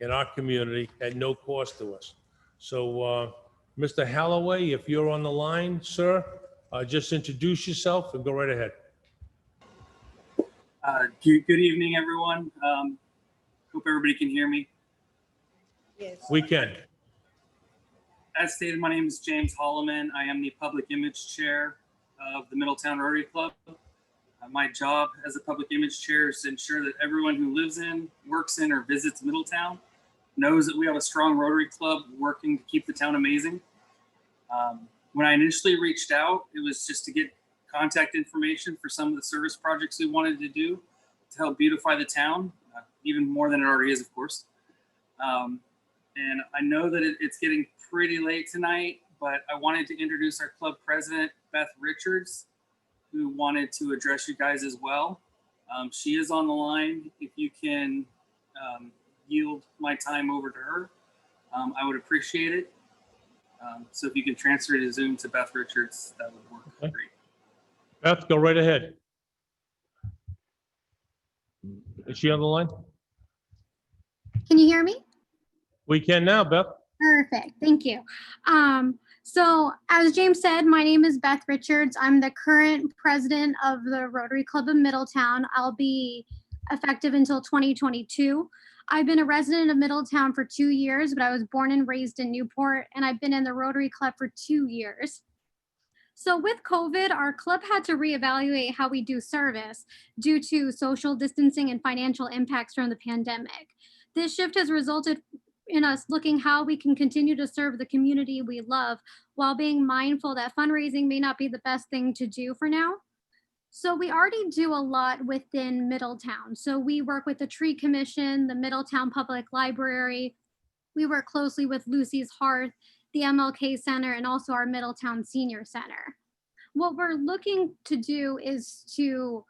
in our community at no cost to us. So, Mr. Halloway, if you're on the line, sir, just introduce yourself and go right ahead. Good evening, everyone. Hope everybody can hear me. Yes. We can. As stated, my name is James Holloman. I am the Public Image Chair of the Middletown Rotary Club. My job as a Public Image Chair is to ensure that everyone who lives in, works in, or visits Middletown knows that we have a strong Rotary Club working to keep the town amazing. When I initially reached out, it was just to get contact information for some of the service projects we wanted to do to help beautify the town, even more than it already is, of course. And I know that it's getting pretty late tonight, but I wanted to introduce our club president, Beth Richards, who wanted to address you guys as well. She is on the line. If you can yield my time over to her, I would appreciate it. So if you can transfer to Zoom to Beth Richards, that would work great. Beth, go right ahead. Is she on the line? Can you hear me? We can now, Beth. Perfect. Thank you. So as James said, my name is Beth Richards. I'm the current president of the Rotary Club of Middletown. I'll be effective until 2022. I've been a resident of Middletown for 2 years, but I was born and raised in Newport, and I've been in the Rotary Club for 2 years. So with COVID, our club had to reevaluate how we do service due to social distancing and financial impacts from the pandemic. This shift has resulted in us looking how we can continue to serve the community we love while being mindful that fundraising may not be the best thing to do for now. So we already do a lot within Middletown. So we work with the Tree Commission, the Middletown Public Library. We work closely with Lucy's Hearth, the MLK Center, and also our Middletown Senior Center. What we're looking to do is to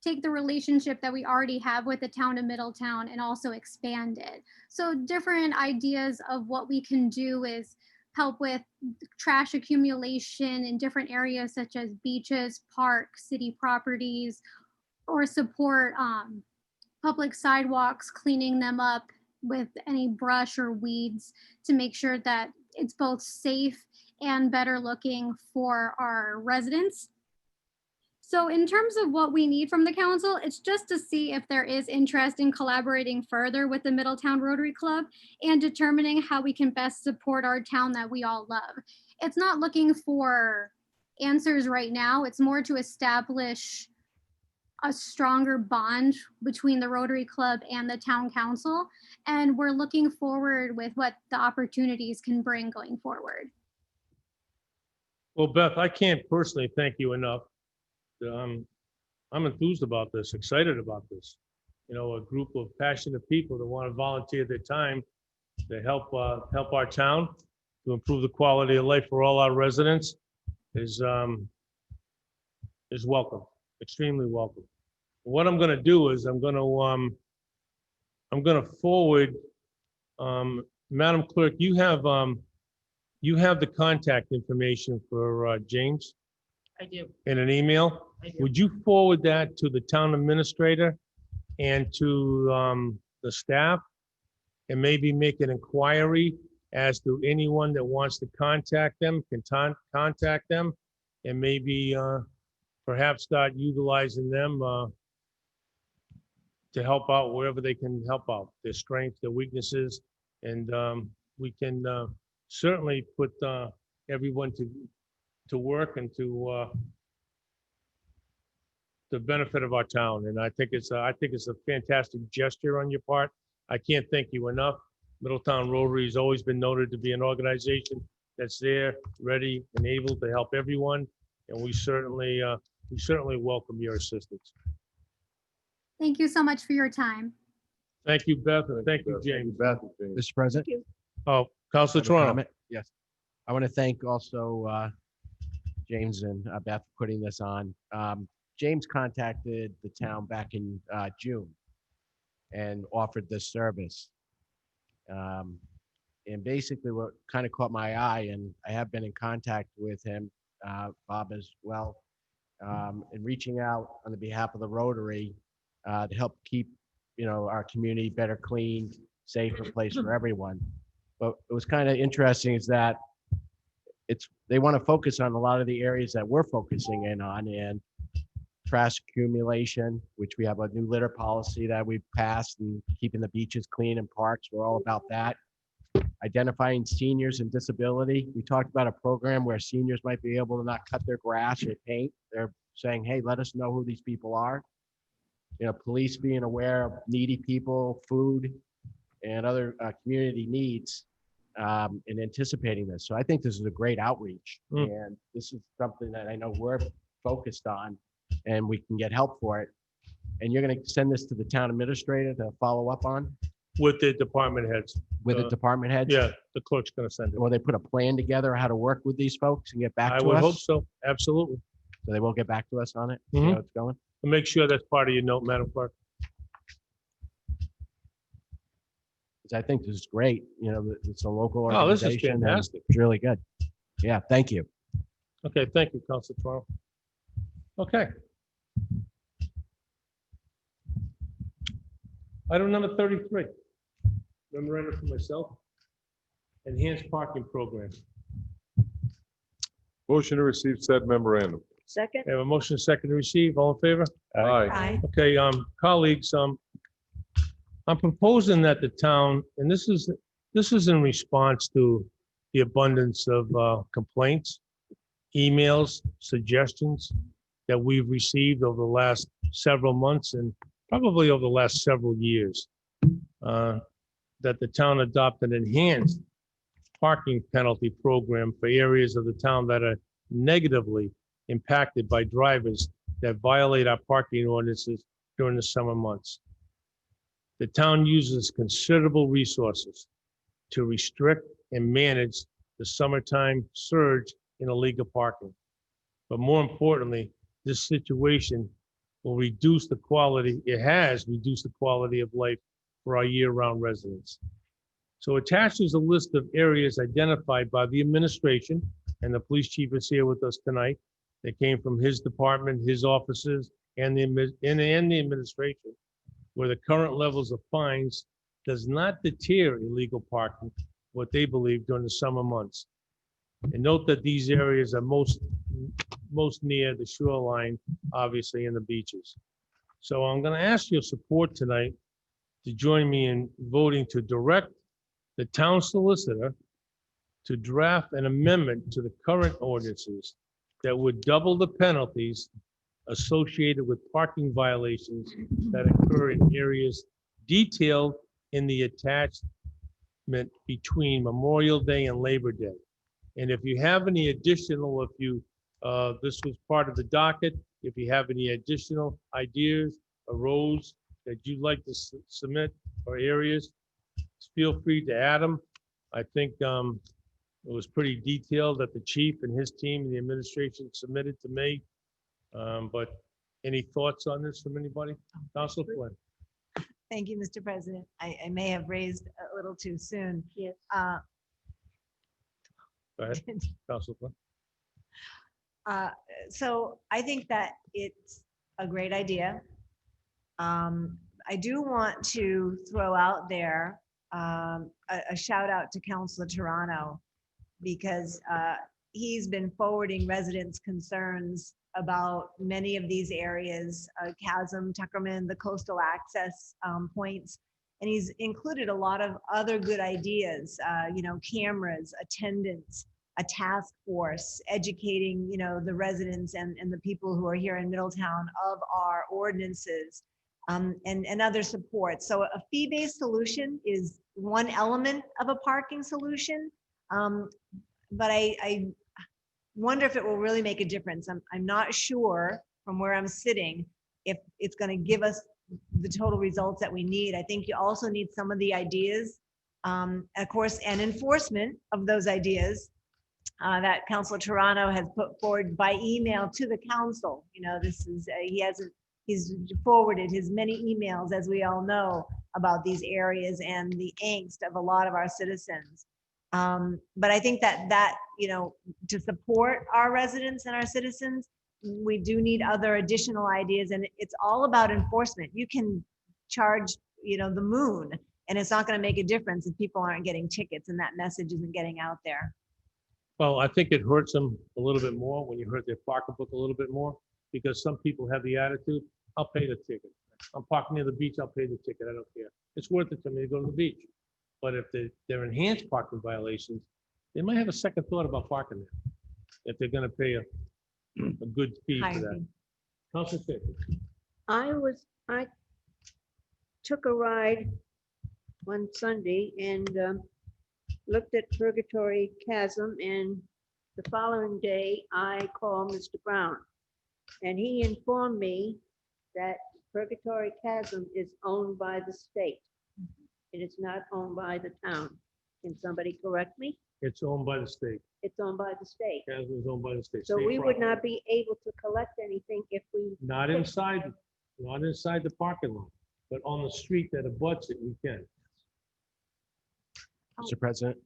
take the relationship that we already have with the town of Middletown and also expand it. So different ideas of what we can do is help with trash accumulation in different areas such as beaches, parks, city properties, or support public sidewalks, cleaning them up with any brush or weeds to make sure that it's both safe and better looking for our residents. So in terms of what we need from the council, it's just to see if there is interest in collaborating further with the Middletown Rotary Club and determining how we can best support our town that we all love. It's not looking for answers right now. It's more to establish a stronger bond between the Rotary Club and the town council. And we're looking forward with what the opportunities can bring going forward. Well, Beth, I can't personally thank you enough. I'm enthused about this, excited about this. You know, a group of passionate people that want to volunteer their time to help our town to improve the quality of life for all our residents is welcome, extremely welcome. What I'm going to do is I'm going to forward Madam Clerk, you have the contact information for James I do. in an email. I do. Would you forward that to the town administrator and to the staff? And maybe make an inquiry as to anyone that wants to contact them, can contact them, and maybe perhaps start utilizing them to help out wherever they can help out, their strengths, their weaknesses, and we can certainly put everyone to work and to the benefit of our town. And I think it's a fantastic gesture on your part. I can't thank you enough. Middletown Rotary has always been noted to be an organization that's there, ready, and able to help everyone. And we certainly welcome your assistance. Thank you so much for your time. Thank you, Beth, and thank you, James. Beth, James. Mr. President. Oh, Councilor I have a Toronto. comment. Yes. I want to thank also James and Beth for putting this on. James contacted the town back in June and offered this service. And basically what kind of caught my eye, and I have been in contact with him, Bob as well, and reaching out on the behalf of the Rotary to help keep, our community better cleaned, safer place for everyone. But it was kind of interesting is that they want to focus on a lot of the areas that we're focusing in on, and trash accumulation, which we have a new litter policy that we've passed, and keeping the beaches clean and parks. We're all about that. Identifying seniors and disability. We talked about a program where seniors might be able to not cut their grass or paint. They're saying, hey, let us know who these people are. Police being aware of needy people, food, and other community needs, and anticipating this. So I think this is a great outreach. And this is something that I know we're focused on, and we can get help for it. And you're going to send this to the town administrator to follow up on? With the department heads. With the department heads? Yeah, the clerk's going to send it. Will they put a plan together how to work with these folks and get back to us? I would hope so, absolutely. So they will get back to us on it? See Mhm. how it's going? And make sure that's part of your note, Madam Clerk. 'Cause I think this is great. It's a local Oh, this is organization. and fantastic. It's really good. Yeah, thank you. Okay, thank you, Councilor Toronto. Okay. Item number 33, memorandum for myself, enhanced parking program. Motion to receive said memorandum. Second? I have a motion and second to receive. All in favor? Aye. Okay, colleagues, I'm proposing that the town, and this is in response to the abundance of complaints, emails, suggestions that we've received over the last several months and probably over the last several years, that the town adopt an enhanced parking penalty program for areas of the town that are negatively impacted by drivers that violate our parking ordinances during the summer months. The town uses considerable resources to restrict and manage the summertime surge in illegal parking. But more importantly, this situation will reduce the quality, it has reduced the quality of life for our year-round residents. So attached is a list of areas identified by the administration, and the police chief is here with us tonight. They came from his department, his offices, and the administration, where the current levels of fines does not deter illegal parking, what they believe during the summer months. And note that these areas are most near the shoreline, obviously, and the beaches. So I'm going to ask your support tonight to join me in voting to direct the town solicitor to draft an amendment to the current ordinances that would double the penalties associated with parking violations that occur in areas detailed in the attachment between Memorial Day and Labor Day. And if you have any additional, this was part of the docket, if you have any additional ideas arose that you'd like to submit or areas, feel free to add them. I think it was pretty detailed that the chief and his team and the administration submitted to me. But any thoughts on this from anybody? Councilor Flynn. Thank you, Mr. President. I may have raised a little too soon. Yes. Go ahead, Council Flynn. So I think that it's a great idea. I do want to throw out there a shout out to Councilor Toronto because he's been forwarding residents' concerns about many of these areas, Chasm, Tuckerman, the coastal access points. And he's included a lot of other good ideas, cameras, attendance, a task force, educating, the residents and the people who are here in Middletown of our ordinances and other support. So a fee-based solution is one element of a parking solution. But I wonder if it will really make a difference. I'm not sure from where I'm sitting if it's going to give us the total results that we need. I think you also need some of the ideas, of course, and enforcement of those ideas that Councilor Toronto has put forward by email to the council. This is, he's forwarded his many emails, as we all know, about these areas and the angst of a lot of our citizens. But I think that to support our residents and our citizens, we do need other additional ideas, and it's all about enforcement. You can charge, the moon, and it's not going to make a difference if people aren't getting tickets and that message isn't getting out there. Well, I think it hurts them a little bit more when you hurt their pocketbook a little bit more, because some people have the attitude, I'll pay the ticket. I'm parking near the beach, I'll pay the ticket, I don't care. It's worth it to me to go to the beach. But if they're enhanced parking violations, they might have a second thought about parking there, if they're gonna pay a good fee for that. Councilor Staples. I took a ride one Sunday and looked at Purgatory Chasm, and the following day I called Mr. Brown, and he informed me that Purgatory Chasm is owned by the state. It is not owned by the town. Can somebody correct me? It's owned by the state. It's owned by the state. Chasm is owned by the state. So State we would property. not be able to collect anything if we. Not inside the parking lot, but on the street that abuts it, we can. Mr. President,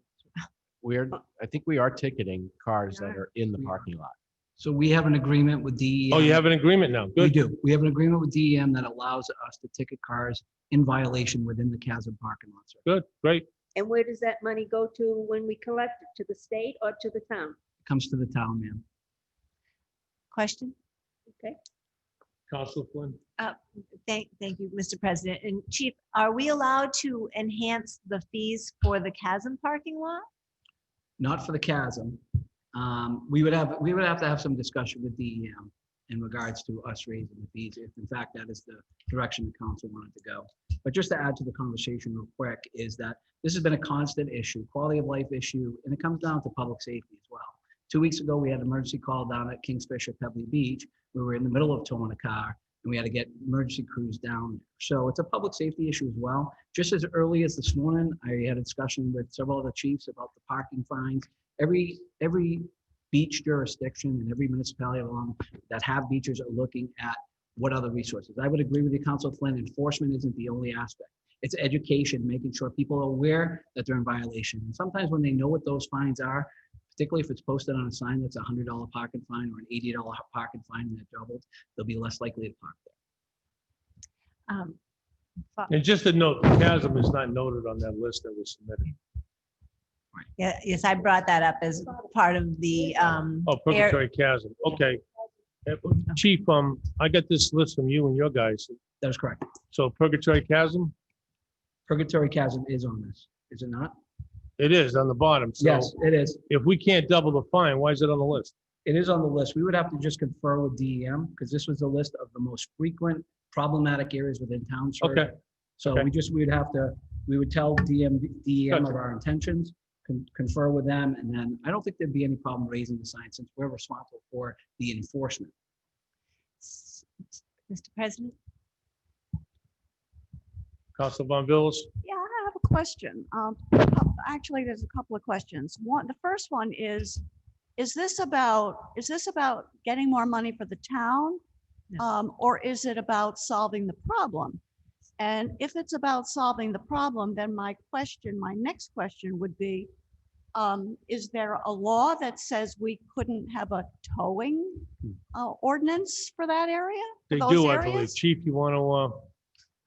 I think we are ticketing cars that are in the parking lot. So we have an agreement with DEM. Oh, you have an agreement now? We Good. do. We have an agreement with DEM that allows us to ticket cars in violation within the Chasm parking lot. Sir. Good, great. And where does that money go to when we collect it? To the state or to the town? It comes to the town, ma'am. Question? Okay. Councilor Flynn. Thank you, Mr. President. And Chief, are we allowed to enhance the fees for the Chasm parking lot? Not for the Chasm. We would have to have some discussion with DEM in regards to us raising the fees, if in fact that is the direction the council wanted to go. But just to add to the conversation real quick, is that this has been a constant issue, quality of life issue, and it comes down to public safety as well. 2 weeks ago, we had an emergency call down at Kingsfisher Pebbly Beach. We were in the middle of towing a car, and we had to get emergency crews down there. So it's a public safety issue as well. Just as early as this morning, I had a discussion with several other chiefs about the parking fines. Every beach jurisdiction and every municipality along that have beaches are looking at what other resources. I would agree with you, Councilor Flynn. Enforcement isn't the only aspect. It's education, making sure people are aware that they're in violation. And sometimes when they know what those fines are, particularly if it's posted on a sign that's a $100 parking fine or an $80 parking fine and they're doubled, they'll be less likely to park there. And just a note, Chasm is not noted on that list that was submitted. Yeah, yes, I brought that up as part of the. Oh, Purgatory Chasm. Okay. Chief, I got this list from you and your guys. That is correct. So Purgatory Chasm? Purgatory Chasm is on this, is it not? It is on the bottom. So Yes, it is. if we can't double the fine, why is it on the list? It is on the list. We would have to just confer with DEM because this was a list of the most frequent problematic areas within town. Sir. Okay. So Okay. we would tell DEM of Gotcha. our intentions, confer with them, and then I don't think there'd be any problem raising the sign since we're responsible for the enforcement. Mr. President? Councilor Von Villas? Yeah, I have a question. Actually, there's a couple of questions. The first one is this about getting more money for the town? No. Or is it about solving the problem? And if it's about solving the problem, then my next question would be, is there a law that says we couldn't have a towing ordinance for that area? for They those do, I believe. areas? Chief, you want to,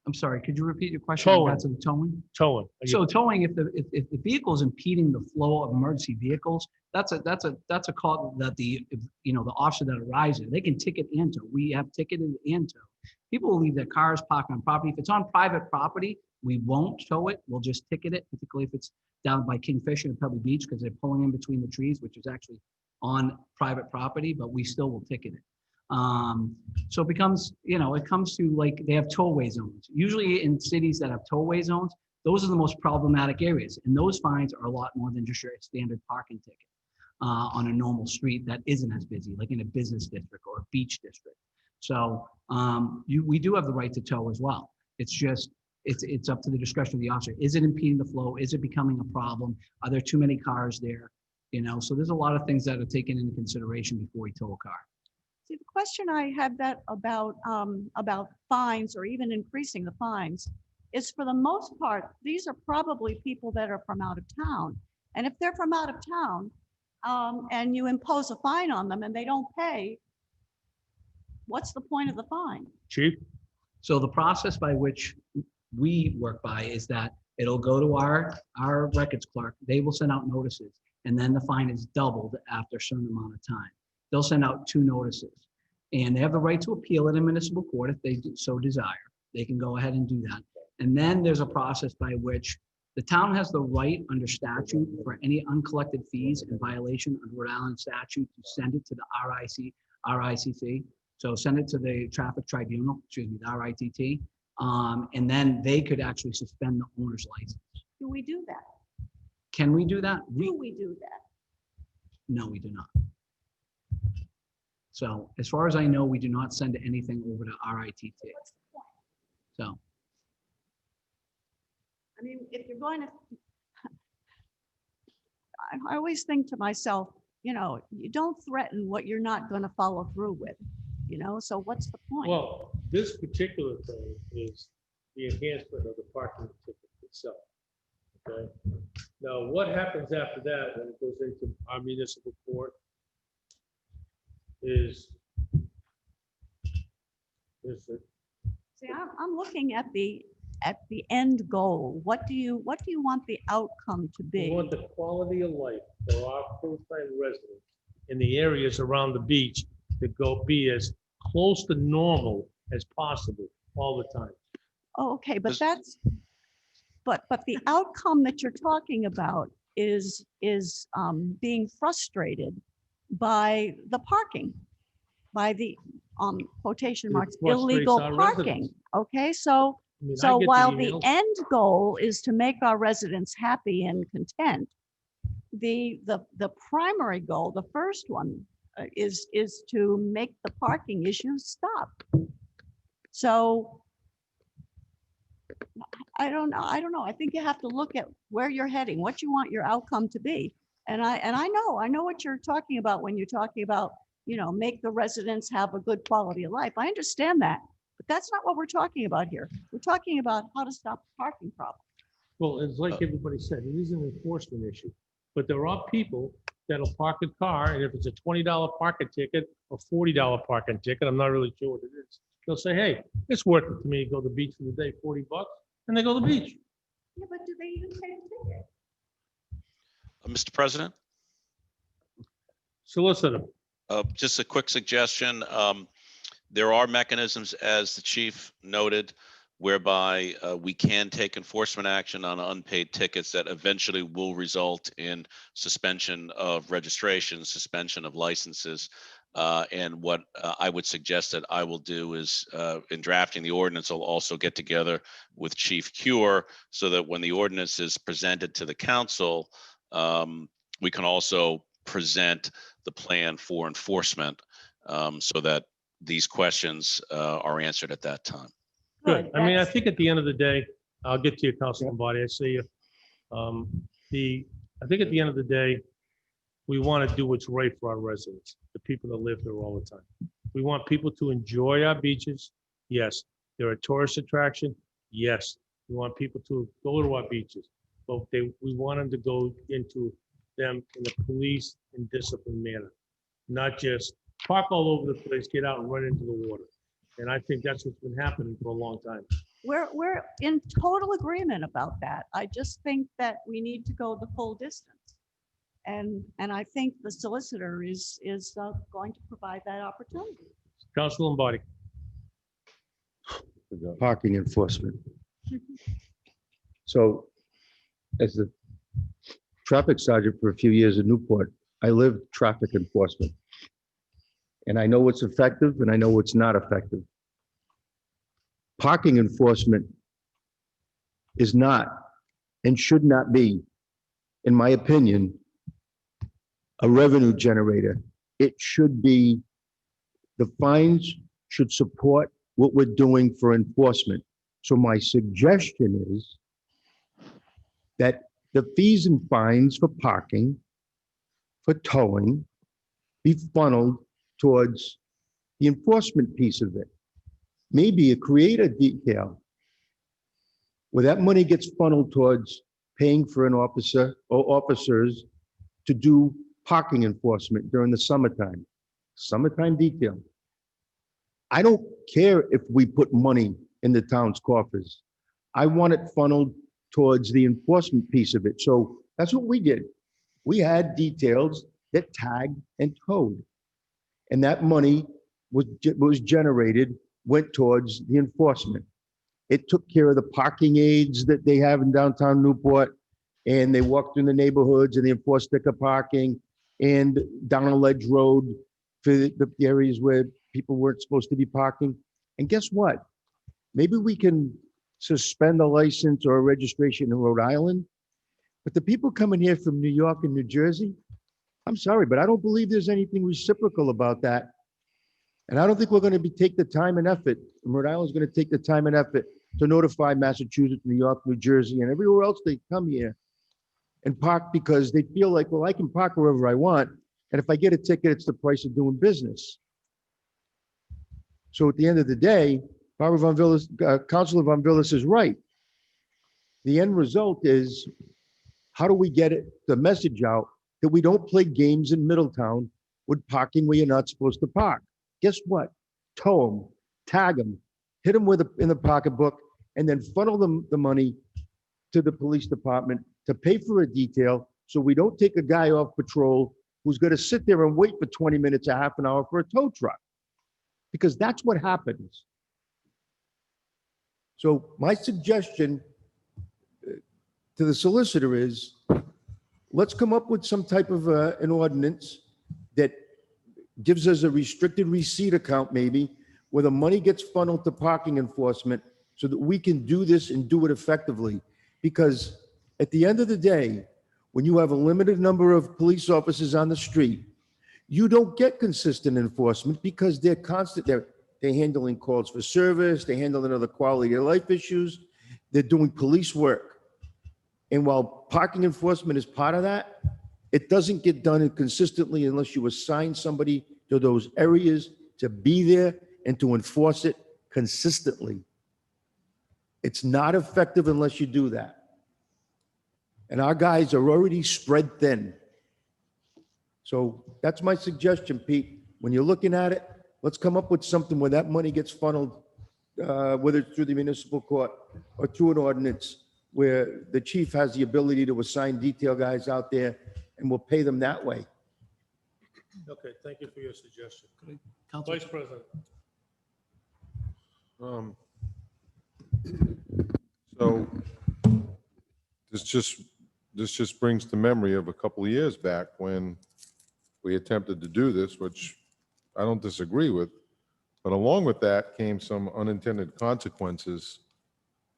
I'm sorry, could you repeat your question? Towing. That's the towing? tow it? So towing, if the vehicle is impeding the flow of emergency vehicles, that's a call that the officer that arrives there, they can ticket and tow. We have ticketed and tow. People will leave their cars parked on property. If it's on private property, we won't tow it. We'll just ticket it, particularly if it's down by Kingfisher and Pebble Beach, because they're pulling in between the trees, which is actually on private property, but we still will ticket it. So it becomes, it comes to like, they have tollway zones. Usually in cities that have tollway zones, those are the most problematic areas. And those fines are a lot more than just your standard parking ticket on a normal street that isn't as busy, like in a business district or a beach district. So we do have the right to tow as well. It's just, it's up to the discretion of the officer. Is it impeding the flow? Is it becoming a problem? Are there too many cars there? So there's a lot of things that are taken into consideration before we tow a car. See, the question I had about fines or even increasing the fines is, for the most part, these are probably people that are from out of town. And if they're from out of town and you impose a fine on them and they don't pay, what's the point of the fine? Chief? So the process by which we work by is that it'll go to our records clerk. They will send out notices, and then the fine is doubled after a certain amount of time. They'll send out 2 notices, and they have the right to appeal it in municipal court if they so desire. They can go ahead and do that. And then there's a process by which the town has the right under statute for any uncollected fees in violation of Rhode Island statute to send it to the RICC. So send it to the traffic tribunal, the RITT. And then they could actually suspend the owner's license. Do we do that? Can we do that? Do we do that? No, we do not. So as far as I know, we do not send anything over to RITT. What's the point? So, I mean, if you're going to, I always think to myself, you don't threaten what you're not going to follow through with, so what's the point? Well, this particular thing is the enhancement of the parking ticket itself. Okay. Now, what happens after that when it goes into our municipal court is See, I'm looking at the end goal. What do you want the outcome to we be? want the quality of life for our full-time residents in the areas around the beach to be as close to normal as possible all the time. Oh, okay, but but the outcome that you're talking about is being frustrated by the parking, by the quotation marks, frustrates illegal our parking. residents. Okay, so I mean, I so get the while the emails. end goal is to make our residents happy and content, the primary goal, the first one, is to make the parking issue stop. So I don't know. I think you have to look at where you're heading, what you want your outcome to be. And I know what you're talking about when you're talking about, make the residents have a good quality of life. I understand that, but that's not what we're talking about here. We're talking about how to stop the parking problem. Well, it's like everybody said, it is an enforcement issue, but there are people that'll park a car, and if it's a $20 parking ticket or $40 parking ticket, I'm not really sure what it is. They'll say, hey, it's worth it to me to go to the beach for the day, $40, and they go to the beach. Yeah, but do they even pay the ticket? Mr. President, Solicitor. just a quick suggestion. There are mechanisms, as the chief noted, whereby we can take enforcement action on unpaid tickets that eventually will result in suspension of registration, suspension of licenses. And what I would suggest that I will do is, in drafting the ordinance, I'll also get together with Chief Cure so that when the ordinance is presented to the council, we can also present the plan for enforcement so that these questions are answered at that time. Good. I mean, I think at the end of the day, I'll get to you, Councilman Body. I see you. I think at the end of the day, we want to do what's right for our residents, the people that live there all the time. We want people to enjoy our beaches. Yes, they're a tourist attraction. Yes, we want people to go to our beaches, but we want them to go into them in a police and disciplined manner, not just park all over the place, get out and run into the water. And I think that's what's been happening for a long time. We're in total agreement about that. I just think that we need to go the full distance. And I think the solicitor is going to provide that opportunity. Council Lombardi. Parking enforcement. So as the traffic sergeant for a few years in Newport, I lived traffic enforcement. And I know what's effective and I know what's not effective. Parking enforcement is not and should not be, in my opinion, a revenue generator. It should be, the fines should support what we're doing for enforcement. So my suggestion is that the fees and fines for parking, for towing, be funneled towards the enforcement piece of it. Maybe create a detail where that money gets funneled towards paying for an officer or officers to do parking enforcement during the summertime detail. I don't care if we put money in the town's coffers. I want it funneled towards the enforcement piece of it. So that's what we did. We had details that tagged and towed. And that money was generated, went towards the enforcement. It took care of the parking aids that they have in downtown Newport, and they walk through the neighborhoods and they enforce sticker parking, and down a ledge road for the areas where people weren't supposed to be parking. And guess what? Maybe we can suspend a license or a registration in Rhode Island, but the people coming here from New York and New Jersey, I'm sorry, but I don't believe there's anything reciprocal about that. And I don't think we're going to take the time and effort, and Rhode Island's going to take the time and effort to notify Massachusetts, New York, New Jersey, and everywhere else they come here and park because they feel like, well, I can park wherever I want. And if I get a ticket, it's the price of doing business. So at the end of the day, Councilor Von Villas is right. The end result is, how do we get the message out that we don't play games in Middletown with parking where you're not supposed to park? Guess what? Tow them, tag them, hit them in the pocketbook, and then funnel them the money to the police department to pay for a detail, so we don't take a guy off patrol who's going to sit there and wait for 20 minutes, a half an hour for a tow truck, because that's what happens. So my suggestion to the solicitor is, let's come up with some type of an ordinance that gives us a restricted receipt account, maybe, where the money gets funneled to parking enforcement so that we can do this and do it effectively. Because at the end of the day, when you have a limited number of police officers on the street, you don't get consistent enforcement because they're constant. They're handling calls for service. They're handling other quality of life issues. They're doing police work. And while parking enforcement is part of that, it doesn't get done consistently unless you assign somebody to those areas to be there and to enforce it consistently. It's not effective unless you do that. And our guys are already spread thin. So that's my suggestion, Pete. When you're looking at it, let's come up with something where that money gets funneled, whether it's through the municipal court or through an ordinance, where the chief has the ability to assign detail guys out there, and we'll pay them that way. Okay, thank you for your suggestion. Council- Vice President. So this just brings to memory of a couple of years back when we attempted to do this, which I don't disagree with, but along with that came some unintended consequences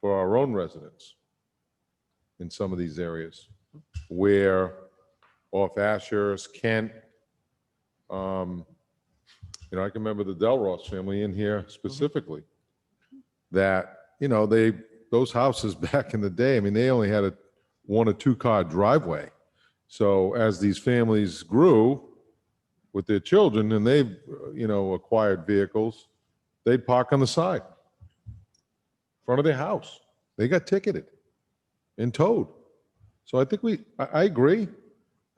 for our own residents in some of these areas, where off Ashurst, Kent, I can remember the Delros family in here specifically, that, those houses back in the day, they only had a 1 or 2 car driveway. So as these families grew with their children and they've, acquired vehicles, they'd park on the side, in front of their house. They got ticketed and towed. So I think I agree.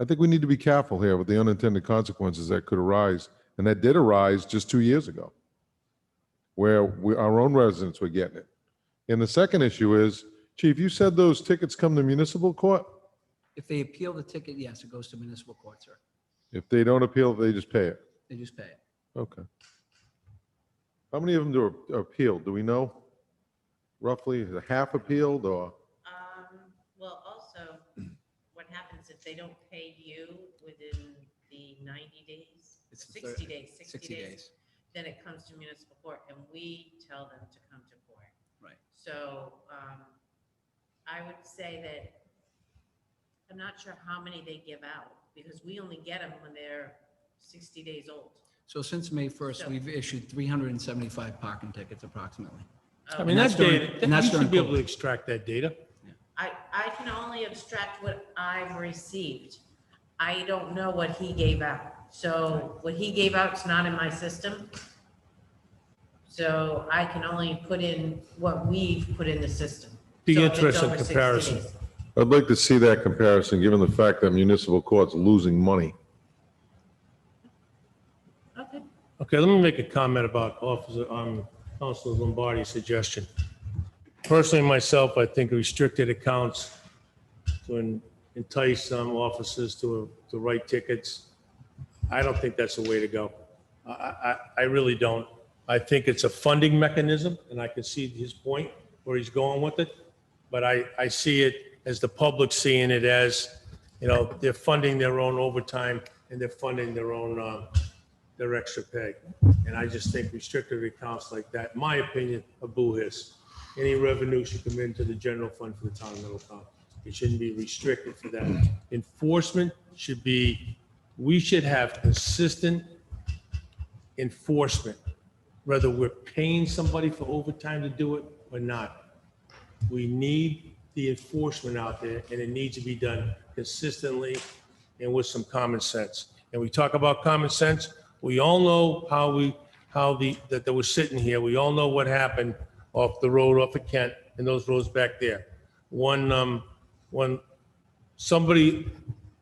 I think we need to be careful here with the unintended consequences that could arise, and that did arise just 2 years ago, where our own residents were getting it. And the second issue is, Chief, you said those tickets come to municipal court? If they appeal the ticket, yes, it goes to municipal court, sir. If they don't appeal, they just pay it? They just pay it. Okay. How many of them do appeal? Do we know? Roughly, is it half appealed or? Well, also, what happens if they don't pay you within the 90 days? It's 60 days, 60 days. Then it comes to municipal court and we tell them to come to court. Right. So I would say that I'm not sure how many they give out because we only get them when they're 60 days old. So since May 1st, So- we've issued 375 parking tickets approximately. I mean, that's that during- data, and that's you should during be able to COVID. extract that data. I can only abstract what I've received. I don't know what he gave out. So what he gave out's not in my system. So I can only put in what we've put in the system. Be So if it's interesting over 60 comparison. days. I'd like to see that comparison, given the fact that municipal court's losing money. Okay. Okay, let me make a comment about Councilor Lombardi's suggestion. Personally, myself, I think restricted accounts to entice some officers to write tickets, I don't think that's the way to go. I really don't. I think it's a funding mechanism, and I can see his point where he's going with it. But I see it as the public seeing it as, they're funding their own overtime and they're funding their own, their extra pay. And I just think restricted accounts like that, in my opinion, are boo-hiss. Any revenue should come into the general fund for the town of Middletown. It shouldn't be restricted for that. Enforcement should be, we should have consistent enforcement, whether we're paying somebody for overtime to do it or not. We need the enforcement out there, and it needs to be done consistently and with some common sense. And we talk about common sense, we all know that they were sitting here, we all know what happened off the road off of Kent and those roads back there. When somebody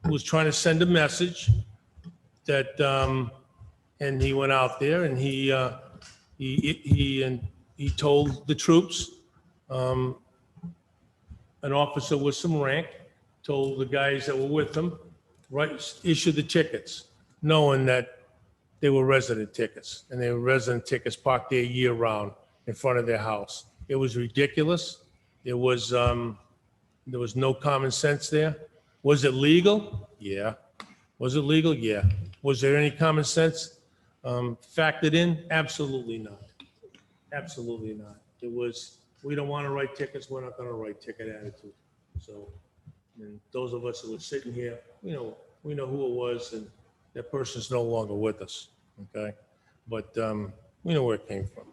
was trying to send a message that, and he went out there and he told the troops, an officer with some rank told the guys that were with him, issue the tickets, knowing that they were resident tickets, and they were resident tickets parked there year round in front of their house. It was ridiculous. There was no common sense there. Was it legal? Yeah. Was it legal? Yeah. Was there any common sense factored in? Absolutely not. Absolutely not. It was, we don't want to write tickets, we're not going to write ticket attitude. So, and those of us who were sitting here, we know who it was, and that person's no longer with us, okay? But we know where it came from.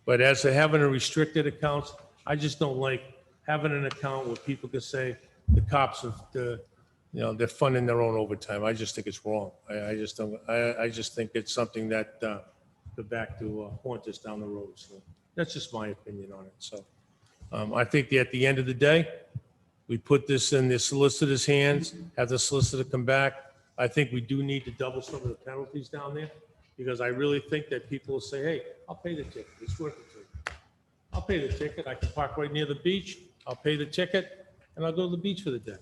But as to having a restricted accounts, I just don't like having an account where people can say the cops they're funding their own overtime. I just think it's wrong. I just don't. I just think it's something that could back to haunt us down the road. So that's just my opinion on it. So I think that at the end of the day, we put this in the solicitor's hands, have the solicitor come back. I think we do need to double some of the penalties down there, because I really think that people will say, hey, I'll pay the ticket. It's worth it to me. I'll pay the ticket. I can park right near the beach. I'll pay the ticket and I'll go to the beach for the day.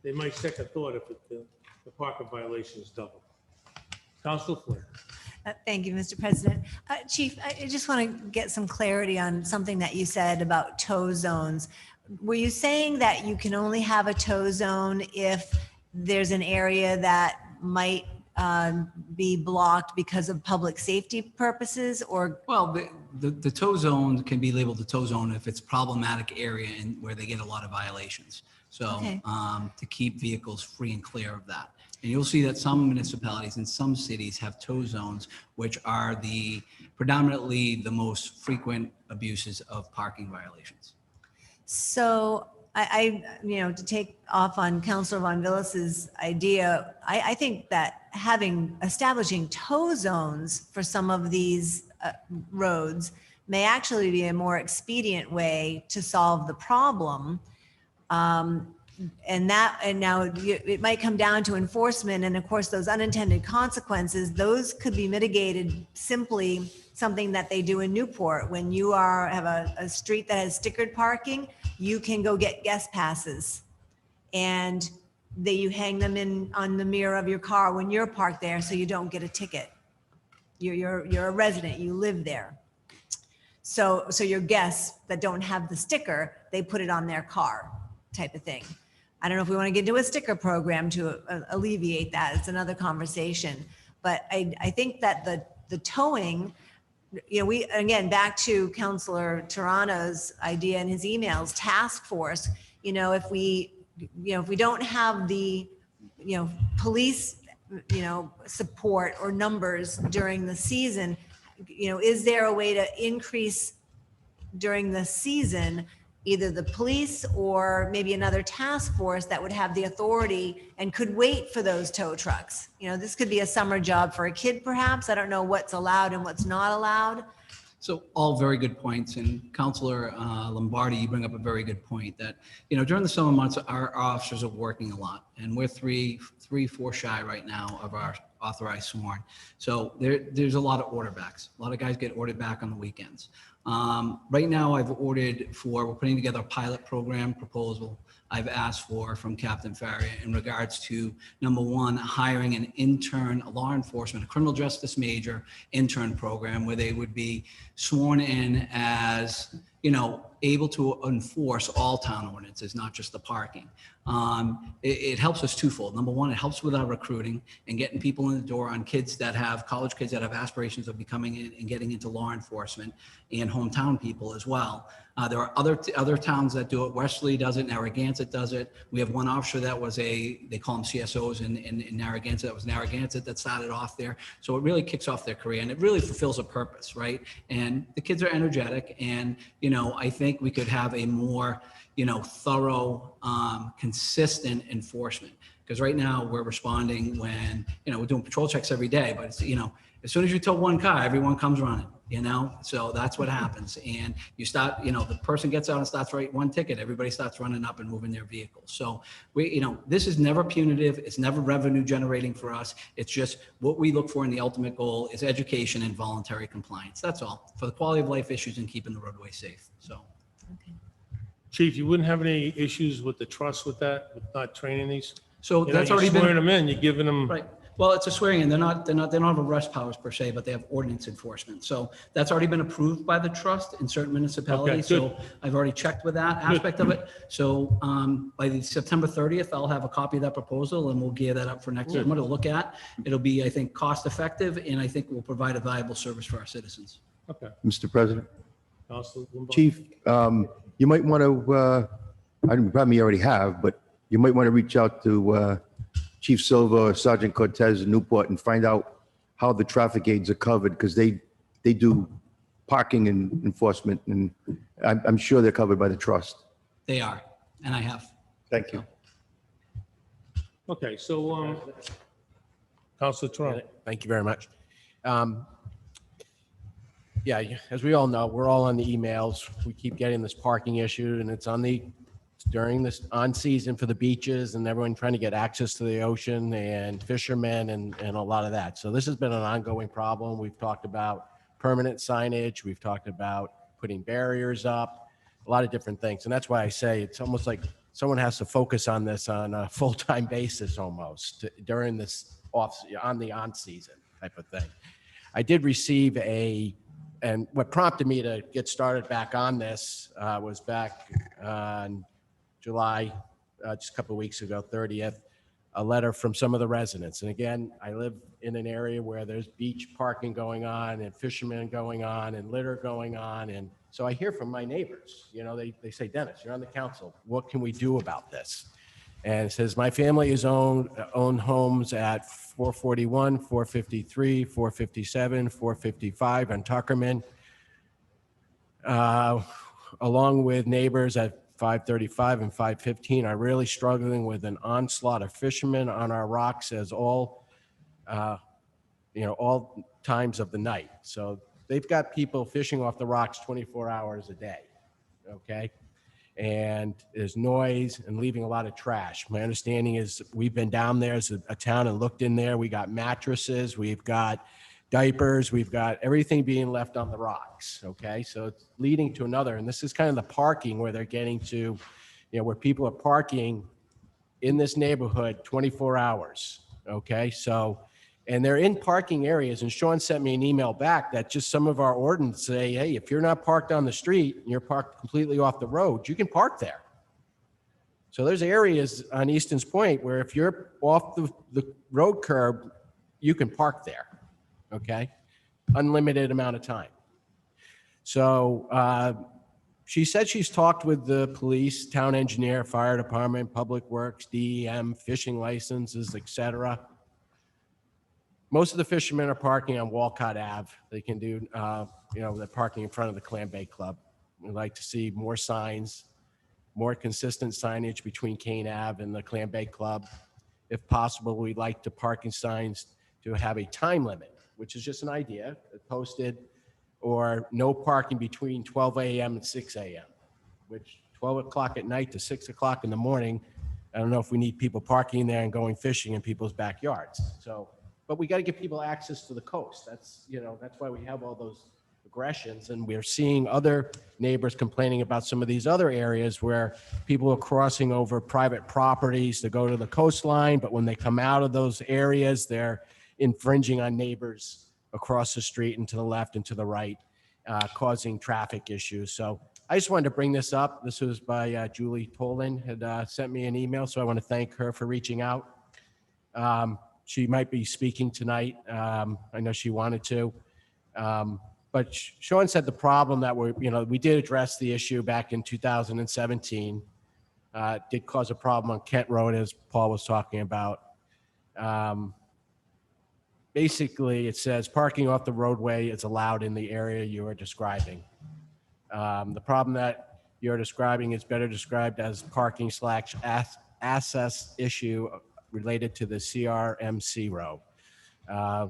They might second thought if the parking violation is double. Councilor Flynn. Thank you, Mr. President. Chief, I just want to get some clarity on something that you said about tow zones. Were you saying that you can only have a tow zone if there's an area that might be blocked because of public safety purposes, or? Well, the tow zone can be labeled the tow zone if it's problematic area and where they get a lot of violations. So Okay. To keep vehicles free and clear of that. And you'll see that some municipalities and some cities have tow zones, which are predominantly the most frequent abuses of parking violations. So I to take off on Councilor Von Villas's idea, I think that establishing tow zones for some of these roads may actually be a more expedient way to solve the problem. And now it might come down to enforcement, and of course those unintended consequences, those could be mitigated simply something that they do in Newport. When you have a street that has stickered parking, you can go get guest passes, and you hang them on the mirror of your car when you're parked there, so you don't get a ticket. You're a resident, you live there. So your guests that don't have the sticker, they put it on their car, type of thing. I don't know if we want to get into a sticker program to alleviate that. It's another conversation. But I think that the towing, again, back to Councilor Toronto's idea in his emails, task force, if we don't have the, police, support or numbers during the season, is there a way to increase during the season, either the police or maybe another task force that would have the authority and could wait for those tow trucks? This could be a summer job for a kid, perhaps. I don't know what's allowed and what's not allowed. So all very good points. And Councilor Lombardi, you bring up a very good point that, during the summer months, our officers are working a lot, and we're three, four shy right now of our authorized sworn. So there's a lot of order backs. A lot of guys get ordered back on the weekends. Right now we're putting together a pilot program proposal I've asked for from Captain Farrier in regards to, number one, hiring an intern, a law enforcement, a criminal justice major intern program where they would be sworn in as, able to enforce all town ordinances, not just the parking. It helps us twofold. Number one, it helps with our recruiting and getting people in the door on college kids that have aspirations of becoming and getting into law enforcement, and hometown people as well. There are other towns that do it. Wesley does it. Narragansett does it. We have one officer that was they call them CSOs in Narragansett. That was Narragansett that started off there. So it really kicks off their career, and it really fulfills a purpose, right? And the kids are energetic, and I think we could have a more thorough, consistent enforcement. Because right now we're responding when we're doing patrol checks every day, but it's as soon as you tow one car, everyone comes running. So that's what happens. And you start, the person gets out and starts writing one ticket, everybody starts running up and moving their vehicles. So this is never punitive. It's never revenue generating for us. It's just what we look for in the ultimate goal is education and voluntary compliance. That's all, for the quality of life issues and keeping the roadway safe. So. Chief, you wouldn't have any issues with the trust with that, with not training these? So that's already been. You're swearing them in, you're giving them. Right. Well, it's a swearing in. They don't have arrest powers per se, but they have ordinance enforcement. So that's already been approved by the trust in certain municipalities. Okay, good. So I've already checked with that aspect of it. So by the September 30th, I'll have a copy of that proposal, and we'll gear that up for next summer to look at. It'll be, I think, cost effective, and I think will provide a valuable service for our citizens. Okay. Mr. President, Councilor Lombardi. Chief, you might want to, I probably already have, but you might want to reach out to Chief Silva or Sergeant Cortez in Newport and find out how the traffic aids are covered, because they do parking and enforcement, and I'm sure they're covered by the trust. They are, and I have. Thank you. Okay, so, Councilor Toronto. Thank you very much. Yeah, as we all know, we're all on the emails. We keep getting this parking issue, and it's during this on season for the beaches and everyone trying to get access to the ocean and fishermen and a lot of that. So this has been an ongoing problem. We've talked about permanent signage. We've talked about putting barriers up, a lot of different things. And that's why I say it's almost like someone has to focus on this on a full-time basis almost during this on season type of thing. I did receive and what prompted me to get started back on this was back on July, just a couple of weeks ago, 30th, a letter from some of the residents. And again, I live in an area where there's beach parking going on and fishermen going on and litter going on. And so I hear from my neighbors, they say, Dennis, you're on the council. What can we do about this? And it says, my family is own homes at 441, 453, 457, 455 on Tuckerman, along with neighbors at 535 and 515 are really struggling with an onslaught of fishermen on our rocks as all times of the night. So they've got people fishing off the rocks 24 hours a day, okay? And there's noise and leaving a lot of trash. My understanding is we've been down there as a town and looked in there. We got mattresses, we've got diapers, we've got everything being left on the rocks, okay? So it's leading to another, and this is kind of the parking where they're getting to, you know, where people are parking in this neighborhood 24 hours, okay? So, and they're in parking areas, and Sean sent me an email back that just some of our ordinance say, hey, if you're not parked on the street and you're parked completely off the road, you can park there. So there's areas on Easton's Point where if you're off the road curb, you can park there, okay? Unlimited amount of time. So she said she's talked with the police, town engineer, fire department, public works, DEM, fishing licenses, etc. Most of the fishermen are parking on Walcott Ave. They can do, you know, they're parking in front of the Clam Bay Club. We'd like to see more signs, more consistent signage between Kane Ave and the Clam Bay Club. If possible, we'd like the parking signs to have a time limit, which is just an idea, posted, or no parking between 12 a.m. and 6 a.m., which 12 o'clock at night to 6 o'clock in the morning, I don't know if we need people parking there and going fishing in people's backyards. So, but we got to give people access to the coast. That's, you know, that's why we have all those aggressions. And we're seeing other neighbors complaining about some of these other areas where people are crossing over private properties to go to the coastline. But when they come out of those areas, they're infringing on neighbors across the street and to the left and to the right, causing traffic issues. So I just wanted to bring this up. This was by Julie Tolan, had sent me an email. So I want to thank her for reaching out. She might be speaking tonight. I know she wanted to. But Sean said the problem that we did address the issue back in 2017. Did cause a problem on Kent Road, as Paul was talking about. Basically, it says parking off the roadway is allowed in the area you are describing. The problem that you're describing is better described as parking / access issue related to the CRMC row,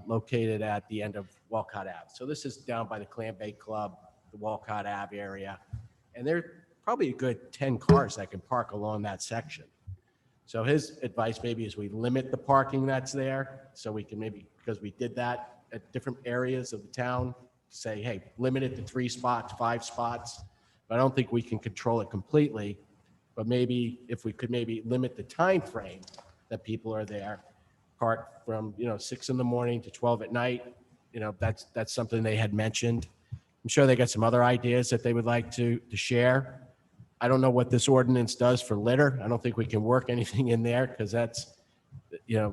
located at the end of Walcott Ave. So this is down by the Clam Bay Club, the Walcott Ave area. And there are probably a good 10 cars that can park along that section. So his advice maybe is we limit the parking that's there. So we can maybe, because we did that at different areas of the town, say, hey, limit it to 3 spots, 5 spots. But I don't think we can control it completely. But maybe if we could maybe limit the time frame that people are there, park from 6 in the morning to 12 at night. That's something they had mentioned. I'm sure they got some other ideas that they would like to share. I don't know what this ordinance does for litter. I don't think we can work anything in there because that's I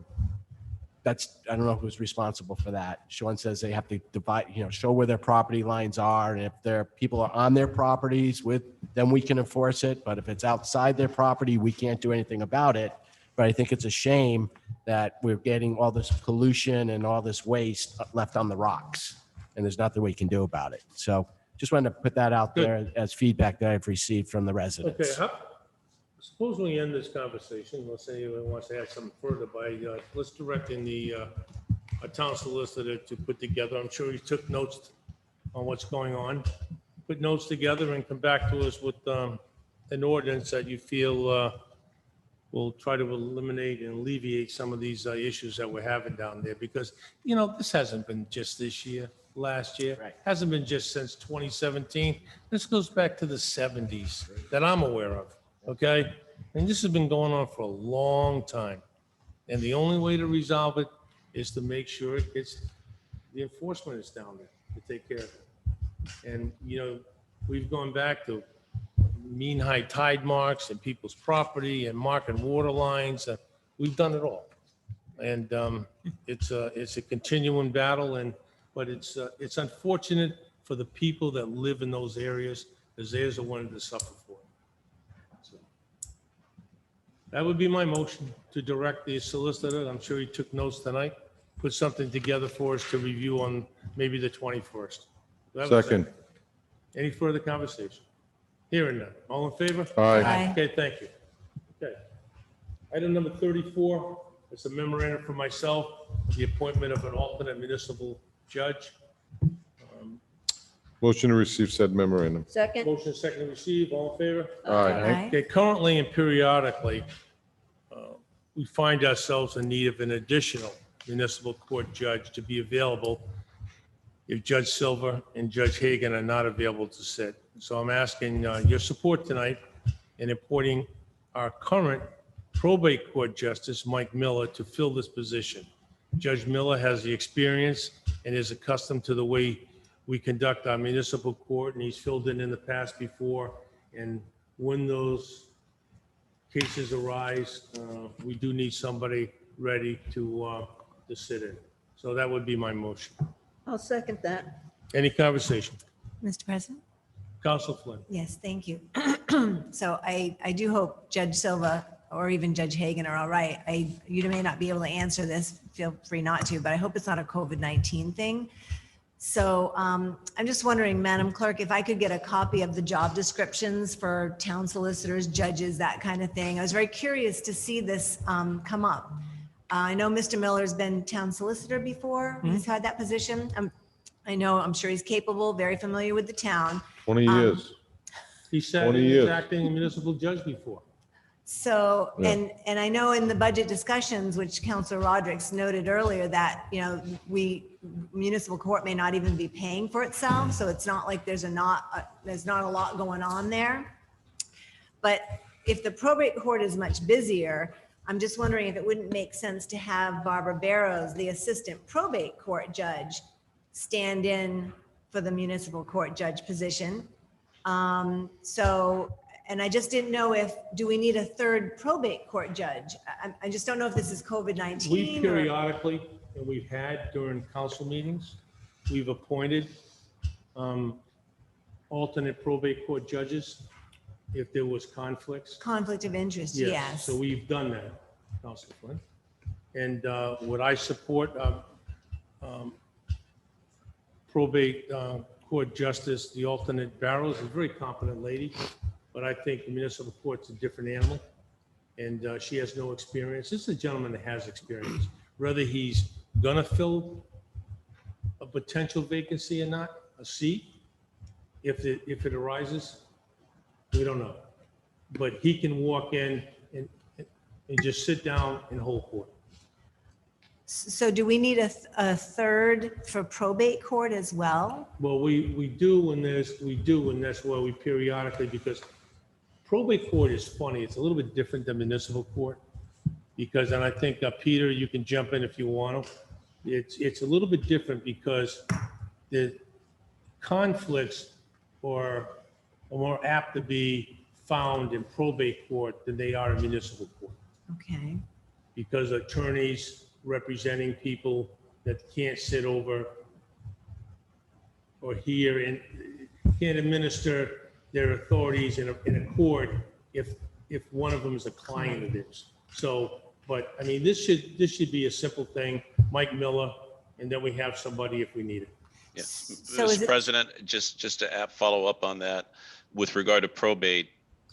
don't know who's responsible for that. Sean says they have to divide, show where their property lines are, and if their people are on their properties then we can enforce it. But if it's outside their property, we can't do anything about it. But I think it's a shame that we're getting all this pollution and all this waste left on the rocks, and there's nothing we can do about it. So just wanted to put that out there as feedback that I've received from the residents. Okay, suppose we end this conversation, let's say anyone wants to add something further by, let's direct in the town solicitor to put together, I'm sure he took notes on what's going on, put notes together and come back to us with an ordinance that you feel will try to eliminate and alleviate some of these issues that we're having down there. Because, this hasn't been just this year, last year. Right. Hasn't been just since 2017. This goes back to the 70s that I'm aware of, okay? And this has been going on for a long time. And the only way to resolve it is to make sure the enforcement is down there to take care of it. And, we've gone back to mean high tide marks and people's property and marking water lines. We've done it all. And it's a continuing battle, but it's unfortunate for the people that live in those areas, because they're the ones that suffer for it. So that would be my motion, to direct the solicitor. I'm sure he took notes tonight. Put something together for us to review on maybe the 21st. Do I have a Second. Any further conversation? Hearing none. All in favor? Aye. Okay, thank you. Okay. Item number 34, it's a memorandum for myself, the appointment of an alternate municipal judge. Motion to receive said memorandum. Second? Motion second to receive, all in favor? Aye. Okay, currently and periodically, we find ourselves in need of an additional municipal court judge to be available if Judge Silver and Judge Hagan are not available to sit. So I'm asking your support tonight in appointing our current probate court justice, Mike Miller, to fill this position. Judge Miller has the experience and is accustomed to the way we conduct our municipal court, and he's filled in the past before. And when those cases arise, we do need somebody ready to sit in. So that would be my motion. I'll second that. Any conversation? Mr. President? Council Flynn. Yes, thank you. So I do hope Judge Silva or even Judge Hagan are all right. You may not be able to answer this, feel free not to, but I hope it's not a COVID-19 thing. So I'm just wondering, Madam Clerk, if I could get a copy of the job descriptions for town solicitors, judges, that kind of thing. I was very curious to see this come up. I know Mr. Miller's been town solicitor before. He's had that position. I'm sure he's capable, very familiar with the town. 20 years. He said 20 he was years. acting municipal judge before. So, Yeah. and I know in the budget discussions, which Councilor Rodrick noted earlier, that, municipal court may not even be paying for itself. So it's not like there's not a lot going on there. But if the probate court is much busier, I'm just wondering if it wouldn't make sense to have Barbara Barrows, the assistant probate court judge, stand in for the municipal court judge position. And I just didn't know do we need a third probate court judge? I just don't know if this is COVID-19. We periodically, and we've had during council meetings, we've appointed alternate probate court judges if there was conflicts. Conflict of interest, yes. So we've done that, Councilor Flynn. And would I support probate court justice, the alternate Barrows, is a very competent lady, but I think the municipal court's a different animal, and she has no experience. This is a gentleman that has experience. Whether he's gonna fill a potential vacancy or not, a seat, if it arises, we don't know. But he can walk in and just sit down and hold court. So do we need a third for probate court as well? Well, we do, and that's why we periodically, because probate court is funny. It's a little bit different than municipal court, because, and I think, Peter, you can jump in if you want to. It's a little bit different because the conflicts are more apt to be found in probate court than they are in municipal court, Okay. because attorneys representing people that can't sit over or hear and can't administer their authorities in a court if one of them is a client of theirs. So, but I mean, this should be a simple thing. Mike Miller, and then we have somebody if we need it. Yeah. So is Mr. it- President, just to follow up on that, with regard to probate,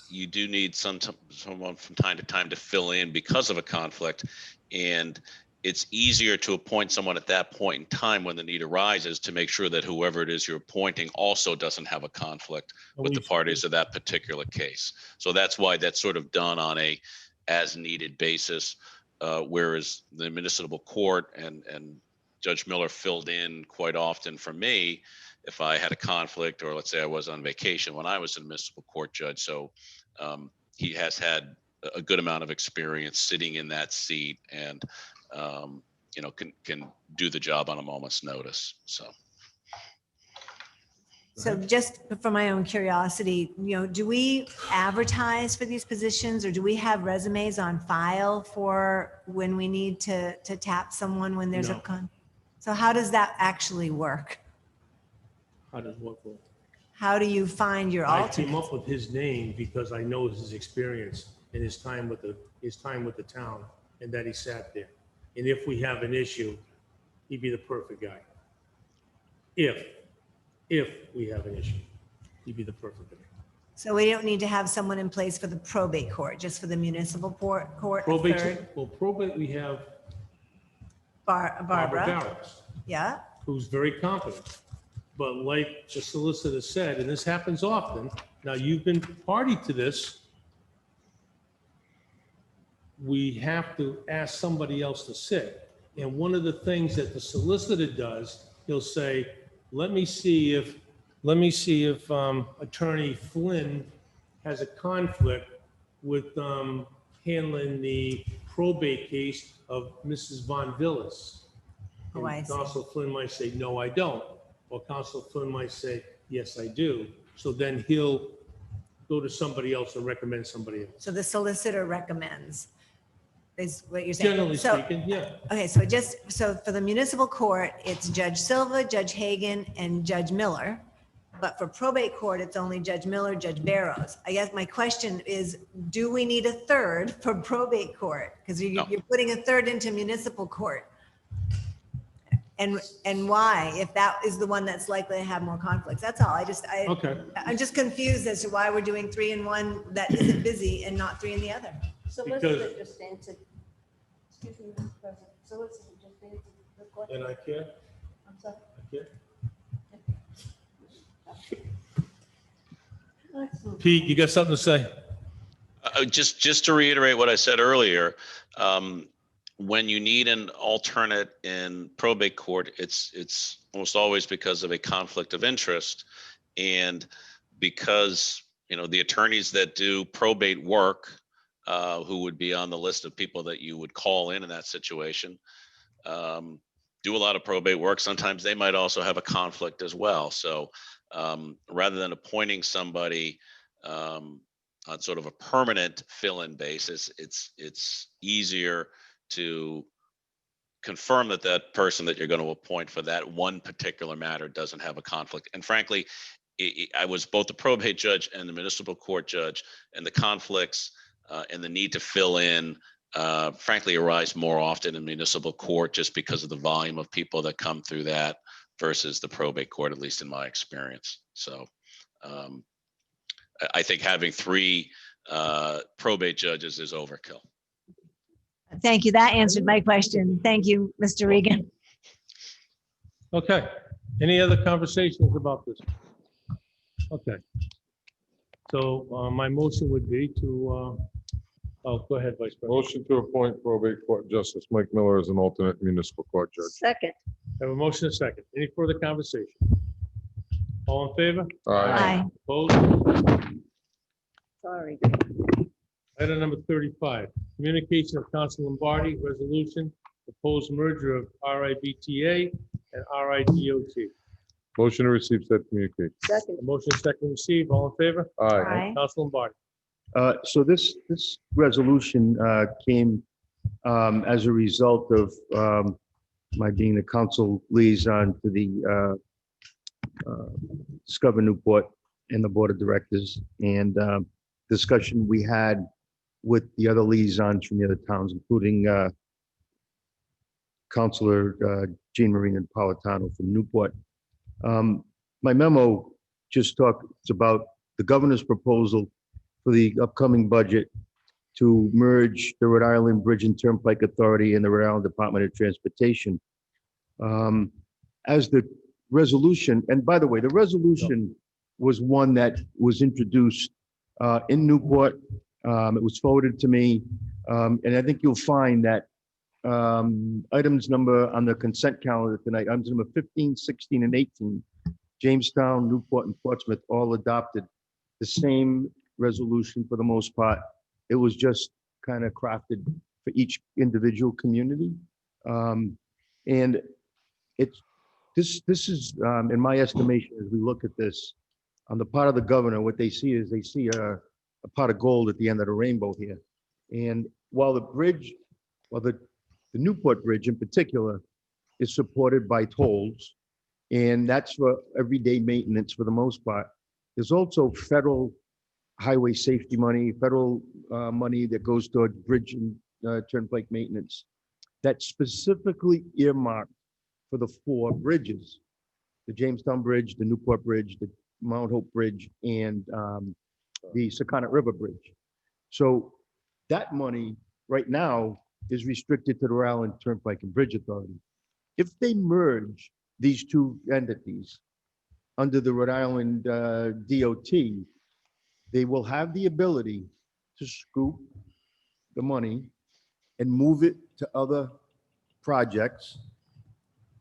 you do need someone from time to time to fill in because of a conflict. And it's easier to appoint someone at that point in time when the need arises to make sure that whoever it is you're appointing also doesn't have a conflict with the parties of that particular case. So that's why that's sort of done on a as needed basis, whereas the municipal court and Judge Miller filled in quite often for me if I had a conflict, or let's say I was on vacation when I was a municipal court judge. So he has had a good amount of experience sitting in that seat, and can do the job on a moment's notice. So just for my own curiosity, do we advertise for these positions, or do we have resumes on file for when we need to tap someone when there's No. So how does that actually work? How does what work? How do you find your I came alternate? up with his name because I know his experience and his time with the town, and that he sat there. And if we have an issue, he'd be the perfect guy. If we have an issue, he'd be the perfect guy. So we don't need to have someone in place for the probate court, just for the municipal court, a third? Probate, we have Barbara Barbara, Barrows, yeah, who's very competent. But like the solicitor said, and this happens often, now you've been party to this, we have to ask somebody else to sit. And one of the things that the solicitor does, he'll say, let me see if Attorney Flynn has a conflict with handling the probate case of Mrs. Von Villas. Oh, I And see. Counsel Flynn might say, no, I don't. Or Counsel Flynn might say, yes, I do. So then he'll go to somebody else or recommend somebody else. So the solicitor recommends, is what you're saying? Generally So- speaking, yeah. Okay, so for the municipal court, it's Judge Silva, Judge Hagan, and Judge Miller. But for probate court, it's only Judge Miller, Judge Barrows. I guess my question is, do we need a third for probate court? Because you're putting a third into municipal court. And why, if that is the one that's likely to have more conflicts? That's all. Okay. I'm just confused as to why we're doing 3 in one that isn't busy and not 3 in the other. Solicitor just answered, excuse me, Mr. President, solicitor just answered the question. And I can't, I'm sorry. I can't. Excellent. Pete, you got something to say? Just to reiterate what I said earlier, when you need an alternate in probate court, it's almost always because of a conflict of interest. And because, the attorneys that do probate work, who would be on the list of people that you would call in that situation, do a lot of probate work. Sometimes they might also have a conflict as well. So rather than appointing somebody on sort of a permanent fill-in basis, it's easier to confirm that that person that you're going to appoint for that one particular matter doesn't have a conflict. And frankly, I was both the probate judge and the municipal court judge, and the conflicts and the need to fill in, frankly, arise more often in municipal court just because of the volume of people that come through that versus the probate court, at least in my experience. So I think having 3 probate judges is overkill. Thank you. That answered my question. Thank you, Mr. Regan. Okay. Any other conversations about this? Okay. So my motion would be to, go ahead, Vice President. Motion to appoint probate court justice Mike Miller as an alternate municipal court judge. Second. Have a motion and a second. Any further conversation? All in favor? Aye. Opposed? Sorry. Item number 35, communication of Council Lombardi, resolution, proposed merger of RIBTA and RIDOT. Motion to receive said communication. Second. A motion second received, all in favor? Aye. Council Lombardi. So this resolution came as a result of my being the council liaison to the Discover Newport and the Board of Directors, and discussion we had with the other liaisons from the other towns, including Councilor Jean Marie Napolitano from Newport. My memo just talks about the governor's proposal for the upcoming budget to merge the Rhode Island Bridge and Turnpike Authority and the Rhode Island Department of Transportation. As the resolution, and by the way, the resolution was one that was introduced in Newport. It was forwarded to me, and I think you'll find that items number on the consent calendar tonight, items number 15, 16, and 18, Jamestown, Newport, and Portsmouth all adopted the same resolution for the most part. It was just kind of crafted for each individual community. And this is, in my estimation, as we look at this, on the part of the governor, what they see is they see a pot of gold at the end of the rainbow here. And while the bridge, the Newport Bridge in particular, is supported by tolls, and that's for everyday maintenance for the most part, there's also federal highway safety money, federal money that goes toward bridge and turnpike maintenance that's specifically earmarked for the 4 bridges: the Jamestown Bridge, the Newport Bridge, the Mount Hope Bridge, and the Secana River Bridge. So that money right now is restricted to the Rhode Island Turnpike and Bridge Authority. If they merge these 2 entities, under the Rhode Island DOT, they will have the ability to scoop the money and move it to other projects.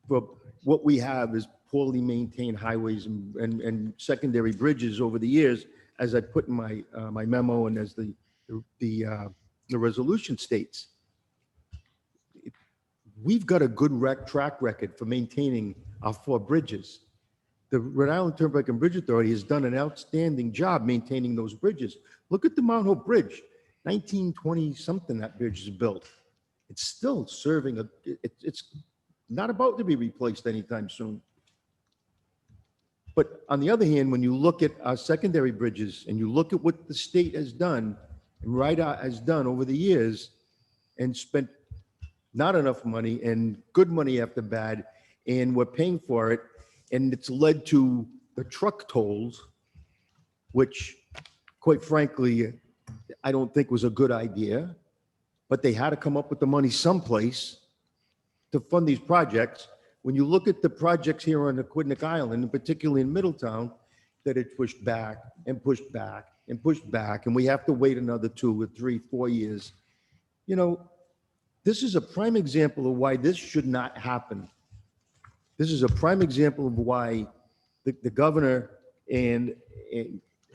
But what we have is poorly maintained highways and secondary bridges over the years, as I put in my my memo and as the resolution states. We've got a good track record for maintaining our 4 bridges. The Rhode Island Turnpike and Bridge Authority has done an outstanding job maintaining those bridges. Look at the Mount Hope Bridge, 1920 something that bridge is built. It's still serving it's not about to be replaced anytime soon. But on the other hand, when you look at our secondary bridges and you look at what the state has done and RIDA has done over the years and spent not enough money and good money after bad, and we're paying for it, and it's led to the truck tolls, which quite frankly, I don't think was a good idea, but they had to come up with the money someplace to fund these projects. When you look at the projects here on Aquidneck Island, and particularly in Middletown, that it pushed back and pushed back and pushed back, and we have to wait another 2 or 3, 4 years. You know, this is a prime example of why this should not happen. This is a prime example of why the governor and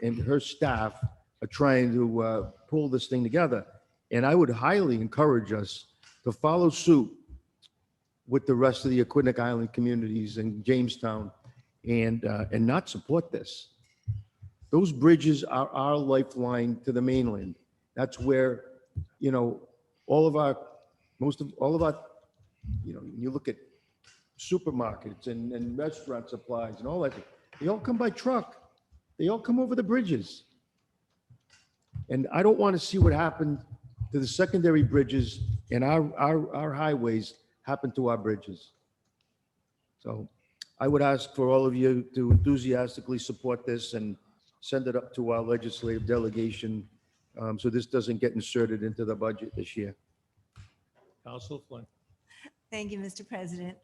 her staff are trying to pull this thing together. And I would highly encourage us to follow suit with the rest of the Aquidneck Island communities and Jamestown and not support this. Those bridges are our lifeline to the mainland. That's where, you know, all of our, you know, you look at supermarkets and restaurant supplies and all that, they all come by truck. They all come over the bridges. And I don't want to see what happened to the secondary bridges and our highways happen to our bridges. So I would ask for all of you to enthusiastically support this and send it up to our legislative delegation so this doesn't get inserted into the budget this year. Council Flynn. Thank you, Mr. President.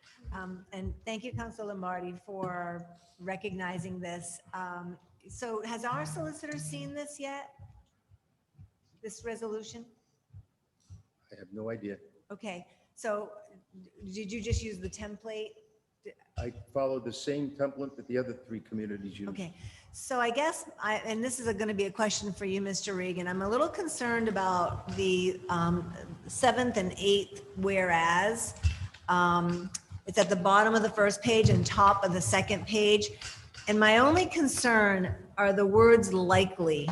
And thank you, Council Lombardi, for recognizing this. So has our solicitor seen this yet? This resolution? I have no idea. Okay, so did you just use the template? I followed the same template that the other 3 communities use. Okay, so I guess, and this is going to be a question for you, Mr. Regan. I'm a little concerned about the 7th and 8th whereas. It's at the bottom of the first page and top of the second page. And my only concern are the words likely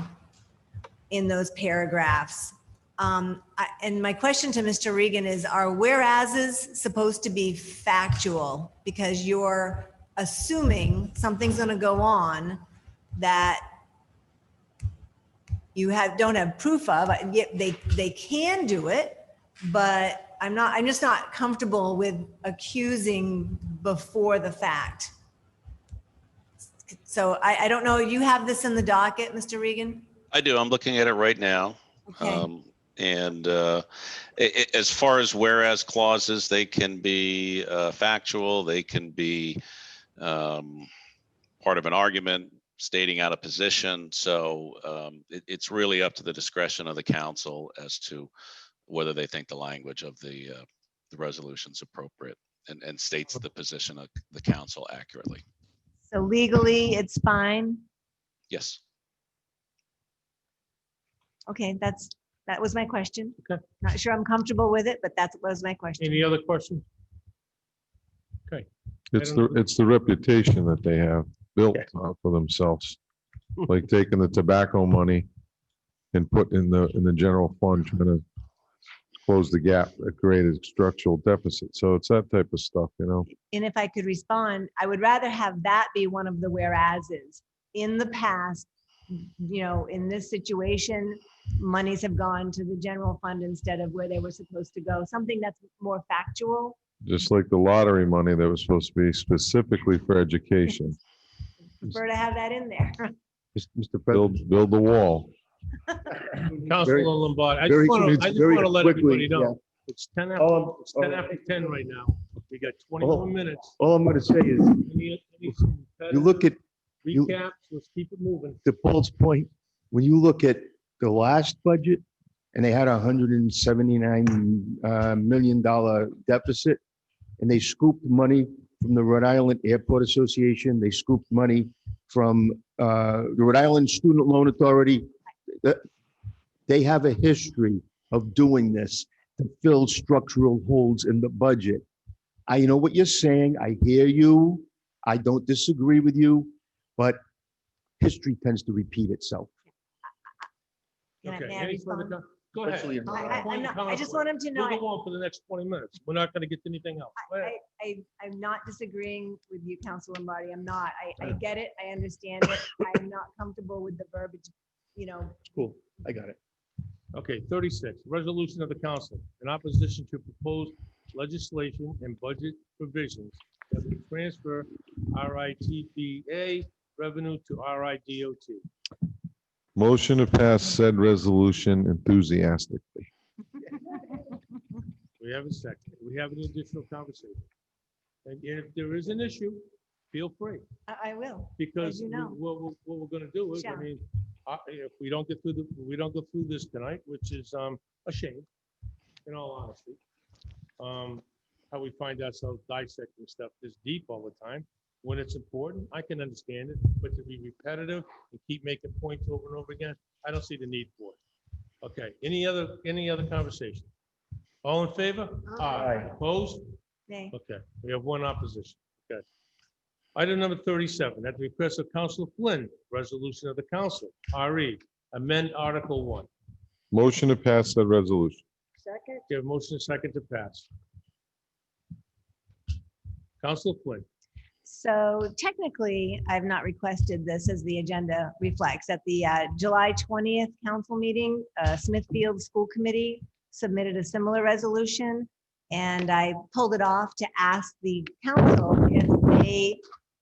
in those paragraphs. And my question to Mr. Regan is, are whereases supposed to be factual? Because you're assuming something's going to go on that you don't have proof of. Yet they can do it, but I'm just not comfortable with accusing before the fact. So I don't know, you have this in the docket, Mr. Regan? I do. I'm looking at it right now. Okay. As far as whereas clauses, they can be factual, they can be part of an argument, stating out a position. So it's really up to the discretion of the council as to whether they think the language of the resolution is appropriate and states the position of the council accurately. So legally, it's fine? Yes. Okay, that was my question. Okay. Not sure I'm comfortable with it, but that was my question. Any other questions? Okay. It's the reputation that they have built for themselves, like taking the tobacco money and put in the general fund, trying to close the gap that created structural deficit. So it's that type of stuff, you know. And if I could respond, I would rather have that be one of the whereases. In the past, you know, in this situation, monies have gone to the general fund instead of where they were supposed to go. Something that's more factual. Just like the lottery money that was supposed to be specifically for education. Prefer to have that in there. Mr. President. Build the wall. Councilor Lombardi, I just want to let everybody know, it's 10 after 10 right now. We got 21 minutes. All I'm going to say is, you look at Recaps, let's keep it moving. To Paul's point, when you look at the last budget and they had $179 million deficit, and they scooped money from the Rhode Island Airport Association, they scooped money from the Rhode Island Student Loan Authority. They have a history of doing this to fill structural holes in the budget. I know what you're saying. I hear you. I don't disagree with you, but history tends to repeat itself. Okay, May I any further respond? Go ahead. Especially in Rhode Island. I just want him to know, We'll go on for the next 20 minutes. We're not going to get to anything else. Go ahead. I'm not disagreeing with you, Council Lombardi. I'm not. I get it. I understand it. I'm not comfortable with the verbiage, Cool, I got it. Okay, 36, resolution of the council in opposition to proposed legislation and budget provisions that would transfer RITBA revenue to RIDOT. Motion to pass said resolution enthusiastically. We have a second. We have any additional conversation? And if there is an issue, feel free, I will. because As you know. what we're going to do is, I Shall. mean, if we don't get through go through this tonight, which is a shame, in all honesty. How we find ourselves dissecting stuff this deep all the time. When it's important, I can understand it, but to be repetitive and keep making points over and over again, I don't see the need for it. Okay, any other conversation? All in favor? Aye. Opposed? Nay. Okay, we have one opposition. Okay. Item number 37, at the request of Councilor Flynn, resolution of the council, RE, amend Article 1. Motion to pass said resolution. Second? Give motion and second to pass. Councilor Flynn. So technically, I've not requested this as the agenda reflects. At the July 20th council meeting, Smithfield School Committee submitted a similar resolution. And I pulled it off to ask the council if they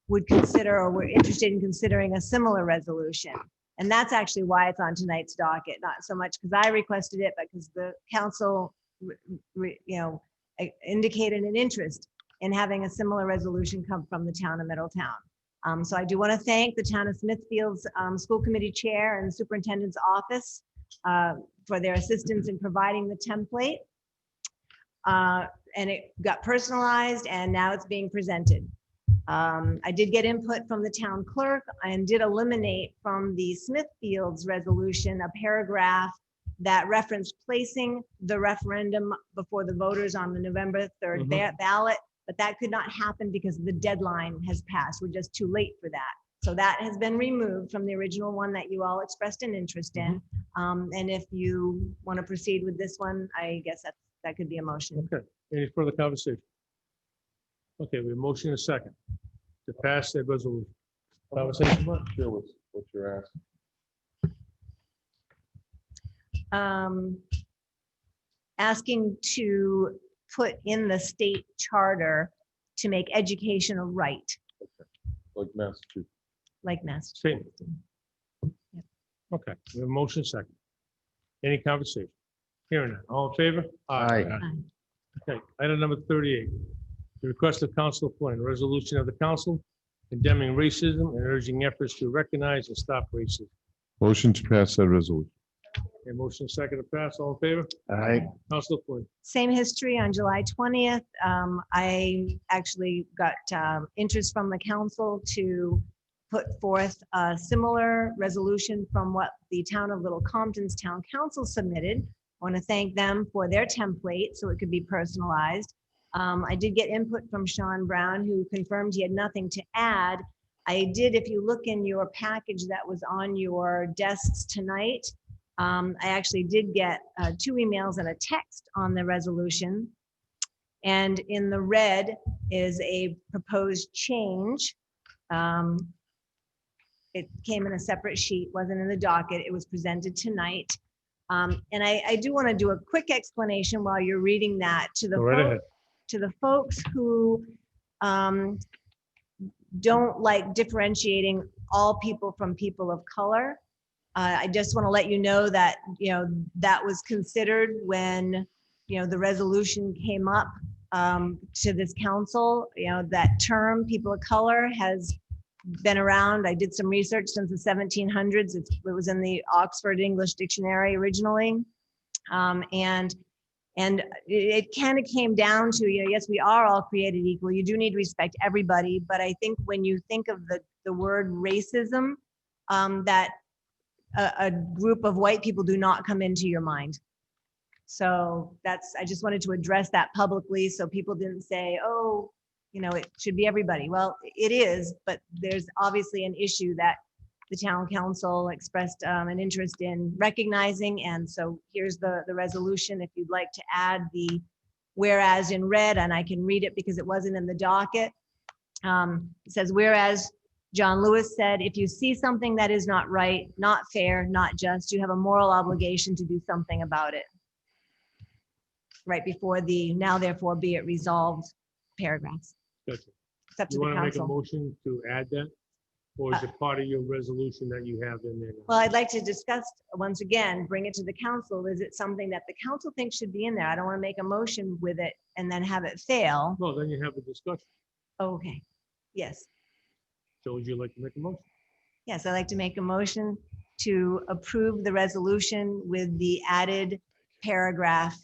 would consider or were interested in considering a similar resolution. And that's actually why it's on tonight's docket, not so much because I requested it, but because the council, indicated an interest in having a similar resolution come from the town of Middletown. So I do want to thank the town of Smithfield's school committee chair and superintendent's office for their assistance in providing the template. And it got personalized and now it's being presented. I did get input from the town clerk and did eliminate from the Smithfield's resolution a paragraph that referenced placing the referendum before the voters on the November 3rd ballot, but that could not happen because the deadline has passed. We're just too late for that. So that has been removed from the original one that you all expressed an interest in. And if you want to proceed with this one, I guess that could be a motion. Okay, any further conversation? Okay, we have motion and a second to pass that resolution. Conversation, Mark? Sure, what's your ask? Asking to put in the state charter to make education a right, Like Massachusetts. like Massachusetts. Okay, we have motion second. Any conversation? Hearing none. All in favor? Aye. Okay, item number 38. The request of Council Flynn, resolution of the council condemning racism and urging efforts to recognize and stop racism. Motion to pass said resolution. A motion second to pass. All in favor? Aye. Council Flynn. Same history on July 20th. I actually got interest from the council to put forth a similar resolution from what the town of Little Compton's town council submitted. I want to thank them for their template so it could be personalized. I did get input from Sean Brown, who confirmed he had nothing to add. I did, if you look in your package that was on your desks tonight, I actually did get 2 emails and a text on the resolution. And in the red is a proposed change. It came in a separate sheet, wasn't in the docket. It was presented tonight. And I do want to do a quick explanation while you're reading that to the Go right ahead. to the folks who don't like differentiating all people from people of color. I just want to let you know that, that was considered when, the resolution came up to this council. That term, people of color, has been around. I did some research since the 1700s. It was in the Oxford English Dictionary originally. And it kind of came down to, yes, we are all created equal. You do need to respect everybody. But I think when you think of the word racism, that a group of white people do not come into your mind. So I just wanted to address that publicly so people didn't say, oh, it should be everybody. Well, it is, but there's obviously an issue that the town council expressed an interest in recognizing. And so here's the resolution. If you'd like to add the whereas in red, and I can read it because it wasn't in the docket. It says, whereas John Lewis said, if you see something that is not right, not fair, not just, you have a moral obligation to do something about it. Right before the now therefore be it resolved paragraphs. Gotcha. It's up to You the want to make a council. motion to add that? Or is it part of your resolution that you have in there? now? Well, I'd like to discuss, once again, bring it to the council. Is it something that the council thinks should be in there? I don't want to make a motion with it and then have it fail. No, then you have a discussion. Okay, yes. So would you like to make a motion? Yes, I'd like to make a motion to approve the resolution with the added paragraph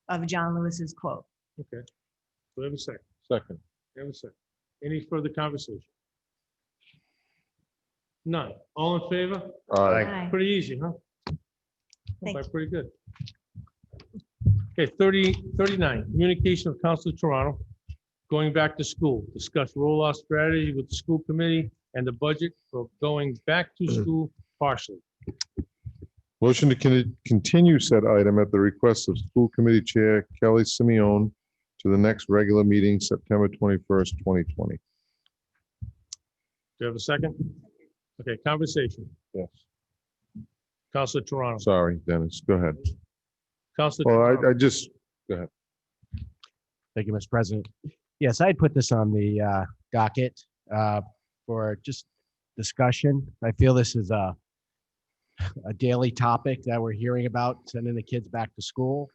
of John Lewis's quote. Okay. Do we have a second? Second. Have a second. Any further conversation? None. All in favor? Aye. Aye. Pretty easy, huh? Thank Okay, pretty good. Okay, 39, communication of Council of Toronto, going back to school, discuss rollout strategy with the school committee and the budget for going back to school partially. Motion to continue said item at the request of School Committee Chair Kelly Simeon to the next regular meeting, September 21st, 2020. Do you have a second? Okay, conversation. Yes. Council of Toronto. Sorry, Dennis, go ahead. Council. Well, go ahead. Thank you, Mr. President. Yes, I'd put this on the docket for just discussion. I feel this is a daily topic that we're hearing about, sending the kids back to school.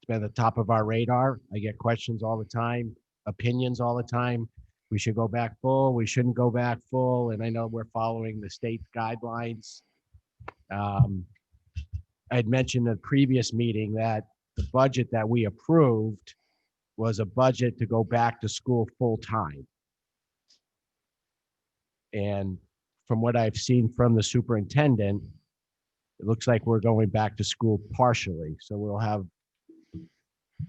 It's been at the top of our radar. I get questions all the time, opinions all the time. We should go back full, we shouldn't go back full. And I know we're following the state guidelines. I'd mentioned in a previous meeting that the budget that we approved was a budget to go back to school full time. And from what I've seen from the superintendent, it looks like we're going back to school partially. So we'll have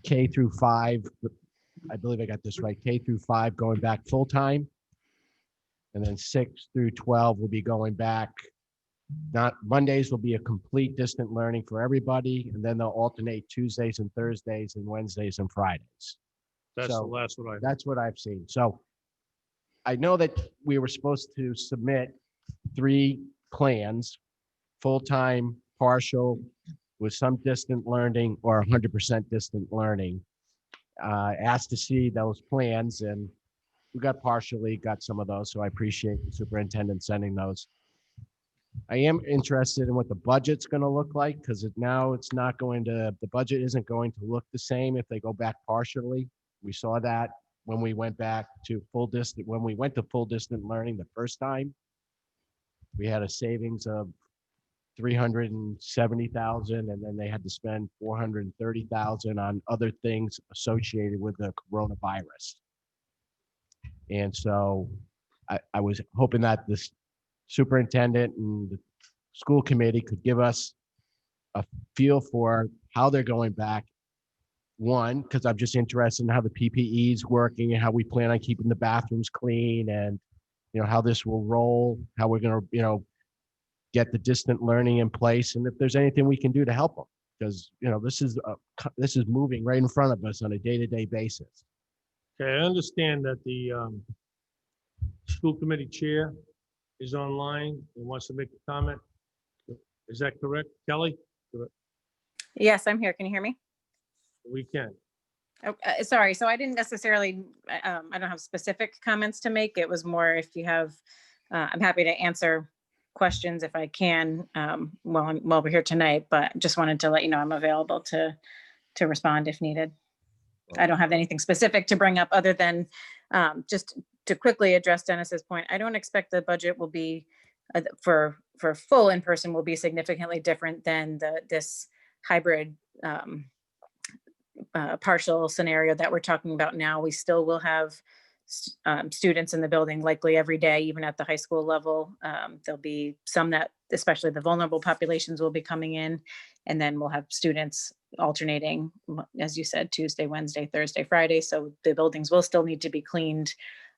K through 5, I believe I got this right, K through 5 going back full time. And then 6 through 12 will be going back. Not Mondays will be a complete distant learning for everybody. And then they'll alternate Tuesdays and Thursdays and Wednesdays and Fridays. That's So the last one I. that's what I've seen. So I know that we were supposed to submit 3 plans, full-time, partial, with some distant learning or 100% distant learning. Asked to see those plans and we got some of those. So I appreciate the superintendent sending those. I am interested in what the budget's going to look like because the budget isn't going to look the same if they go back partially. We saw that when we went back to full distant learning the first time. We had a savings of $370,000 and then they had to spend $430,000 on other things associated with the coronavirus. And so I was hoping that this superintendent and the school committee could give us a feel for how they're going back. One, because I'm just interested in how the PPE is working and how we plan on keeping the bathrooms clean and, how this will roll, how we're going to, get the distant learning in place. And if there's anything we can do to help them, because, this is moving right in front of us on a day-to-day basis. Okay, I understand that the school committee chair is online and wants to make a comment. Is that correct, Kelly? Yes, I'm here. Can you hear me? We can. Oh, sorry. So I didn't necessarily, I don't have specific comments to make. It was more if you have, I'm happy to answer questions if I can while we're here tonight, but just wanted to let you know I'm available to respond if needed. I don't have anything specific to bring up other than just to quickly address Dennis's point, I don't expect the budget will be for full in person will be significantly different than this hybrid partial scenario that we're talking about now. We still will have students in the building likely every day, even at the high school level. There'll be some that, especially the vulnerable populations, will be coming in, and then we'll have students alternating, as you said, Tuesday, Wednesday, Thursday, Friday. So the buildings will still need to be cleaned.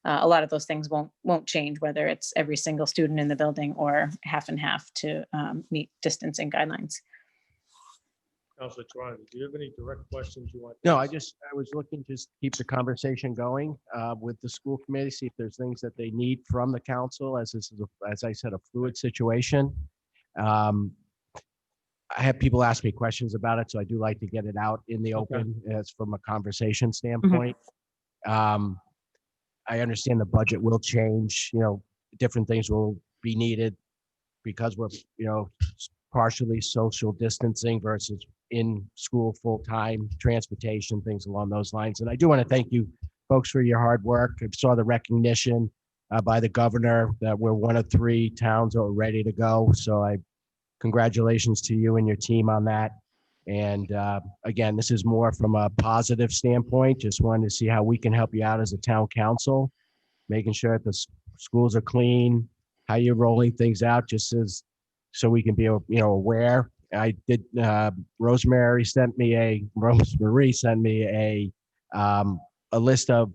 A lot of those things won't change, whether it's every single student in the building or half and half to meet distancing guidelines. Councilor Toronto, do you have any direct questions you want? No, I was looking to just keep the conversation going with the school committee, see if there's things that they need from the council, as this is, as I said, a fluid situation. I have people ask me questions about it, so I do like to get it out in the open as from a conversation standpoint. I understand the budget will change, different things will be needed because we're, partially social distancing versus in school full-time, transportation, things along those lines. And I do want to thank you folks for your hard work. I saw the recognition by the governor that we're one of 3 towns that are ready to go. So congratulations to you and your team on that. And again, this is more from a positive standpoint. Just wanted to see how we can help you out as a town council, making sure that the schools are clean, how you're rolling things out, just as so we can be, aware. I did. Rosemary sent me a list of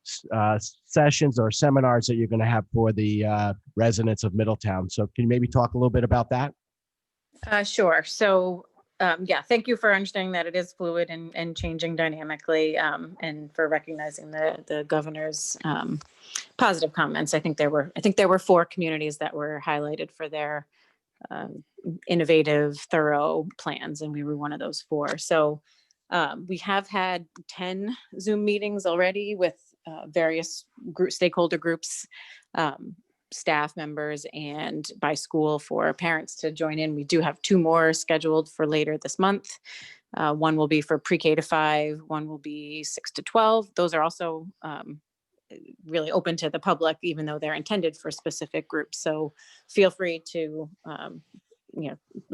sessions or seminars that you're going to have for the residents of Middletown. So can you maybe talk a little bit about that? Sure. So thank you for understanding that it is fluid and changing dynamically, and for recognizing the governor's positive comments. I think there were 4 communities that were highlighted for their innovative, thorough plans, and we were one of those 4. So we have had 10 Zoom meetings already with various stakeholder groups, staff members, and by school for parents to join in. We do have 2 more scheduled for later this month. One will be for pre-K to 5, one will be 6 to 12. Those are also really open to the public, even though they're intended for specific groups. So feel free to,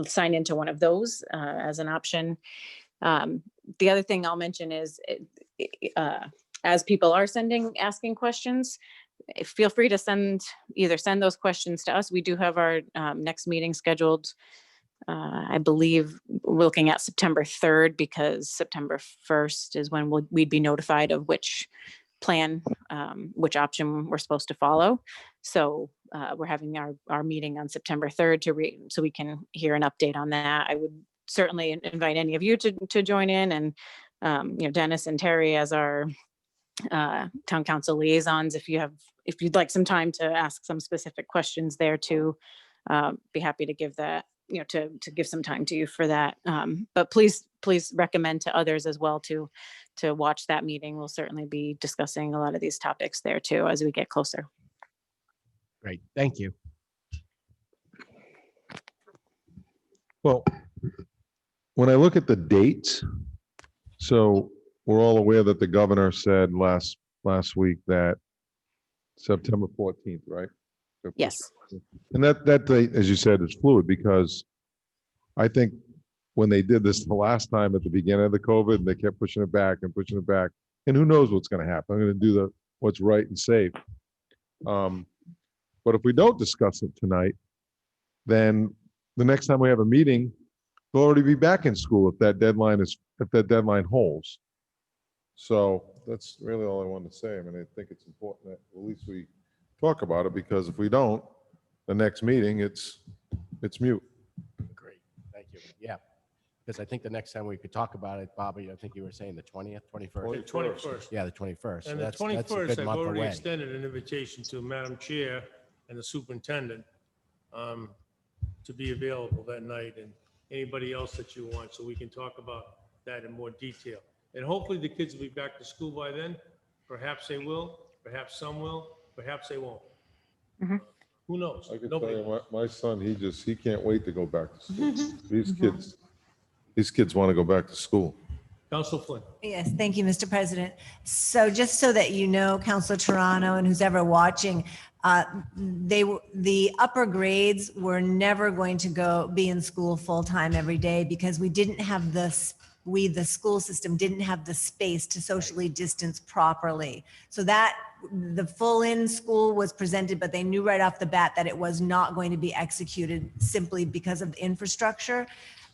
sign into one of those as an option. The other thing I'll mention is as people are asking questions, feel free to either send those questions to us. We do have our next meeting scheduled. I believe we're looking at September 3rd, because September 1st is when we'd be notified of which plan, which option we're supposed to follow. So we're having our meeting on September 3rd so we can hear an update on that. I would certainly invite any of you to join in, and Dennis and Terry as our town council liaisons, if you'd like some time to ask some specific questions there too, be happy to give that, to give some time to you for that. But please recommend to others as well to watch that meeting. We'll certainly be discussing a lot of these topics there too as we get closer. Great, thank you. Well, when I look at the dates, so we're all aware that the governor said last week that September 14th, right? Yes. And that date, as you said, is fluid, because I think when they did this the last time at the beginning of the COVID, they kept pushing it back, and who knows what's going to happen. I'm going to do what's right and safe. But if we don't discuss it tonight, then the next time we have a meeting, they'll already be back in school if that deadline holds. So that's really all I wanted to say. I mean, I think it's important that at least we talk about it, because if we don't, the next meeting, it's mute. Great, thank you. Yeah, because I think the next time we could talk about it, Bobby, I think you were saying the 20th, 21st? The 21st. Yeah, the 21st. So And the that's a 21st, good I've month already away. extended an invitation to Madam Chair and the superintendent to be available that night, and anybody else that you want, so we can talk about that in more detail. And hopefully the kids will be back to school by then. Perhaps they will, perhaps some will, perhaps they won't. Who knows? I can tell Nobody you, my son, he can't wait to go back to school. These kids want to go back to school. Council Flynn. Yes, thank you, Mr. President. So just so that you know, Councilor Toronto and who's ever watching, the upper grades were never going to be in school full-time every day because we didn't have the school system didn't have the space to socially distance properly. So that the full in school was presented, but they knew right off the bat that it was not going to be executed simply because of the infrastructure.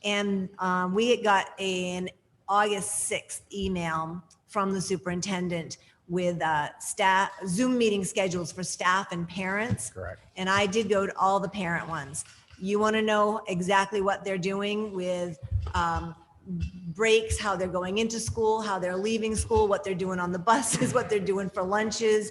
And we got an August 6th email from the superintendent with staff Zoom meeting schedules for staff and parents. Correct. And I did go to all the parent ones. You want to know exactly what they're doing with breaks, how they're going into school, how they're leaving school, what they're doing on the buses, what they're doing for lunches.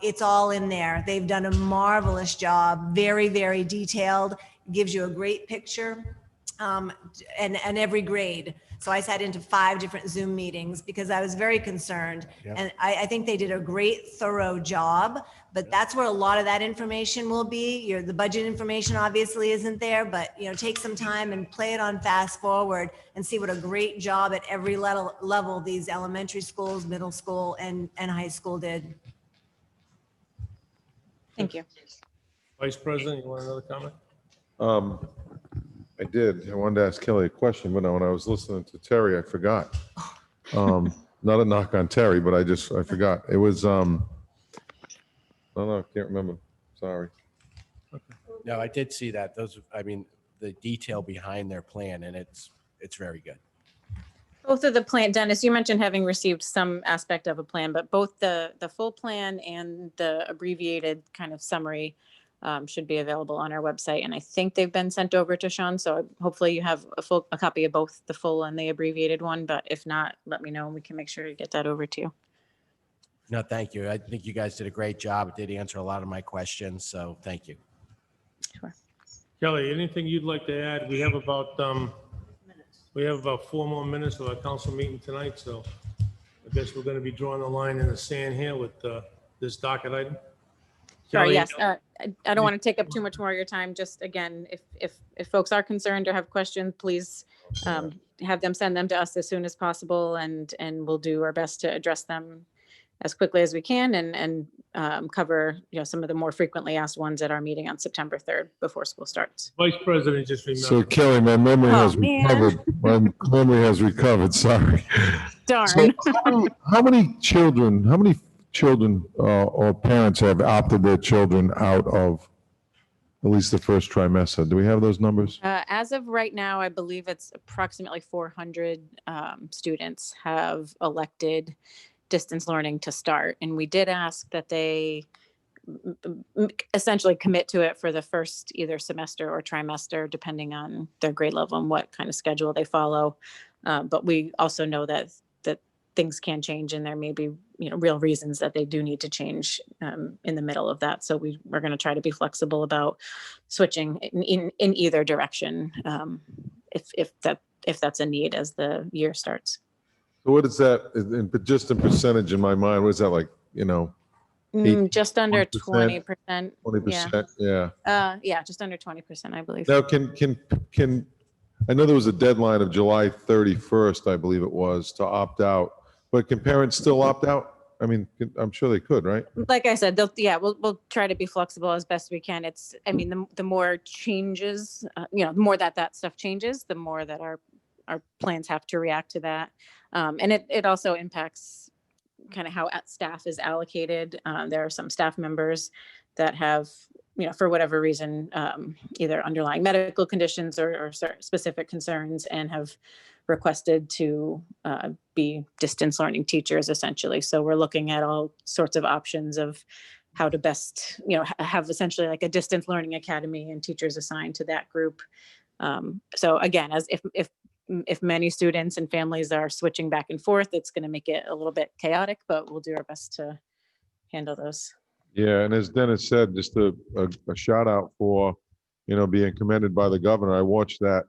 It's all in there. They've done a marvelous job, very, very detailed, gives you a great picture, and every grade. So I sat into 5 different Zoom meetings because I was very concerned. Yep. And I think they did a great, thorough job, but that's where a lot of that information will be. The budget information obviously isn't there, but take some time and play it on fast forward and see what a great job at every level these elementary schools, middle school, and high school did. Thank you. Vice President, you want another comment? I did. I wanted to ask Kelly a question, but when I was listening to Terry, I forgot. Not a knock on Terry, but I forgot. It was, no, I can't remember. Sorry. No, I did see that. The detail behind their plan, and it's very good. Both of the plan, Dennis, you mentioned having received some aspect of a plan, but both the full plan and the abbreviated kind of summary should be available on our website. And I think they've been sent over to Sean. So hopefully you have a copy of both the full and the abbreviated one. But if not, let me know and we can make sure to get that over to you. No, thank you. I think you guys did a great job. It did answer a lot of my questions. So thank you. Sure. Kelly, anything you'd like to add? We have about 4 more minutes of our council meeting tonight. So I guess we're going to be drawing the line in the sand here with this docket item. Sorry, Kelly, yes. I don't want to take up too much more of your time. Just again, if folks are concerned or have questions, please have them send them to us as soon as possible, and we'll do our best to address them as quickly as we can and cover some of the more frequently asked ones at our meeting on September 3rd before school starts. Vice President just remembered. So Kelly, my memory has man. recovered. My memory has recovered. Sorry. Darn. So how many children or parents have opted their children out of at least the first trimester? Do we have those numbers? As of right now, I believe it's approximately 400 students have elected distance learning to start. And we did ask that they essentially commit to it for the first either semester or trimester, depending on their grade level and what kind of schedule they follow. But we also know that things can change, and there may be real reasons that they do need to change in the middle of that. So we're going to try to be flexible about switching in either direction if that's a need as the year starts. So what is that, just in percentage in my mind, what is that like, Just under 20%. 20%? Yeah. Yeah, just under 20%, I believe. Now, can I know there was a deadline of July 31st, I believe it was, to opt out, but can parents still opt out? I mean, I'm sure they could, right? Like I said, we'll try to be flexible as best we can. The more changes, the more that stuff changes, the more that our plans have to react to that. And it also impacts kind of how staff is allocated. There are some staff members that have, for whatever reason, either underlying medical conditions or specific concerns, and have requested to be distance learning teachers, essentially. So we're looking at all sorts of options of how to best, have essentially like a distance learning academy and teachers assigned to that group. So again, as if many students and families are switching back and forth, it's going to make it a little bit chaotic, but we'll do our best to handle those. Yeah, and as Dennis said, just a shout out for, being commended by the governor. I watched that,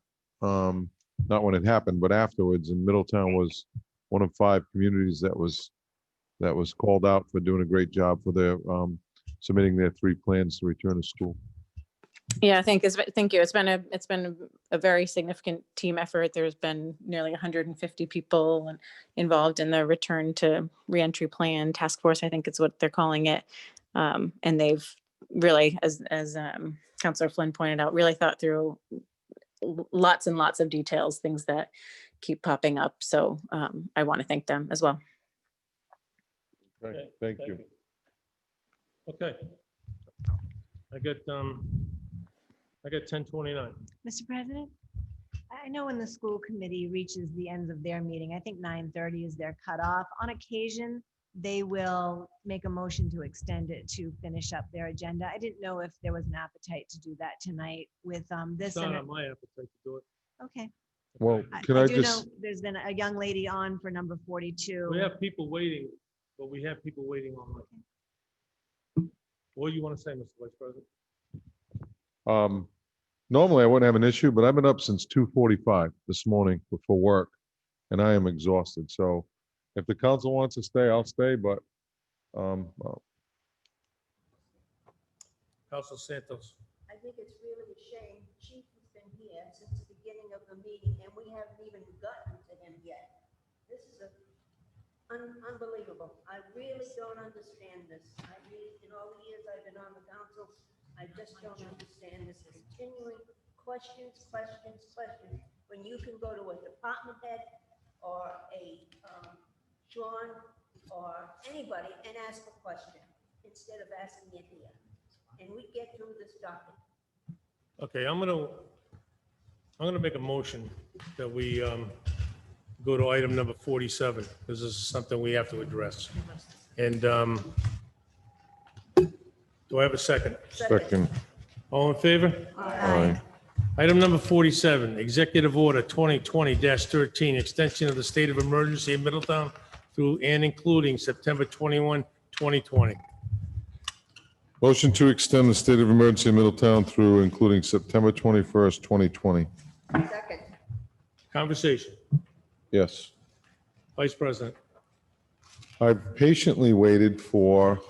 not when it happened, but afterwards, and Middletown was one of 5 communities that was called out for doing a great job for their submitting their 3 plans to return to school. Yeah, thank you. It's been a very significant team effort. There's been nearly 150 people involved in the return to reentry plan task force, I think is what they're calling it. And they've really, as Councillor Flynn pointed out, really thought through lots and lots of details, things that keep popping up. So I want to thank them as well. Okay, thank you. Okay. I got 1029. Mr. President, I know when the school committee reaches the end of their meeting, I think 9:30 is their cutoff. On occasion, they will make a motion to extend it to finish up their agenda. I didn't know if there was an appetite to do that tonight with this. It's not on my appetite to do it. Okay. Well, can I do know just, there's been a young lady on for number 42. We have people waiting, but we have people waiting online. What do you want to say, Mr. Vice President? normally I wouldn't have an issue, but I've been up since 2:45 this morning for work and I am exhausted. So if the council wants to stay, I'll stay, but, well, Council Santos. I think it's really a shame. Chief has been here since the beginning of the meeting and we haven't even gotten to him yet. This is unbelievable. I really don't understand this. I really, in all the years I've been on the council, I just don't understand this continuing questions. When you can go to a department head or a Sean or anybody and ask a question instead of asking it here. And we get through this document. Okay, I'm gonna make a motion that we go to item number 47, because this is something we have to address. And do I have a second? second. All in favor? Aye. Item number 47, Executive Order 2020-13, extension of the state of emergency in Middletown through and including September 21, 2020. Motion to extend the state of emergency in Middletown through including September 21st, 2020. Second. Conversation. Yes. Vice President. I've patiently waited for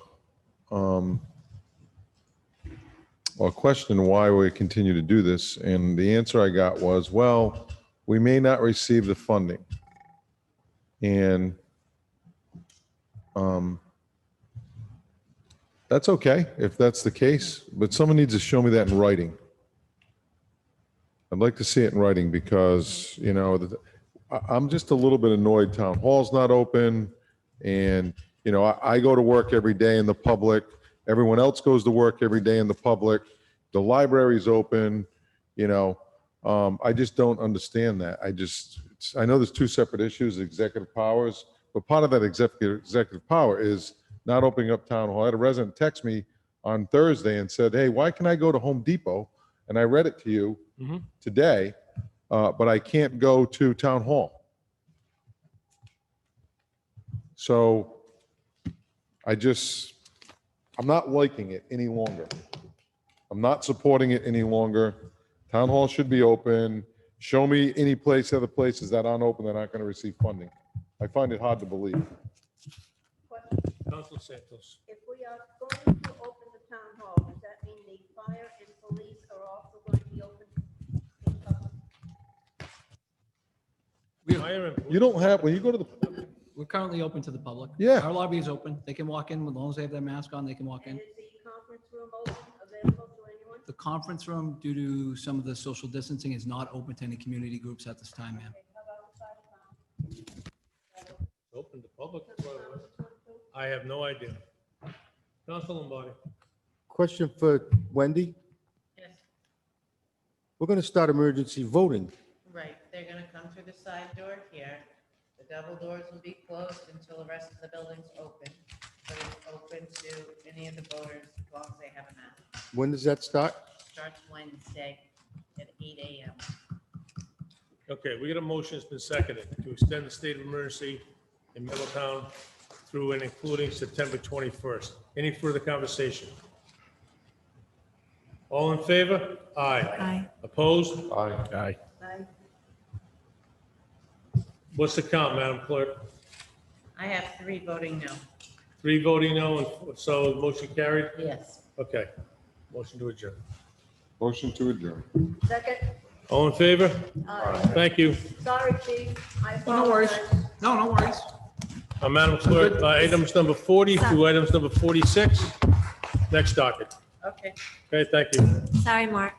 a question why we continue to do this, and the answer I got was, well, we may not receive the funding. And that's okay if that's the case, but someone needs to show me that in writing. I'd like to see it in writing because, you know, I'm just a little bit annoyed. Town hall's not open. And, you know, I go to work every day in the public. Everyone else goes to work every day in the public. The library's open, you know. I just don't understand that. I know there's two separate issues, executive powers, but part of that executive power is not opening up town hall. I had a resident text me on Thursday and said, hey, why can I go to Home Depot? And I read it to you today, but I can't go to town hall. So I'm not liking it any longer. I'm not supporting it any longer. Town hall should be open. Show me any other places that aren't open that aren't going to receive funding. I find it hard to believe. Council Santos. If we are going to open the town hall, does that mean the fire and police are also going to be open in public? You don't have, when you go to the, We're currently open to the public. Yeah. Our lobby is open. They can walk in, as long as they have their mask on, they can walk in. Is the conference room open, available to anyone? The conference room, due to some of the social distancing, is not open to any community groups at this time, ma'am. Open to public. I have no idea. Council Lombardi. Question for Wendy. Yes, We're going to start emergency voting. right. They're gonna come through the side door here. The double doors will be closed until the rest of the building's open. But it's open to any of the voters as long as they have a mask. When does that start? Starts Wednesday at 8 a.m. Okay, we got a motion that's been seconded to extend the state of emergency in Middletown through and including September 21st. Any further conversation? All in favor? Aye. Aye. Opposed? Aye. Aye. Aye. What's the count, Madam Clerk? I have 3 voting no. 3 voting no, and so motion carried? Yes. Okay. Motion to adjourn. Motion to adjourn. Second? All in favor? Thank you. Sorry, chief. I Oh, no worries. apologize. No worries. Madam Clerk, items number 40 through items number 46. Next docket. Okay. Okay, thank you. Sorry, Mark.